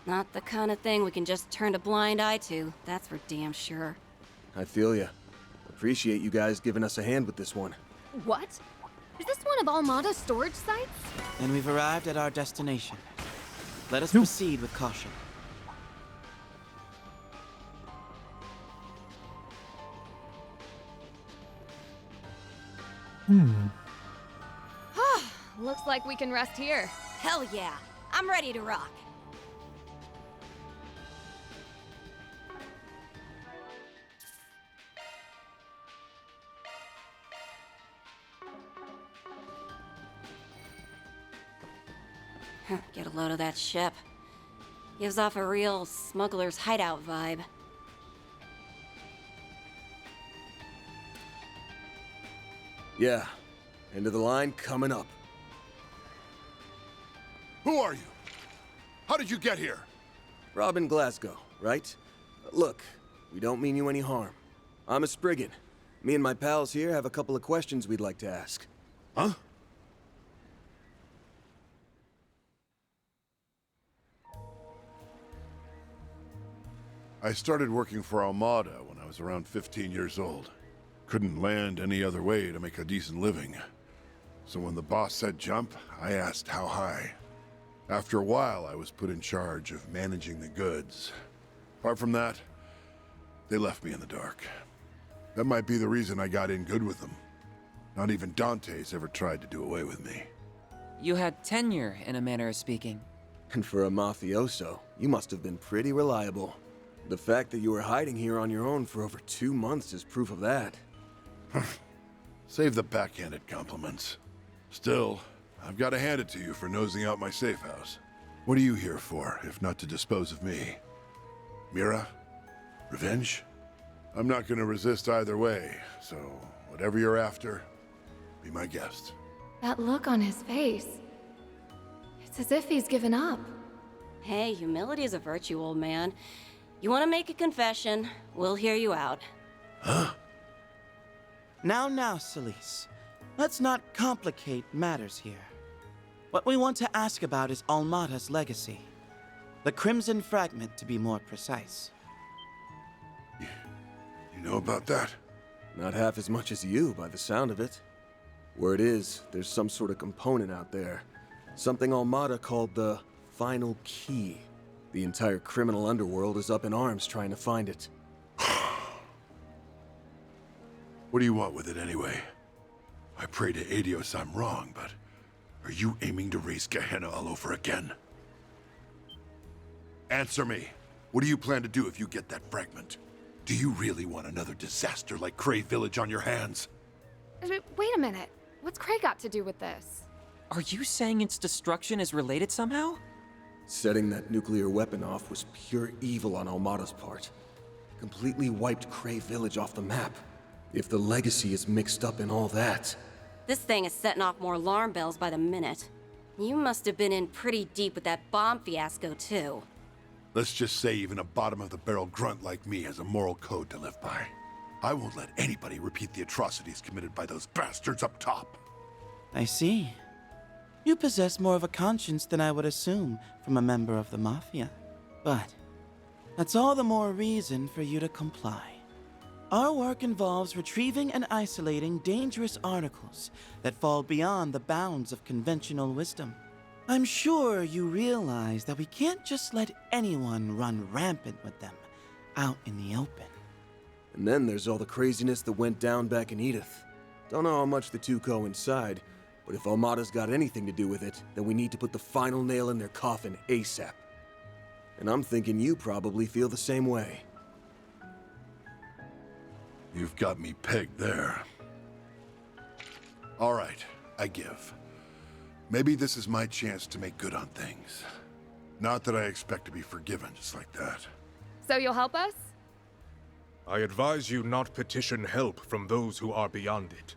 [SPEAKER 10] Not the kind of thing we can just turn a blind eye to, that's for damn sure.
[SPEAKER 7] I feel ya. Appreciate you guys giving us a hand with this one.
[SPEAKER 3] What? Is this one of Almata's storage sites?
[SPEAKER 11] And we've arrived at our destination. Let us proceed with caution.
[SPEAKER 3] Looks like we can rest here.
[SPEAKER 10] Hell yeah, I'm ready to rock. Get a load of that ship. Gives off a real smuggler's hideout vibe.
[SPEAKER 7] Yeah, end of the line coming up.
[SPEAKER 20] Who are you? How did you get here?
[SPEAKER 7] Robin Glasgow, right? Look, we don't mean you any harm. I'm a spriggan. Me and my pals here have a couple of questions we'd like to ask.
[SPEAKER 20] Huh? I started working for Almata when I was around 15 years old. Couldn't land any other way to make a decent living. So when the boss said jump, I asked how high. After a while, I was put in charge of managing the goods. Apart from that, they left me in the dark. That might be the reason I got in good with them. Not even Dante's ever tried to do away with me.
[SPEAKER 5] You had tenure, in a manner of speaking.
[SPEAKER 7] And for a mafioso, you must have been pretty reliable. The fact that you were hiding here on your own for over 2 months is proof of that.
[SPEAKER 20] Save the backhanded compliments. Still, I've got to hand it to you for nosing out my safe house. What are you here for, if not to dispose of me? Mira? Revenge? I'm not going to resist either way, so whatever you're after, be my guest.
[SPEAKER 18] That look on his face. It's as if he's given up.
[SPEAKER 10] Hey, humility is a virtue, old man. You want to make a confession, we'll hear you out.
[SPEAKER 20] Huh?
[SPEAKER 11] Now, Celise. Let's not complicate matters here. What we want to ask about is Almata's legacy. The Crimson Fragment, to be more precise.
[SPEAKER 20] You know about that?
[SPEAKER 7] Not half as much as you, by the sound of it. Word is, there's some sort of component out there. Something Almata called the Final Key. The entire criminal underworld is up in arms trying to find it.
[SPEAKER 20] What do you want with it anyway? I pray to Adios I'm wrong, but Are you aiming to raise Gehenna all over again? Answer me. What do you plan to do if you get that fragment? Do you really want another disaster like Cray Village on your hands?
[SPEAKER 3] Wait a minute. What's Cray got to do with this?
[SPEAKER 5] Are you saying its destruction is related somehow?
[SPEAKER 7] Setting that nuclear weapon off was pure evil on Almata's part. Completely wiped Cray Village off the map. If the legacy is mixed up in all that...
[SPEAKER 10] This thing is setting off more alarm bells by the minute. You must have been in pretty deep with that bomb fiasco, too.
[SPEAKER 20] Let's just say even a bottom-of-the-barrel grunt like me has a moral code to live by. I won't let anybody repeat the atrocities committed by those bastards up top.
[SPEAKER 11] I see. You possess more of a conscience than I would assume from a member of the mafia. But that's all the more reason for you to comply. Our work involves retrieving and isolating dangerous articles that fall beyond the bounds of conventional wisdom. I'm sure you realize that we can't just let anyone run rampant with them out in the open.
[SPEAKER 7] And then there's all the craziness that went down back in Juidth. Don't know how much the two coincide, but if Almata's got anything to do with it, then we need to put the final nail in their coffin ASAP. And I'm thinking you probably feel the same way.
[SPEAKER 20] You've got me pegged there. All right, I give. Maybe this is my chance to make good on things. Not that I expect to be forgiven just like that.
[SPEAKER 3] So you'll help us?
[SPEAKER 22] I advise you not petition help from those who are beyond it.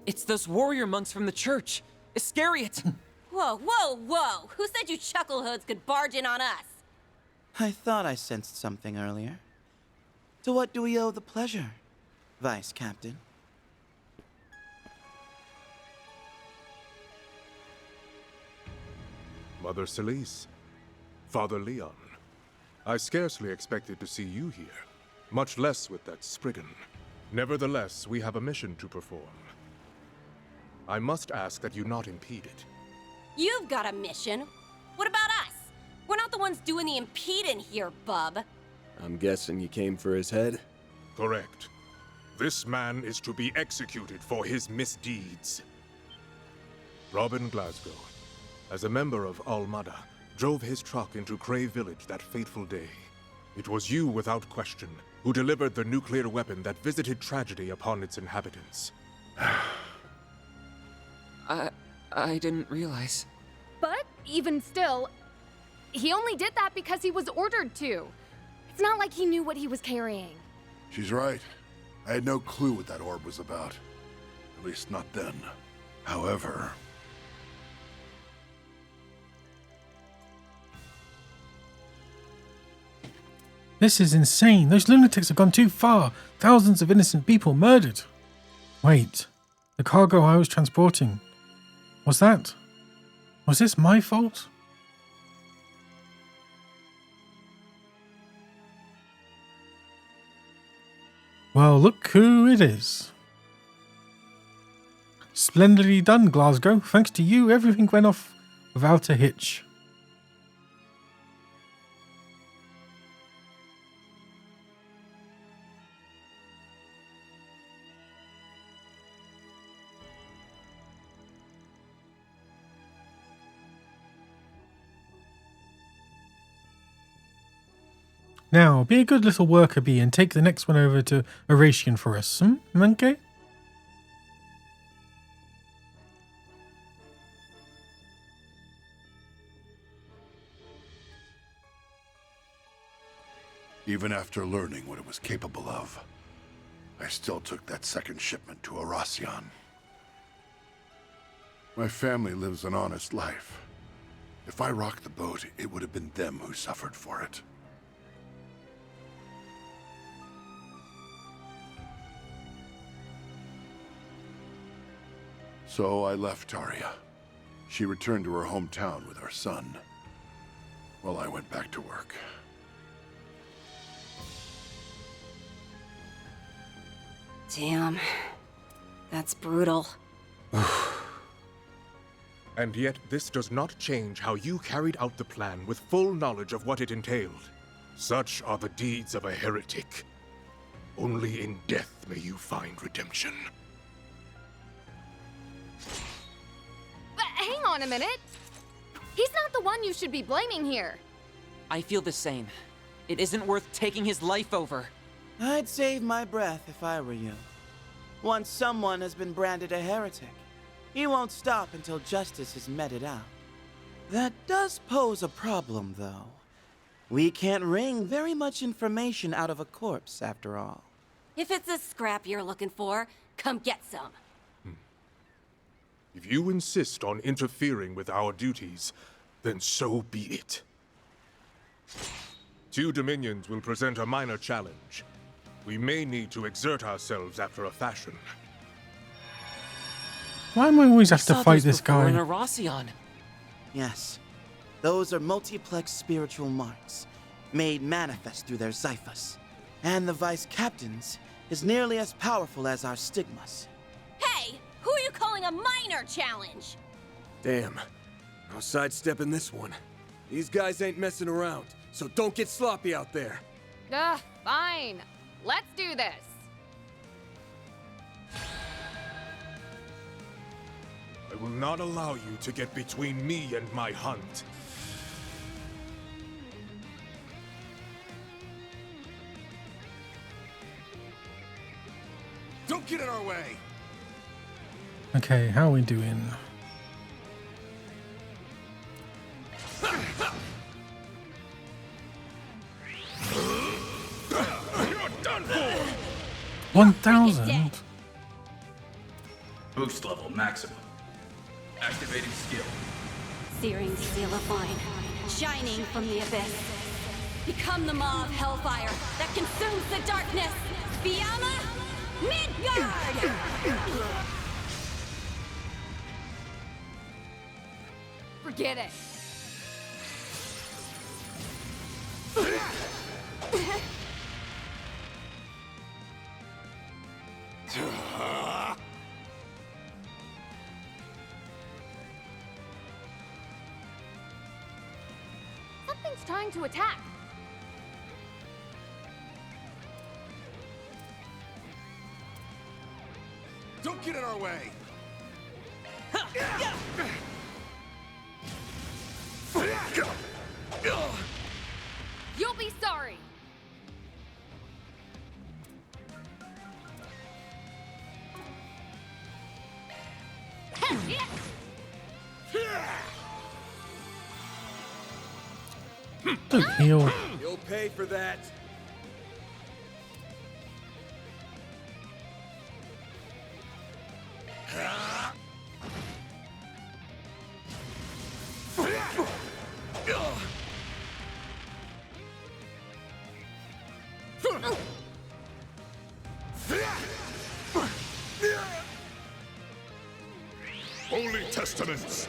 [SPEAKER 5] It's those warrior monks from the church. Iscariot!
[SPEAKER 10] Whoa, whoa, whoa! Who said you chucklehoods could barge in on us?
[SPEAKER 11] I thought I sensed something earlier. To what do we owe the pleasure, Vice Captain?
[SPEAKER 22] Mother Celise, Father Leon, I scarcely expected to see you here, much less with that spriggan. Nevertheless, we have a mission to perform. I must ask that you not impede it.
[SPEAKER 10] You've got a mission. What about us? We're not the ones doing the impeding here, bub.
[SPEAKER 7] I'm guessing you came for his head?
[SPEAKER 22] Correct. This man is to be executed for his misdeeds. Robin Glasgow, as a member of Almata, drove his truck into Cray Village that fateful day. It was you, without question, who delivered the nuclear weapon that visited tragedy upon its inhabitants.
[SPEAKER 5] I didn't realize.
[SPEAKER 3] But even still, he only did that because he was ordered to. It's not like he knew what he was carrying.
[SPEAKER 20] She's right. I had no clue what that orb was about. At least not then. However...
[SPEAKER 1] This is insane. Those lunatics have gone too far. Thousands of innocent people murdered. Wait, the cargo I was transporting. Was this my fault? Well, look who it is. Splendidly done, Glasgow. Thanks to you, everything went off without a hitch. Now, be a good little worker bee and take the next one over to Oratian for us, Okay?
[SPEAKER 20] Even after learning what it was capable of, I still took that second shipment to Orasian. My family lives an honest life. If I rocked the boat, it would have been them who suffered for it. So I left Taria. She returned to her hometown with our son, while I went back to work.
[SPEAKER 10] Damn. That's brutal.
[SPEAKER 22] And yet, this does not change how you carried out the plan with full knowledge of what it entailed. Such are the deeds of a heretic. Only in death may you find redemption.
[SPEAKER 3] But hang on a minute. He's not the one you should be blaming here.
[SPEAKER 5] I feel the same. It isn't worth taking his life over.
[SPEAKER 11] I'd save my breath if I were you. Once someone has been branded a heretic, he won't stop until justice is meted out. That does pose a problem, though. We can't wring very much information out of a corpse, after all.
[SPEAKER 10] If it's a scrap you're looking for, come get some.
[SPEAKER 22] If you insist on interfering with our duties, then so be it. 2 Dominions will present a minor challenge. We may need to exert ourselves after a fashion.
[SPEAKER 1] Why am I always have to
[SPEAKER 5] saw
[SPEAKER 1] fight
[SPEAKER 5] those
[SPEAKER 1] this
[SPEAKER 5] before
[SPEAKER 1] guy?
[SPEAKER 5] in Arasian.
[SPEAKER 11] Yes, those are multiplex spiritual marks, made manifest through their Xiphas. And the Vice Captain's is nearly as powerful as our stigmas.
[SPEAKER 21] Hey, who are you calling a minor challenge?
[SPEAKER 7] Damn. No sidestepping this one. These guys ain't messing around, so don't get sloppy out there.
[SPEAKER 3] Ugh, fine. Let's do this.
[SPEAKER 22] I will not allow you to get between me and my hunt.
[SPEAKER 14] Don't get in our way!
[SPEAKER 1] Okay, how are we doing?
[SPEAKER 14] You're done for!
[SPEAKER 1] 1,000?
[SPEAKER 19] Boost level maximum. Activating skill.
[SPEAKER 21] Searing steel of mine, shining from the abyss. Become the maw of hellfire that consumes the darkness. Fiamma Midgard!
[SPEAKER 3] Forget it. Something's trying to attack.
[SPEAKER 14] Don't get in our way!
[SPEAKER 3] You'll be sorry.
[SPEAKER 1] Don't heal.
[SPEAKER 7] You'll pay for that.
[SPEAKER 22] Holy Testaments,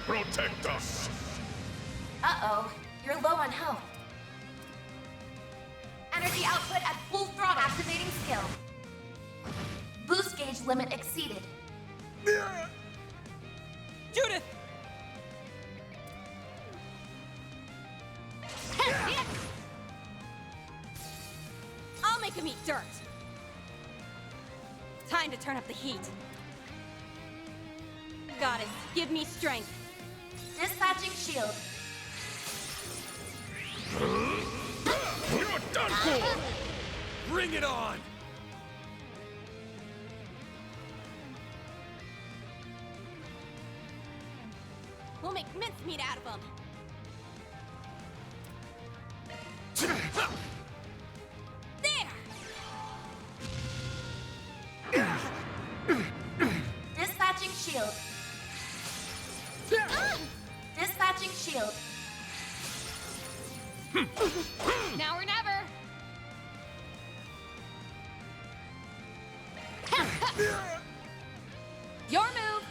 [SPEAKER 22] protect us.
[SPEAKER 8] Uh-oh, you're low on health. Energy output at full throttle. Activating skill. Boost gauge limit exceeded.
[SPEAKER 5] Judith!
[SPEAKER 21] I'll make him eat dirt. Time to turn up the heat. Goddess, give me strength.
[SPEAKER 8] Dispatching shield.
[SPEAKER 14] You're done for! Bring it on!
[SPEAKER 21] We'll make mincemeat out of him. There!
[SPEAKER 8] Dispatching shield. Dispatching shield.
[SPEAKER 3] Now or never. Your move.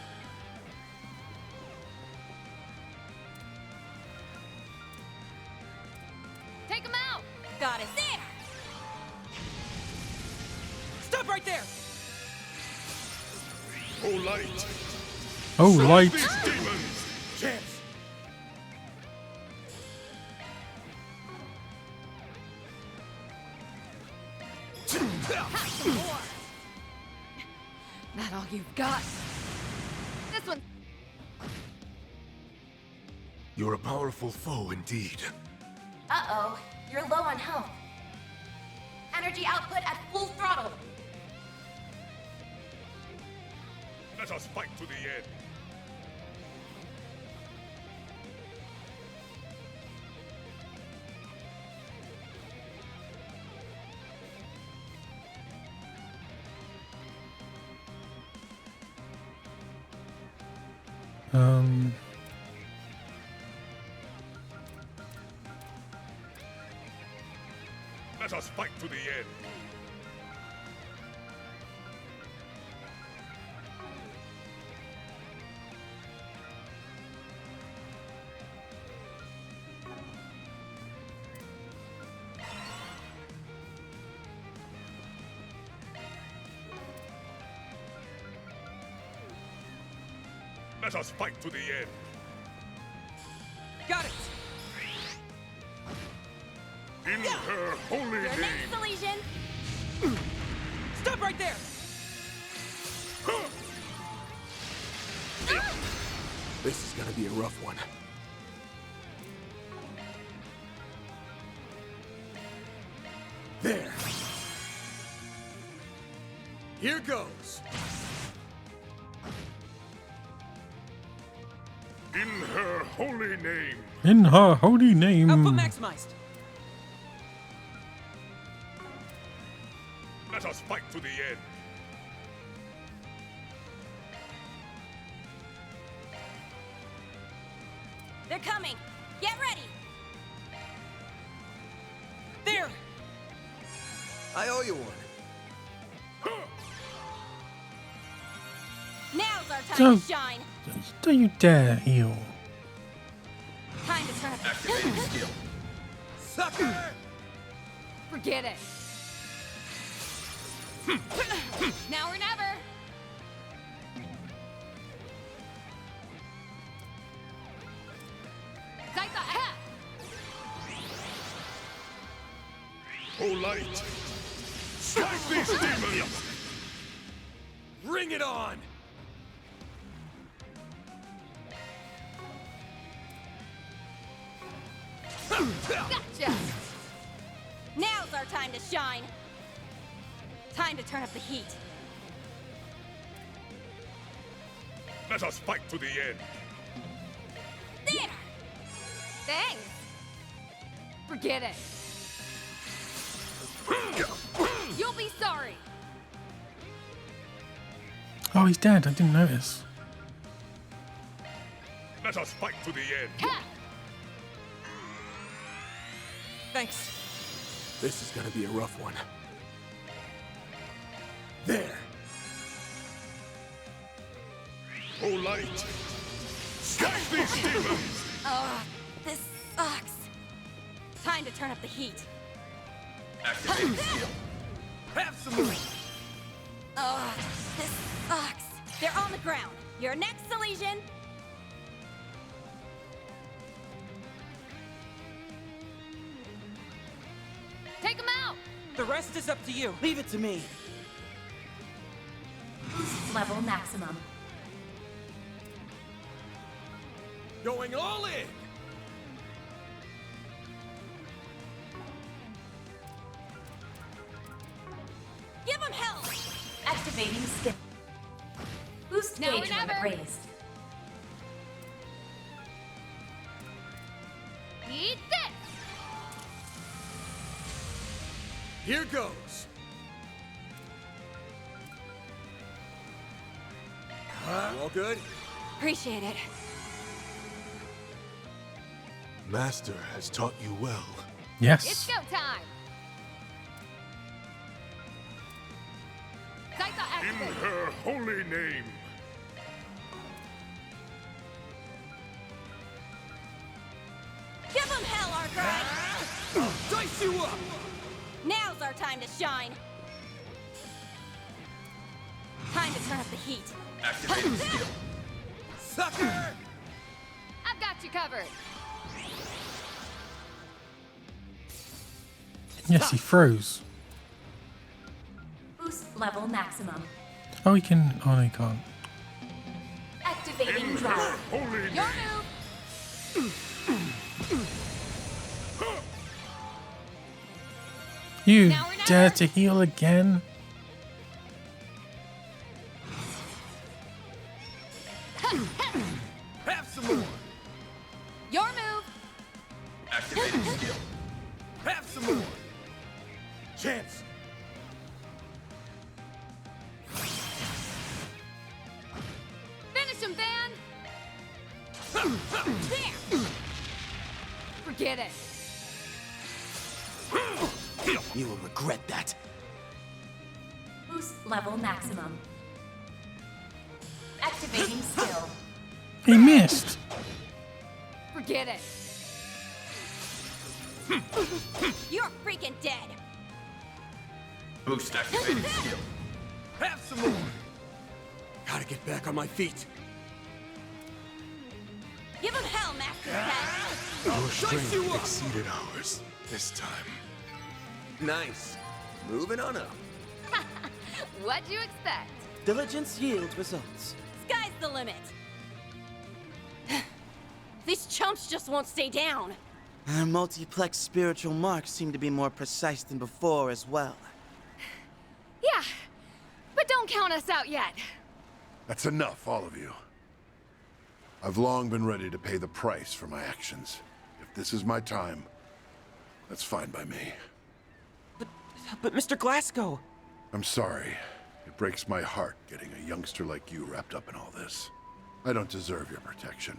[SPEAKER 3] Take him out.
[SPEAKER 21] Got it. There!
[SPEAKER 5] Stop right there!
[SPEAKER 22] Oh, light.
[SPEAKER 1] Oh, light.
[SPEAKER 22] These demons.
[SPEAKER 14] Chance!
[SPEAKER 3] That all you've got?
[SPEAKER 14] You're a powerful foe indeed.
[SPEAKER 8] Uh-oh, you're low on health. Energy output at full throttle.
[SPEAKER 14] Let us fight to the end. Let us fight to the end. Let us fight to the end.
[SPEAKER 5] Got it!
[SPEAKER 14] In her holy
[SPEAKER 10] Your
[SPEAKER 14] name.
[SPEAKER 10] next Elysian.
[SPEAKER 5] Stop right there!
[SPEAKER 7] This is gonna be a rough one. There. Here goes.
[SPEAKER 14] In her holy name.
[SPEAKER 1] In her holy name.
[SPEAKER 5] Output maximized.
[SPEAKER 14] Let us fight to the end.
[SPEAKER 10] They're coming. Get ready.
[SPEAKER 5] There!
[SPEAKER 7] I owe you one.
[SPEAKER 10] Now's our time
[SPEAKER 1] Don't-
[SPEAKER 10] to shine.
[SPEAKER 1] Don't you dare heal.
[SPEAKER 10] Time to turn up the
[SPEAKER 14] Activating skill.
[SPEAKER 7] Sucker!
[SPEAKER 3] Forget it. Now or never.
[SPEAKER 14] O light, strike these demons!
[SPEAKER 13] Bring it on!
[SPEAKER 10] Gotcha! Now's our time to shine. Time to turn up the heat.
[SPEAKER 14] Let us fight to the end.
[SPEAKER 10] There!
[SPEAKER 3] Thanks. Forget it. You'll be sorry.
[SPEAKER 1] Oh, he's dead. I didn't notice.
[SPEAKER 14] Let us fight to the end.
[SPEAKER 5] Thanks.
[SPEAKER 7] This is gonna be a rough one. There.
[SPEAKER 14] O light, strike these demons!
[SPEAKER 10] Oh, this sucks. Time to turn up the heat.
[SPEAKER 13] Activating skill. Have some more.
[SPEAKER 10] Oh, this sucks. They're on the ground. Your next Elysian.
[SPEAKER 3] Take him out.
[SPEAKER 5] The rest is up to you.
[SPEAKER 11] Leave it to me.
[SPEAKER 8] Boost level maximum.
[SPEAKER 13] Going all in.
[SPEAKER 10] Give him hell.
[SPEAKER 8] Activating skill. Boost
[SPEAKER 3] Now or
[SPEAKER 8] gauge limit
[SPEAKER 3] never.
[SPEAKER 8] raised.
[SPEAKER 3] Eat this.
[SPEAKER 13] Here goes. You all good?
[SPEAKER 10] Appreciate it.
[SPEAKER 22] Master has taught you well.
[SPEAKER 1] Yes.
[SPEAKER 3] It's go time. Saga
[SPEAKER 14] In
[SPEAKER 3] activate.
[SPEAKER 14] her holy name.
[SPEAKER 10] Give him hell, Arkride.
[SPEAKER 13] Dice you up.
[SPEAKER 10] Now's our time to shine. Time to turn up the heat.
[SPEAKER 13] Activating skill. Sucker!
[SPEAKER 3] I've got you covered.
[SPEAKER 1] Yes, he froze.
[SPEAKER 8] Boost level maximum.
[SPEAKER 1] Oh, he can. Oh, no, he can't.
[SPEAKER 8] Activating drive.
[SPEAKER 14] Holy
[SPEAKER 3] Your move.
[SPEAKER 1] You dare to heal again?
[SPEAKER 13] Have some more.
[SPEAKER 3] Your move.
[SPEAKER 19] Activating skill.
[SPEAKER 13] Have some more. Chance.
[SPEAKER 3] Finish him, Van. There. Forget it.
[SPEAKER 11] You will regret that.
[SPEAKER 8] Boost level maximum. Activating skill.
[SPEAKER 1] He missed.
[SPEAKER 3] Forget it.
[SPEAKER 21] You're freaking dead.
[SPEAKER 19] Boost activating skill.
[SPEAKER 13] Have some more. Gotta get back on my feet.
[SPEAKER 21] Give him hell, Master Pet.
[SPEAKER 22] Our
[SPEAKER 13] Slice you
[SPEAKER 22] strength
[SPEAKER 13] up.
[SPEAKER 22] exceeded ours this time.
[SPEAKER 7] Nice. Moving on up.
[SPEAKER 3] What'd you expect?
[SPEAKER 11] Diligence yields results.
[SPEAKER 21] Sky's the limit. These chumps just won't stay down.
[SPEAKER 11] Our multiplex spiritual marks seem to be more precise than before as well.
[SPEAKER 3] Yeah, but don't count us out yet.
[SPEAKER 20] That's enough, all of you. I've long been ready to pay the price for my actions. If this is my time, that's fine by me.
[SPEAKER 5] But Mr. Glasgow!
[SPEAKER 20] I'm sorry. It breaks my heart getting a youngster like you wrapped up in all this. I don't deserve your protection.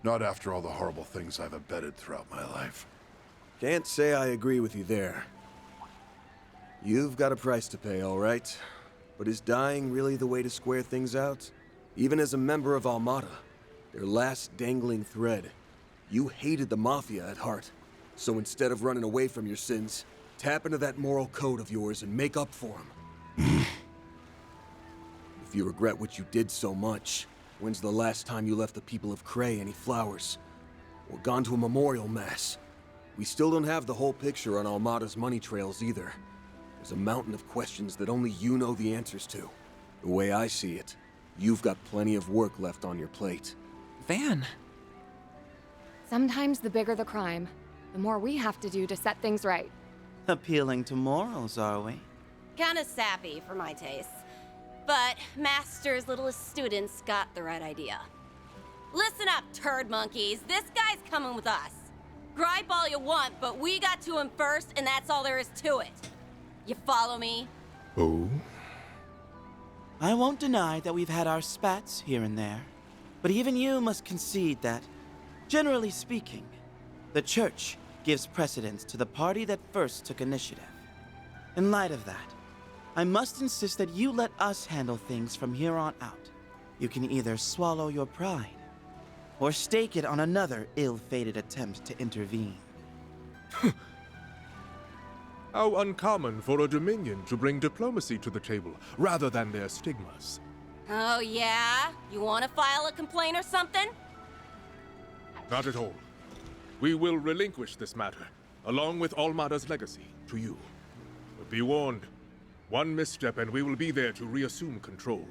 [SPEAKER 20] Not after all the horrible things I've abetted throughout my life.
[SPEAKER 7] Can't say I agree with you there. You've got a price to pay, all right? But is dying really the way to square things out? Even as a member of Almata, their last dangling thread, you hated the mafia at heart. So instead of running away from your sins, tap into that moral code of yours and make up for them. If you regret what you did so much, when's the last time you left the people of Cray any flowers? Or gone to a memorial mass? We still don't have the whole picture on Almata's money trails either. There's a mountain of questions that only you know the answers to. The way I see it, you've got plenty of work left on your plate.
[SPEAKER 5] Van.
[SPEAKER 3] Sometimes the bigger the crime, the more we have to do to set things right.
[SPEAKER 11] Appealing to morals, are we?
[SPEAKER 10] Kinda sappy for my taste. But Master's littlest students got the right idea. Listen up, turd monkeys. This guy's coming with us. Gripe all you want, but we got to him first, and that's all there is to it. You follow me?
[SPEAKER 22] Oh?
[SPEAKER 11] I won't deny that we've had our spats here and there, but even you must concede that, generally speaking, the Church gives precedence to the party that first took initiative. In light of that, I must insist that you let us handle things from here on out. You can either swallow your pride, or stake it on another ill-fated attempt to intervene.
[SPEAKER 22] How uncommon for a Dominion to bring diplomacy to the table, rather than their stigmas.
[SPEAKER 10] Oh, yeah? You want to file a complaint or something?
[SPEAKER 22] Not at all. We will relinquish this matter, along with Almata's legacy, to you. But be warned, one misstep and we will be there to reassume control.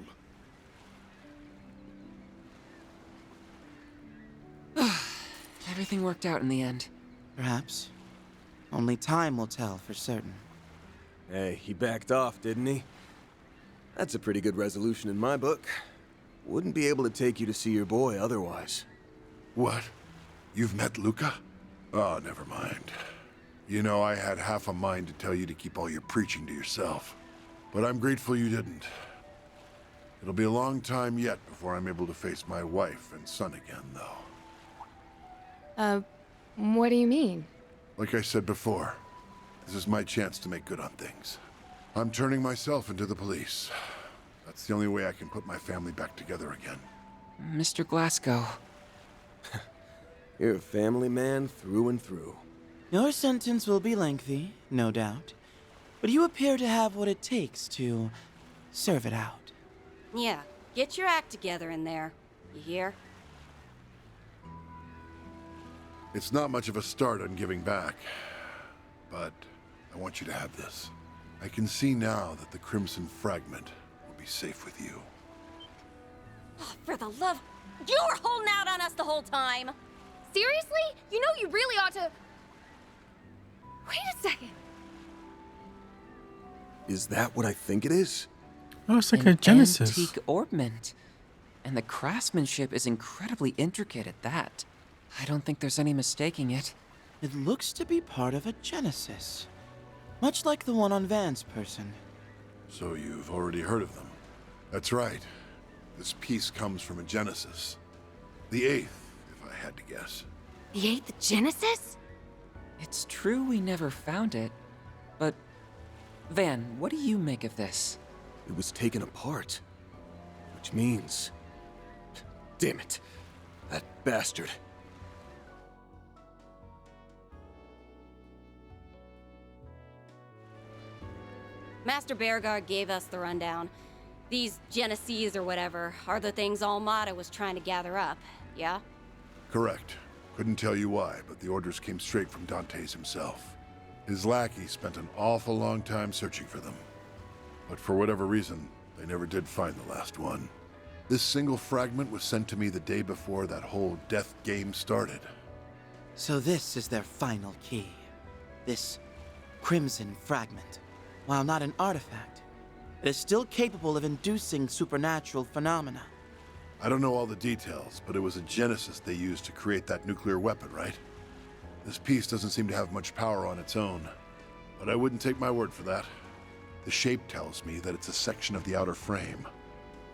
[SPEAKER 5] Everything worked out in the end.
[SPEAKER 11] Perhaps. Only time will tell for certain.
[SPEAKER 7] Hey, he backed off, didn't he? That's a pretty good resolution in my book. Wouldn't be able to take you to see your boy otherwise.
[SPEAKER 20] What? You've met Luca? Oh, never mind. You know, I had half a mind to tell you to keep all your preaching to yourself. But I'm grateful you didn't. It'll be a long time yet before I'm able to face my wife and son again, though.
[SPEAKER 3] What do you mean?
[SPEAKER 20] Like I said before, this is my chance to make good on things. I'm turning myself into the police. That's the only way I can put my family back together again.
[SPEAKER 5] Mr. Glasgow.
[SPEAKER 7] You're a family man through and through.
[SPEAKER 11] Your sentence will be lengthy, no doubt. But you appear to have what it takes to serve it out.
[SPEAKER 10] Yeah, get your act together in there. You hear?
[SPEAKER 20] It's not much of a start on giving back, but I want you to have this. I can see now that the Crimson Fragment will be safe with you.
[SPEAKER 10] Oh, for the love... You were holding out on us the whole time!
[SPEAKER 3] Seriously? You know you really ought to... Wait a second.
[SPEAKER 7] Is that what I think it is?
[SPEAKER 1] Oh, it's like a Genesis.
[SPEAKER 5] Antique ornament. And the craftsmanship is incredibly intricate at that. I don't think there's any mistaking it.
[SPEAKER 11] It looks to be part of a Genesis. Much like the one on Van's person.
[SPEAKER 20] So you've already heard of them. That's right. This piece comes from a Genesis. The 8th, if I had to guess.
[SPEAKER 3] The 8th Genesis?
[SPEAKER 5] It's true we never found it, but... Van, what do you make of this?
[SPEAKER 7] It was taken apart. Which means... Damn it. That bastard.
[SPEAKER 10] Master Bearguard gave us the rundown. These Geneses or whatever are the things Almata was trying to gather up, yeah?
[SPEAKER 20] Correct. Couldn't tell you why, but the orders came straight from Dante's himself. His lackey spent an awful long time searching for them. But for whatever reason, they never did find the last one. This single fragment was sent to me the day before that whole death game started.
[SPEAKER 11] So this is their final key. This crimson fragment. While not an artifact, it is still capable of inducing supernatural phenomena.
[SPEAKER 20] I don't know all the details, but it was a Genesis they used to create that nuclear weapon, right? This piece doesn't seem to have much power on its own, but I wouldn't take my word for that. The shape tells me that it's a section of the outer frame.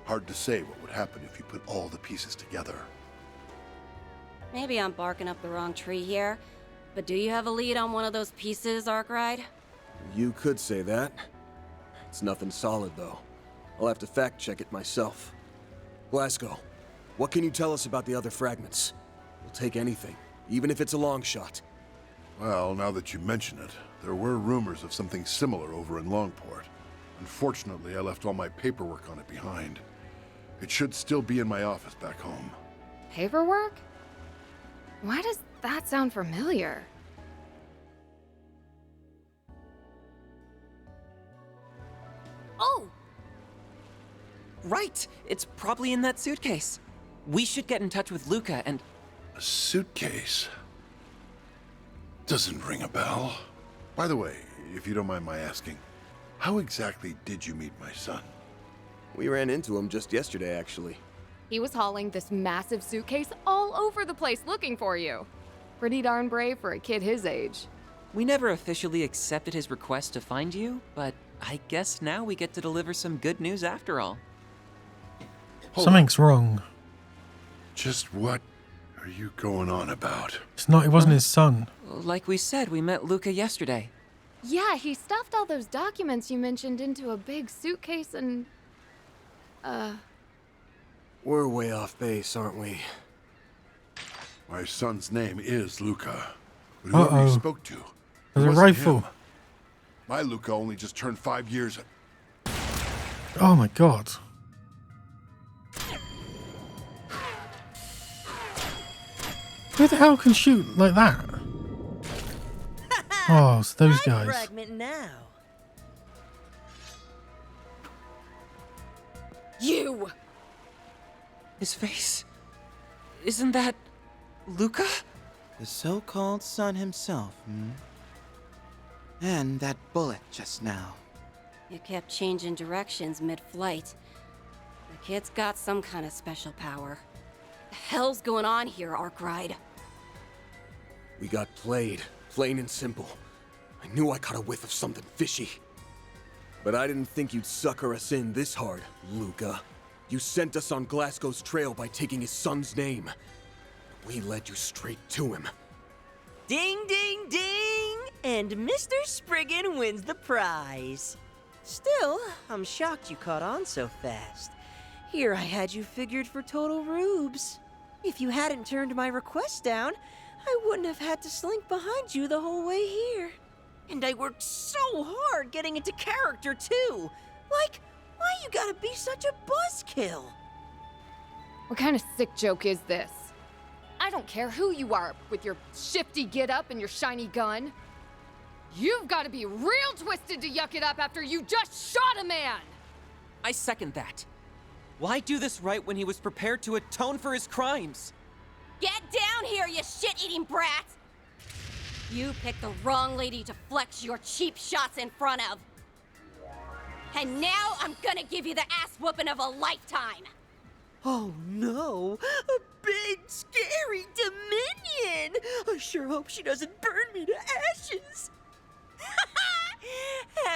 [SPEAKER 20] Hard to say what would happen if you put all the pieces together.
[SPEAKER 10] Maybe I'm barking up the wrong tree here, but do you have a lead on one of those pieces, Arkride?
[SPEAKER 7] You could say that. It's nothing solid, though. I'll have to fact-check it myself. Glasgow, what can you tell us about the other fragments? We'll take anything, even if it's a long shot.
[SPEAKER 20] Well, now that you mention it, there were rumors of something similar over in Longport. Unfortunately, I left all my paperwork on it behind. It should still be in my office back home.
[SPEAKER 3] Paperwork? Why does that sound familiar?
[SPEAKER 5] Oh! Right! It's probably in that suitcase. We should get in touch with Luca and...
[SPEAKER 20] A suitcase? Doesn't ring a bell. By the way, if you don't mind my asking, how exactly did you meet my son?
[SPEAKER 7] We ran into him just yesterday, actually.
[SPEAKER 3] He was hauling this massive suitcase all over the place looking for you. Pretty darn brave for a kid his age.
[SPEAKER 5] We never officially accepted his request to find you, but I guess now we get to deliver some good news after all.
[SPEAKER 1] Something's wrong.
[SPEAKER 20] Just what are you going on about?
[SPEAKER 1] It's not, it wasn't his son.
[SPEAKER 5] Like we said, we met Luca yesterday.
[SPEAKER 3] Yeah, he stuffed all those documents you mentioned into a big suitcase and...
[SPEAKER 7] We're way off base, aren't we?
[SPEAKER 20] My son's name is Luca. But whoever you spoke to,
[SPEAKER 1] There's a
[SPEAKER 20] wasn't
[SPEAKER 1] rifle.
[SPEAKER 20] him. My Luca only just turned 5 years.
[SPEAKER 1] Oh my god. Who the hell can shoot like that? Oh, it's those guys.
[SPEAKER 6] Fragment now.
[SPEAKER 3] You!
[SPEAKER 5] His face... Isn't that... Luca?
[SPEAKER 11] The so-called son himself, And that bullet just now.
[SPEAKER 10] You kept changing directions mid-flight. The kid's got some kind of special power. The hell's going on here, Arkride?
[SPEAKER 7] We got played, plain and simple. I knew I caught a whiff of something fishy. But I didn't think you'd sucker us in this hard, Luca. You sent us on Glasgow's trail by taking his son's name. We led you straight to him.
[SPEAKER 6] Ding, ding, ding! And Mr. Spriggan wins the prize. Still, I'm shocked you caught on so fast. Here I had you figured for total rubes. If you hadn't turned my request down, I wouldn't have had to slink behind you the whole way here. And I worked so hard getting into character, too. Like, why you gotta be such a buzzkill?
[SPEAKER 3] What kind of sick joke is this? I don't care who you are with your shifty get-up and your shiny gun. You've got to be real twisted to yuck it up after you just shot a man!
[SPEAKER 5] I second that. Why do this right when he was prepared to atone for his crimes?
[SPEAKER 10] Get down here, you shit-eating brat! You picked the wrong lady to flex your cheap shots in front of. And now I'm gonna give you the ass-whooping of a lifetime!
[SPEAKER 6] Oh no! A big, scary Dominion! I sure hope she doesn't burn me to ashes!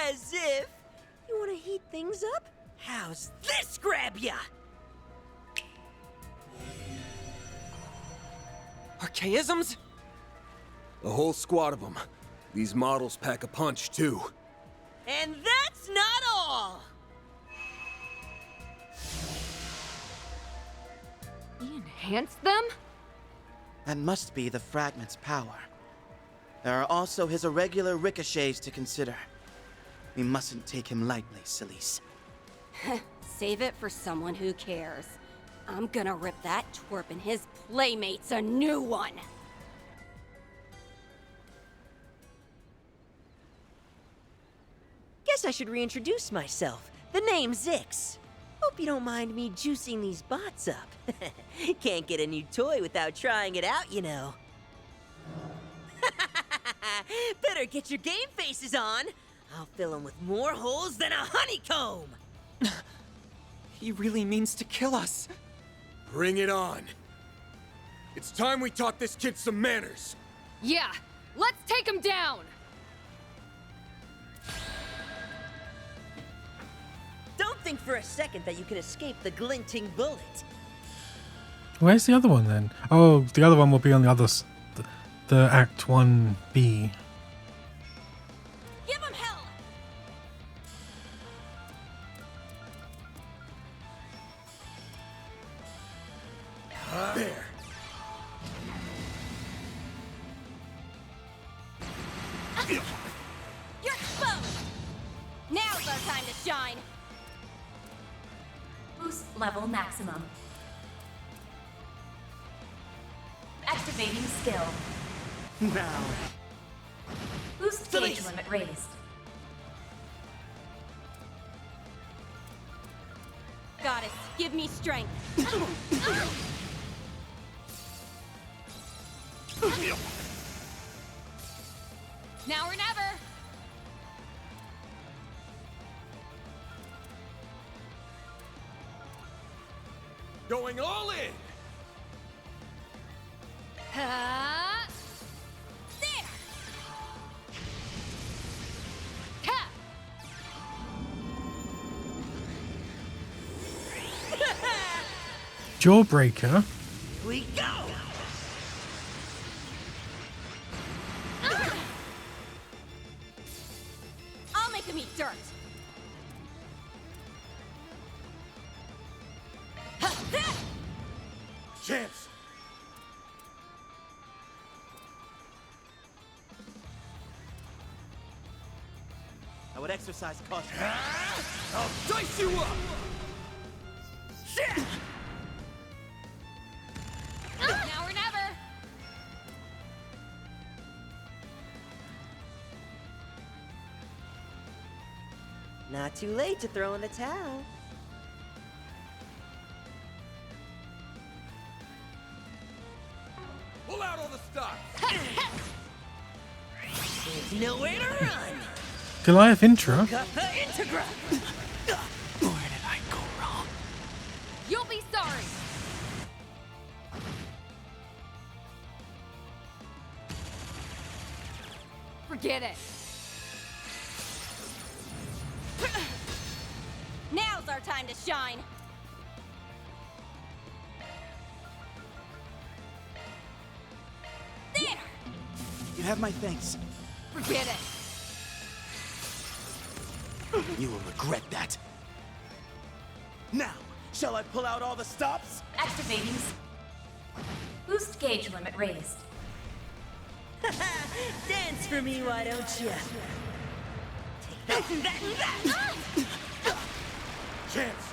[SPEAKER 6] As if! You wanna heat things up? How's this grab ya?
[SPEAKER 5] Archaisms?
[SPEAKER 7] A whole squad of them. These models pack a punch, too.
[SPEAKER 6] And that's not all!
[SPEAKER 3] He enhanced them?
[SPEAKER 11] That must be the fragment's power. There are also his irregular ricochets to consider. We mustn't take him lightly, Celise.
[SPEAKER 10] Save it for someone who cares. I'm gonna rip that twerp and his playmates a new one!
[SPEAKER 6] Guess I should reintroduce myself. The name's Zix. Hope you don't mind me juicing these bots up. Can't get a new toy without trying it out, you know. Better get your game faces on. I'll fill them with more holes than a honeycomb.
[SPEAKER 5] He really means to kill us.
[SPEAKER 7] Bring it on. It's time we taught this kid some manners.
[SPEAKER 3] Yeah, let's take him down!
[SPEAKER 6] Don't think for a second that you can escape the glinting bullet.
[SPEAKER 1] Where's the other one then? Oh, the other one will be on the other the Act 1B.
[SPEAKER 10] Give him hell!
[SPEAKER 7] There.
[SPEAKER 10] You're exposed! Now's our time to shine!
[SPEAKER 8] Boost level maximum. Activating skill.
[SPEAKER 11] Now.
[SPEAKER 8] Boost gauge limit raised.
[SPEAKER 10] Goddess, give me strength.
[SPEAKER 3] Now or never!
[SPEAKER 7] Going all in!
[SPEAKER 3] There! Ha!
[SPEAKER 1] Jawbreaker?
[SPEAKER 6] We go!
[SPEAKER 10] I'll make him eat dirt.
[SPEAKER 7] Chance!
[SPEAKER 11] I would exercise caution.
[SPEAKER 7] I'll dice you up!
[SPEAKER 3] Now or never!
[SPEAKER 6] Not too late to throw in the towel.
[SPEAKER 7] Pull out all the stops!
[SPEAKER 6] There's nowhere to run!
[SPEAKER 1] Goliath Intra?
[SPEAKER 6] Got the Integra!
[SPEAKER 11] Where did I go wrong?
[SPEAKER 3] You'll be sorry! Forget it!
[SPEAKER 10] Now's our time to shine. There!
[SPEAKER 11] You have my thanks.
[SPEAKER 3] Forget it!
[SPEAKER 11] You will regret that. Now, shall I pull out all the stops?
[SPEAKER 8] Activating. Boost gauge limit raised.
[SPEAKER 6] Dance for me, why don't you? Take that and that and that!
[SPEAKER 7] Chance!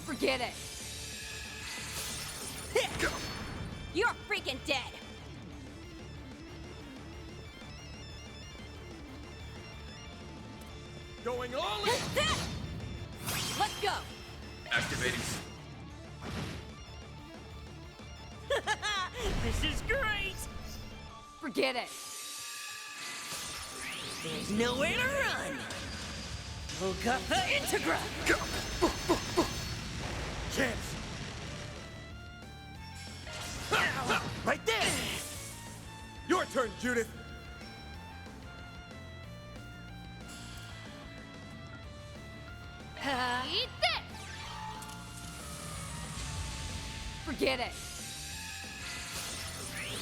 [SPEAKER 3] Forget it!
[SPEAKER 10] You're freaking dead!
[SPEAKER 15] Going all in!
[SPEAKER 10] Let's go!
[SPEAKER 19] Activating.
[SPEAKER 6] This is great!
[SPEAKER 3] Forget it.
[SPEAKER 6] There's nowhere to run! Golgotha Integra!
[SPEAKER 15] Chance!
[SPEAKER 6] Right there!
[SPEAKER 15] Your turn, Judith!
[SPEAKER 3] Eat this! Forget it.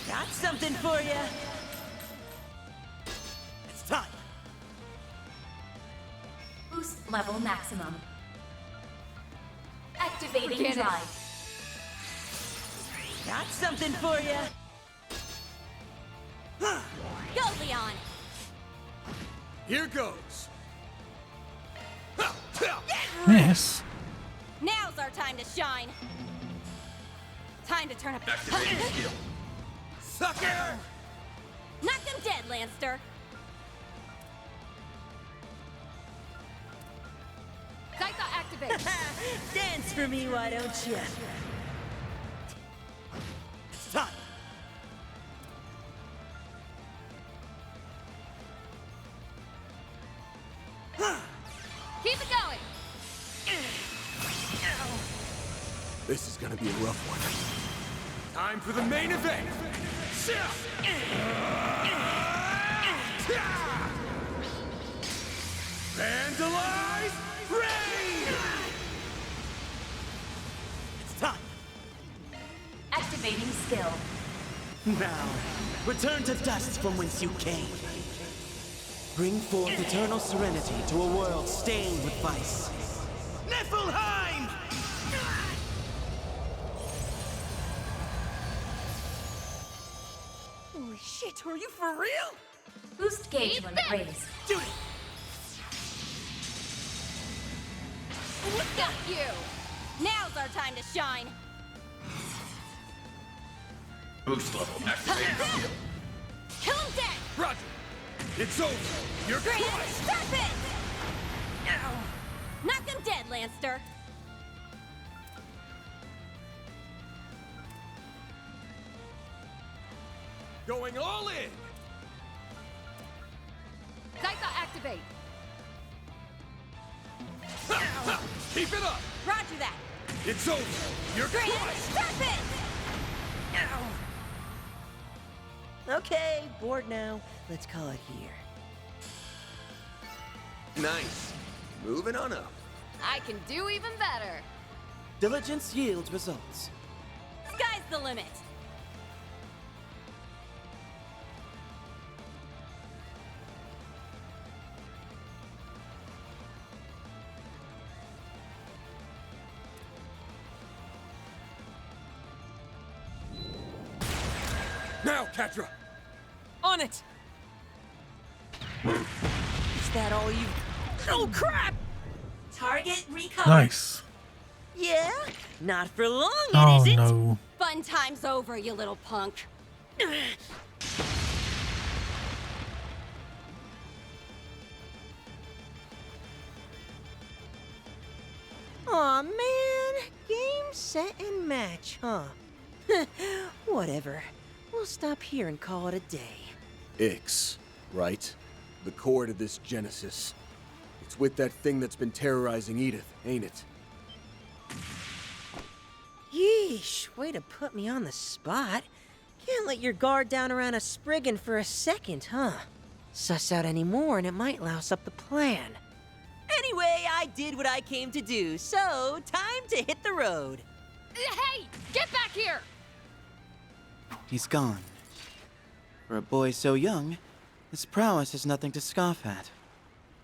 [SPEAKER 6] Got something for you! It's time!
[SPEAKER 8] Boost level maximum. Activating
[SPEAKER 3] Forget it.
[SPEAKER 8] drive.
[SPEAKER 6] Got something for you!
[SPEAKER 10] Go, Leon!
[SPEAKER 15] Here goes!
[SPEAKER 1] Yes.
[SPEAKER 10] Now's our time to shine. Time to turn up the
[SPEAKER 19] Activating skill.
[SPEAKER 15] Sucker!
[SPEAKER 10] Knock him dead, Lanster.
[SPEAKER 3] Saga activate.
[SPEAKER 6] Dance for me, why don't you?
[SPEAKER 11] It's time.
[SPEAKER 3] Keep it going.
[SPEAKER 7] This is gonna be a rough one.
[SPEAKER 15] Time for the main event! Vandalize Rain!
[SPEAKER 11] It's time.
[SPEAKER 8] Activating skill.
[SPEAKER 11] Now, return to dust from whence you came. Bring forth eternal serenity to a world stained with vice. Niflheim!
[SPEAKER 6] Holy shit, are you for real?
[SPEAKER 8] Boost gauge limit raised.
[SPEAKER 11] Judith!
[SPEAKER 3] Got you.
[SPEAKER 10] Now's our time to shine.
[SPEAKER 19] Boost level. Activating skill.
[SPEAKER 10] Kill him dead.
[SPEAKER 15] Roger! It's over! You're
[SPEAKER 10] Grand
[SPEAKER 15] crushed!
[SPEAKER 10] Serpent! Knock him dead, Lanster.
[SPEAKER 15] Going all in!
[SPEAKER 3] Saga activate.
[SPEAKER 15] Keep it up!
[SPEAKER 10] Roger that.
[SPEAKER 15] It's over! You're
[SPEAKER 10] Grand
[SPEAKER 15] crushed!
[SPEAKER 10] Serpent!
[SPEAKER 6] Okay, bored now. Let's call it here.
[SPEAKER 7] Nice. Moving on up.
[SPEAKER 3] I can do even better.
[SPEAKER 11] Diligence yields results.
[SPEAKER 10] Sky's the limit.
[SPEAKER 15] Now, Quatre!
[SPEAKER 5] On it!
[SPEAKER 6] Is that all you... Oh, crap!
[SPEAKER 8] Target recovered.
[SPEAKER 1] Nice.
[SPEAKER 6] Yeah? Not for long,
[SPEAKER 1] Oh
[SPEAKER 6] it isn't.
[SPEAKER 1] no.
[SPEAKER 10] Fun time's over, you little punk.
[SPEAKER 6] Aw, man. Game, set, and match, huh? Whatever. We'll stop here and call it a day.
[SPEAKER 7] Ix, right? The core to this Genesis. It's with that thing that's been terrorizing Edith, ain't it?
[SPEAKER 6] Yeesh, way to put me on the spot. Can't let your guard down around a spriggan for a second, huh? Suss out any more and it might louse up the plan. Anyway, I did what I came to do, so time to hit the road.
[SPEAKER 3] Hey, get back here.
[SPEAKER 11] He's gone. For a boy so young, his prowess is nothing to scoff at.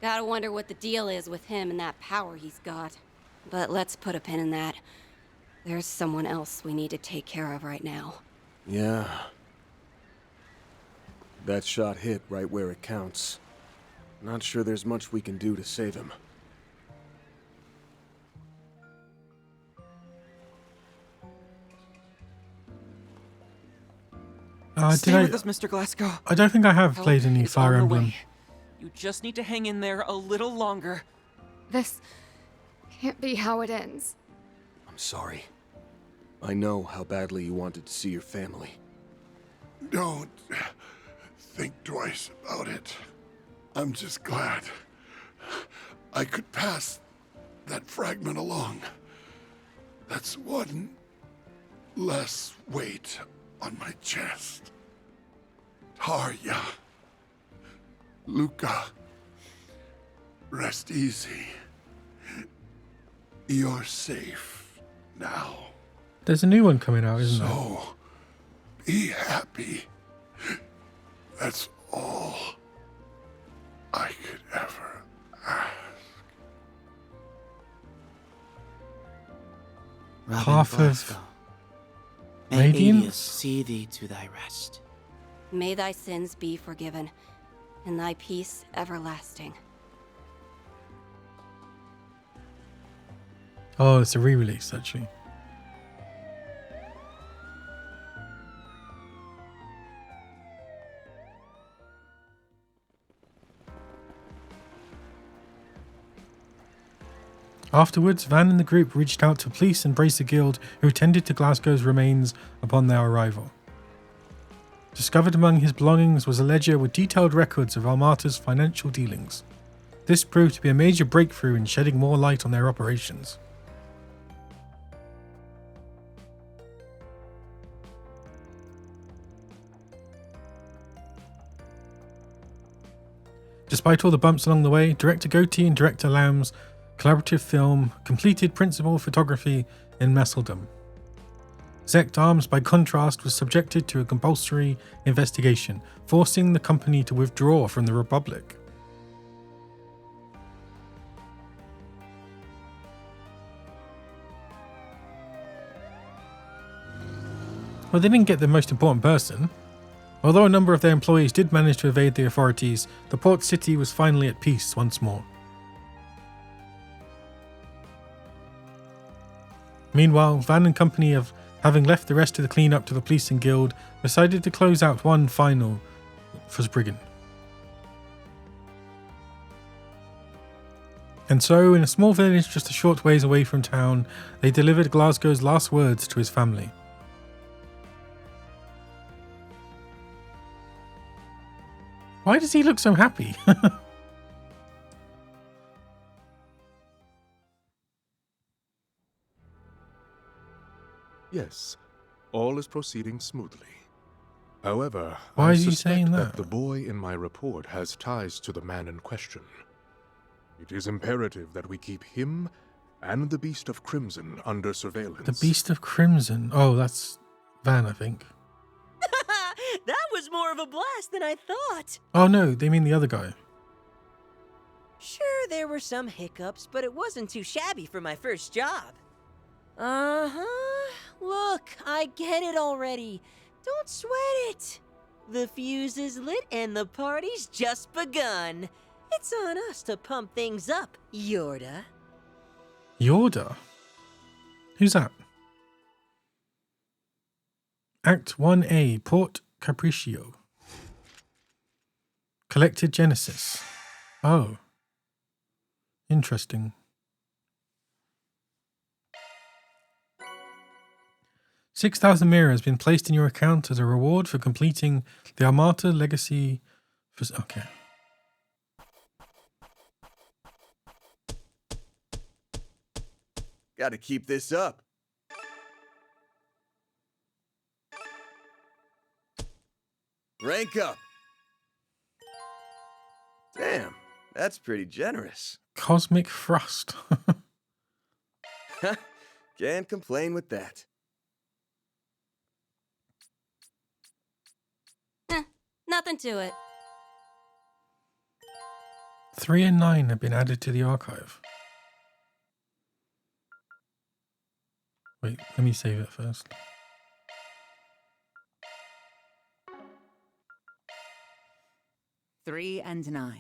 [SPEAKER 10] Gotta wonder what the deal is with him and that power he's got. But let's put a pin in that. There's someone else we need to take care of right now.
[SPEAKER 7] Yeah. That shot hit right where it counts. Not sure there's much we can do to save him.
[SPEAKER 5] Stay with us, Mr. Glasgow.
[SPEAKER 1] I don't think I have played any
[SPEAKER 5] Help is on
[SPEAKER 1] Fire
[SPEAKER 5] the
[SPEAKER 1] Emblem.
[SPEAKER 5] way. You just need to hang in there a little longer.
[SPEAKER 3] This can't be how it ends.
[SPEAKER 7] I'm sorry. I know how badly you wanted to see your family.
[SPEAKER 20] Don't think twice about it. I'm just glad I could pass that fragment along. That's one less weight on my chest. Tarja, Luca, rest easy. You're safe now.
[SPEAKER 1] There's a new one coming out, isn't there?
[SPEAKER 20] So, be happy. That's all I could ever ask.
[SPEAKER 1] Half of
[SPEAKER 11] Glasgow, may
[SPEAKER 1] Radiance?
[SPEAKER 11] Adius see thee to thy rest.
[SPEAKER 10] May thy sins be forgiven, and thy peace everlasting.
[SPEAKER 1] Oh, it's a re-release, actually. Afterwards, Van and the group reached out to police and Bracer Guild, who attended to Glasgow's remains upon their arrival. Discovered among his belongings was a ledger with detailed records of Almata's financial dealings. This proved to be a major breakthrough in shedding more light on their operations. Despite all the bumps along the way, Director Goatee and Director Lamb's collaborative film completed principal photography in Messeldam. Zect Arms, by contrast, was subjected to a compulsory investigation, forcing the company to withdraw from the Republic. Well, they didn't get the most important person. Although a number of their employees did manage to evade the authorities, the port city was finally at peace once more. Meanwhile, Van and company, having left the rest of the cleanup to the police and guild, decided to close out one final for Spriggan. And so, in a small village just a short ways away from town, they delivered Glasgow's last words to his family. Why does he look so happy?
[SPEAKER 22] Yes, all is proceeding smoothly. However,
[SPEAKER 1] Why
[SPEAKER 22] I
[SPEAKER 1] is he
[SPEAKER 22] suspect
[SPEAKER 1] saying
[SPEAKER 22] that
[SPEAKER 1] that?
[SPEAKER 22] the boy in my report has ties to the man in question. It is imperative that we keep him and the Beast of Crimson under surveillance.
[SPEAKER 1] The Beast of Crimson. Oh, that's Van, I think.
[SPEAKER 6] That was more of a blast than I thought.
[SPEAKER 1] Oh no, they mean the other guy.
[SPEAKER 6] Sure, there were some hiccups, but it wasn't too shabby for my first job. Uh-huh. Look, I get it already. Don't sweat it. The fuse is lit and the party's just begun. It's on us to pump things up, Yorda.
[SPEAKER 1] Yorda? Who's that? Act 1A, Port Capriccio. Collected Genesis. Oh. Interesting. 6,000 mirror has been placed in your account as a reward for completing the Almata Legacy. Okay.
[SPEAKER 7] Gotta keep this up. Rank up. Damn, that's pretty generous.
[SPEAKER 1] Cosmic Thrust.
[SPEAKER 7] Can't complain with that.
[SPEAKER 10] Nothing to it.
[SPEAKER 1] 3 and 9 have been added to the archive. Wait, let me save it first.
[SPEAKER 4] Three and 9.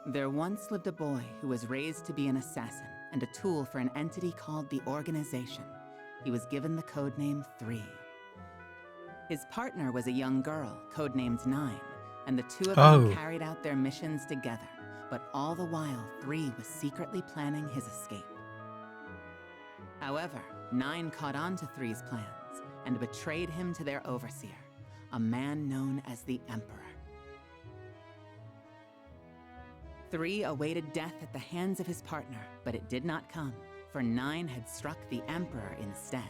[SPEAKER 4] There once lived a boy who was raised to be an assassin and a tool for an entity called the Organization. He was given the codename 3. His partner was a young girl, codenamed 9, and the two of them
[SPEAKER 1] Oh.
[SPEAKER 4] carried out their missions together. But all the while, 3 was secretly planning his escape. However, 9 caught on to 3's plans and betrayed him to their overseer, a man known as the Emperor. 3 awaited death at the hands of his partner, but it did not come, for 9 had struck the Emperor instead.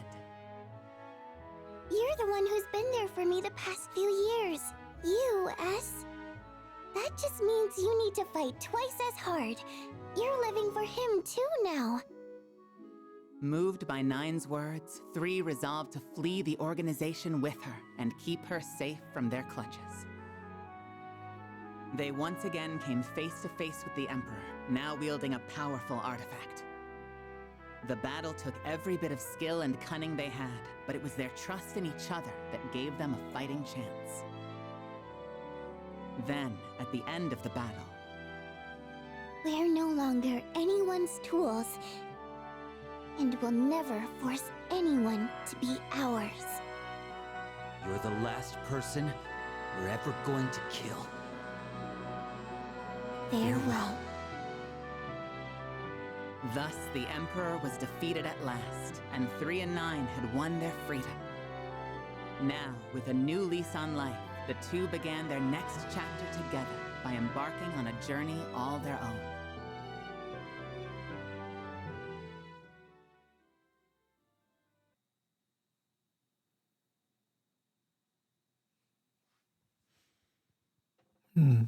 [SPEAKER 8] You're the one who's been there for me the past few years. You, S. That just means you need to fight twice as hard. You're living for him too now.
[SPEAKER 4] Moved by 9's words, 3 resolved to flee the organization with her and keep her safe from their clutches. They once again came face to face with the Emperor, now wielding a powerful artifact. The battle took every bit of skill and cunning they had, but it was their trust in each other that gave them a fighting chance. Then, at the end of the battle,
[SPEAKER 8] We're no longer anyone's tools, and will never force anyone to be ours.
[SPEAKER 2] You're the last person we're ever going to kill.
[SPEAKER 8] Farewell.
[SPEAKER 4] thus the Emperor was defeated at last, and 3 and 9 had won their freedom. Now, with a new lease on life, the two began their next chapter together by embarking on a journey all their own.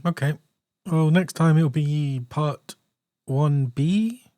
[SPEAKER 1] Okay. Well, next time it'll be part 1B.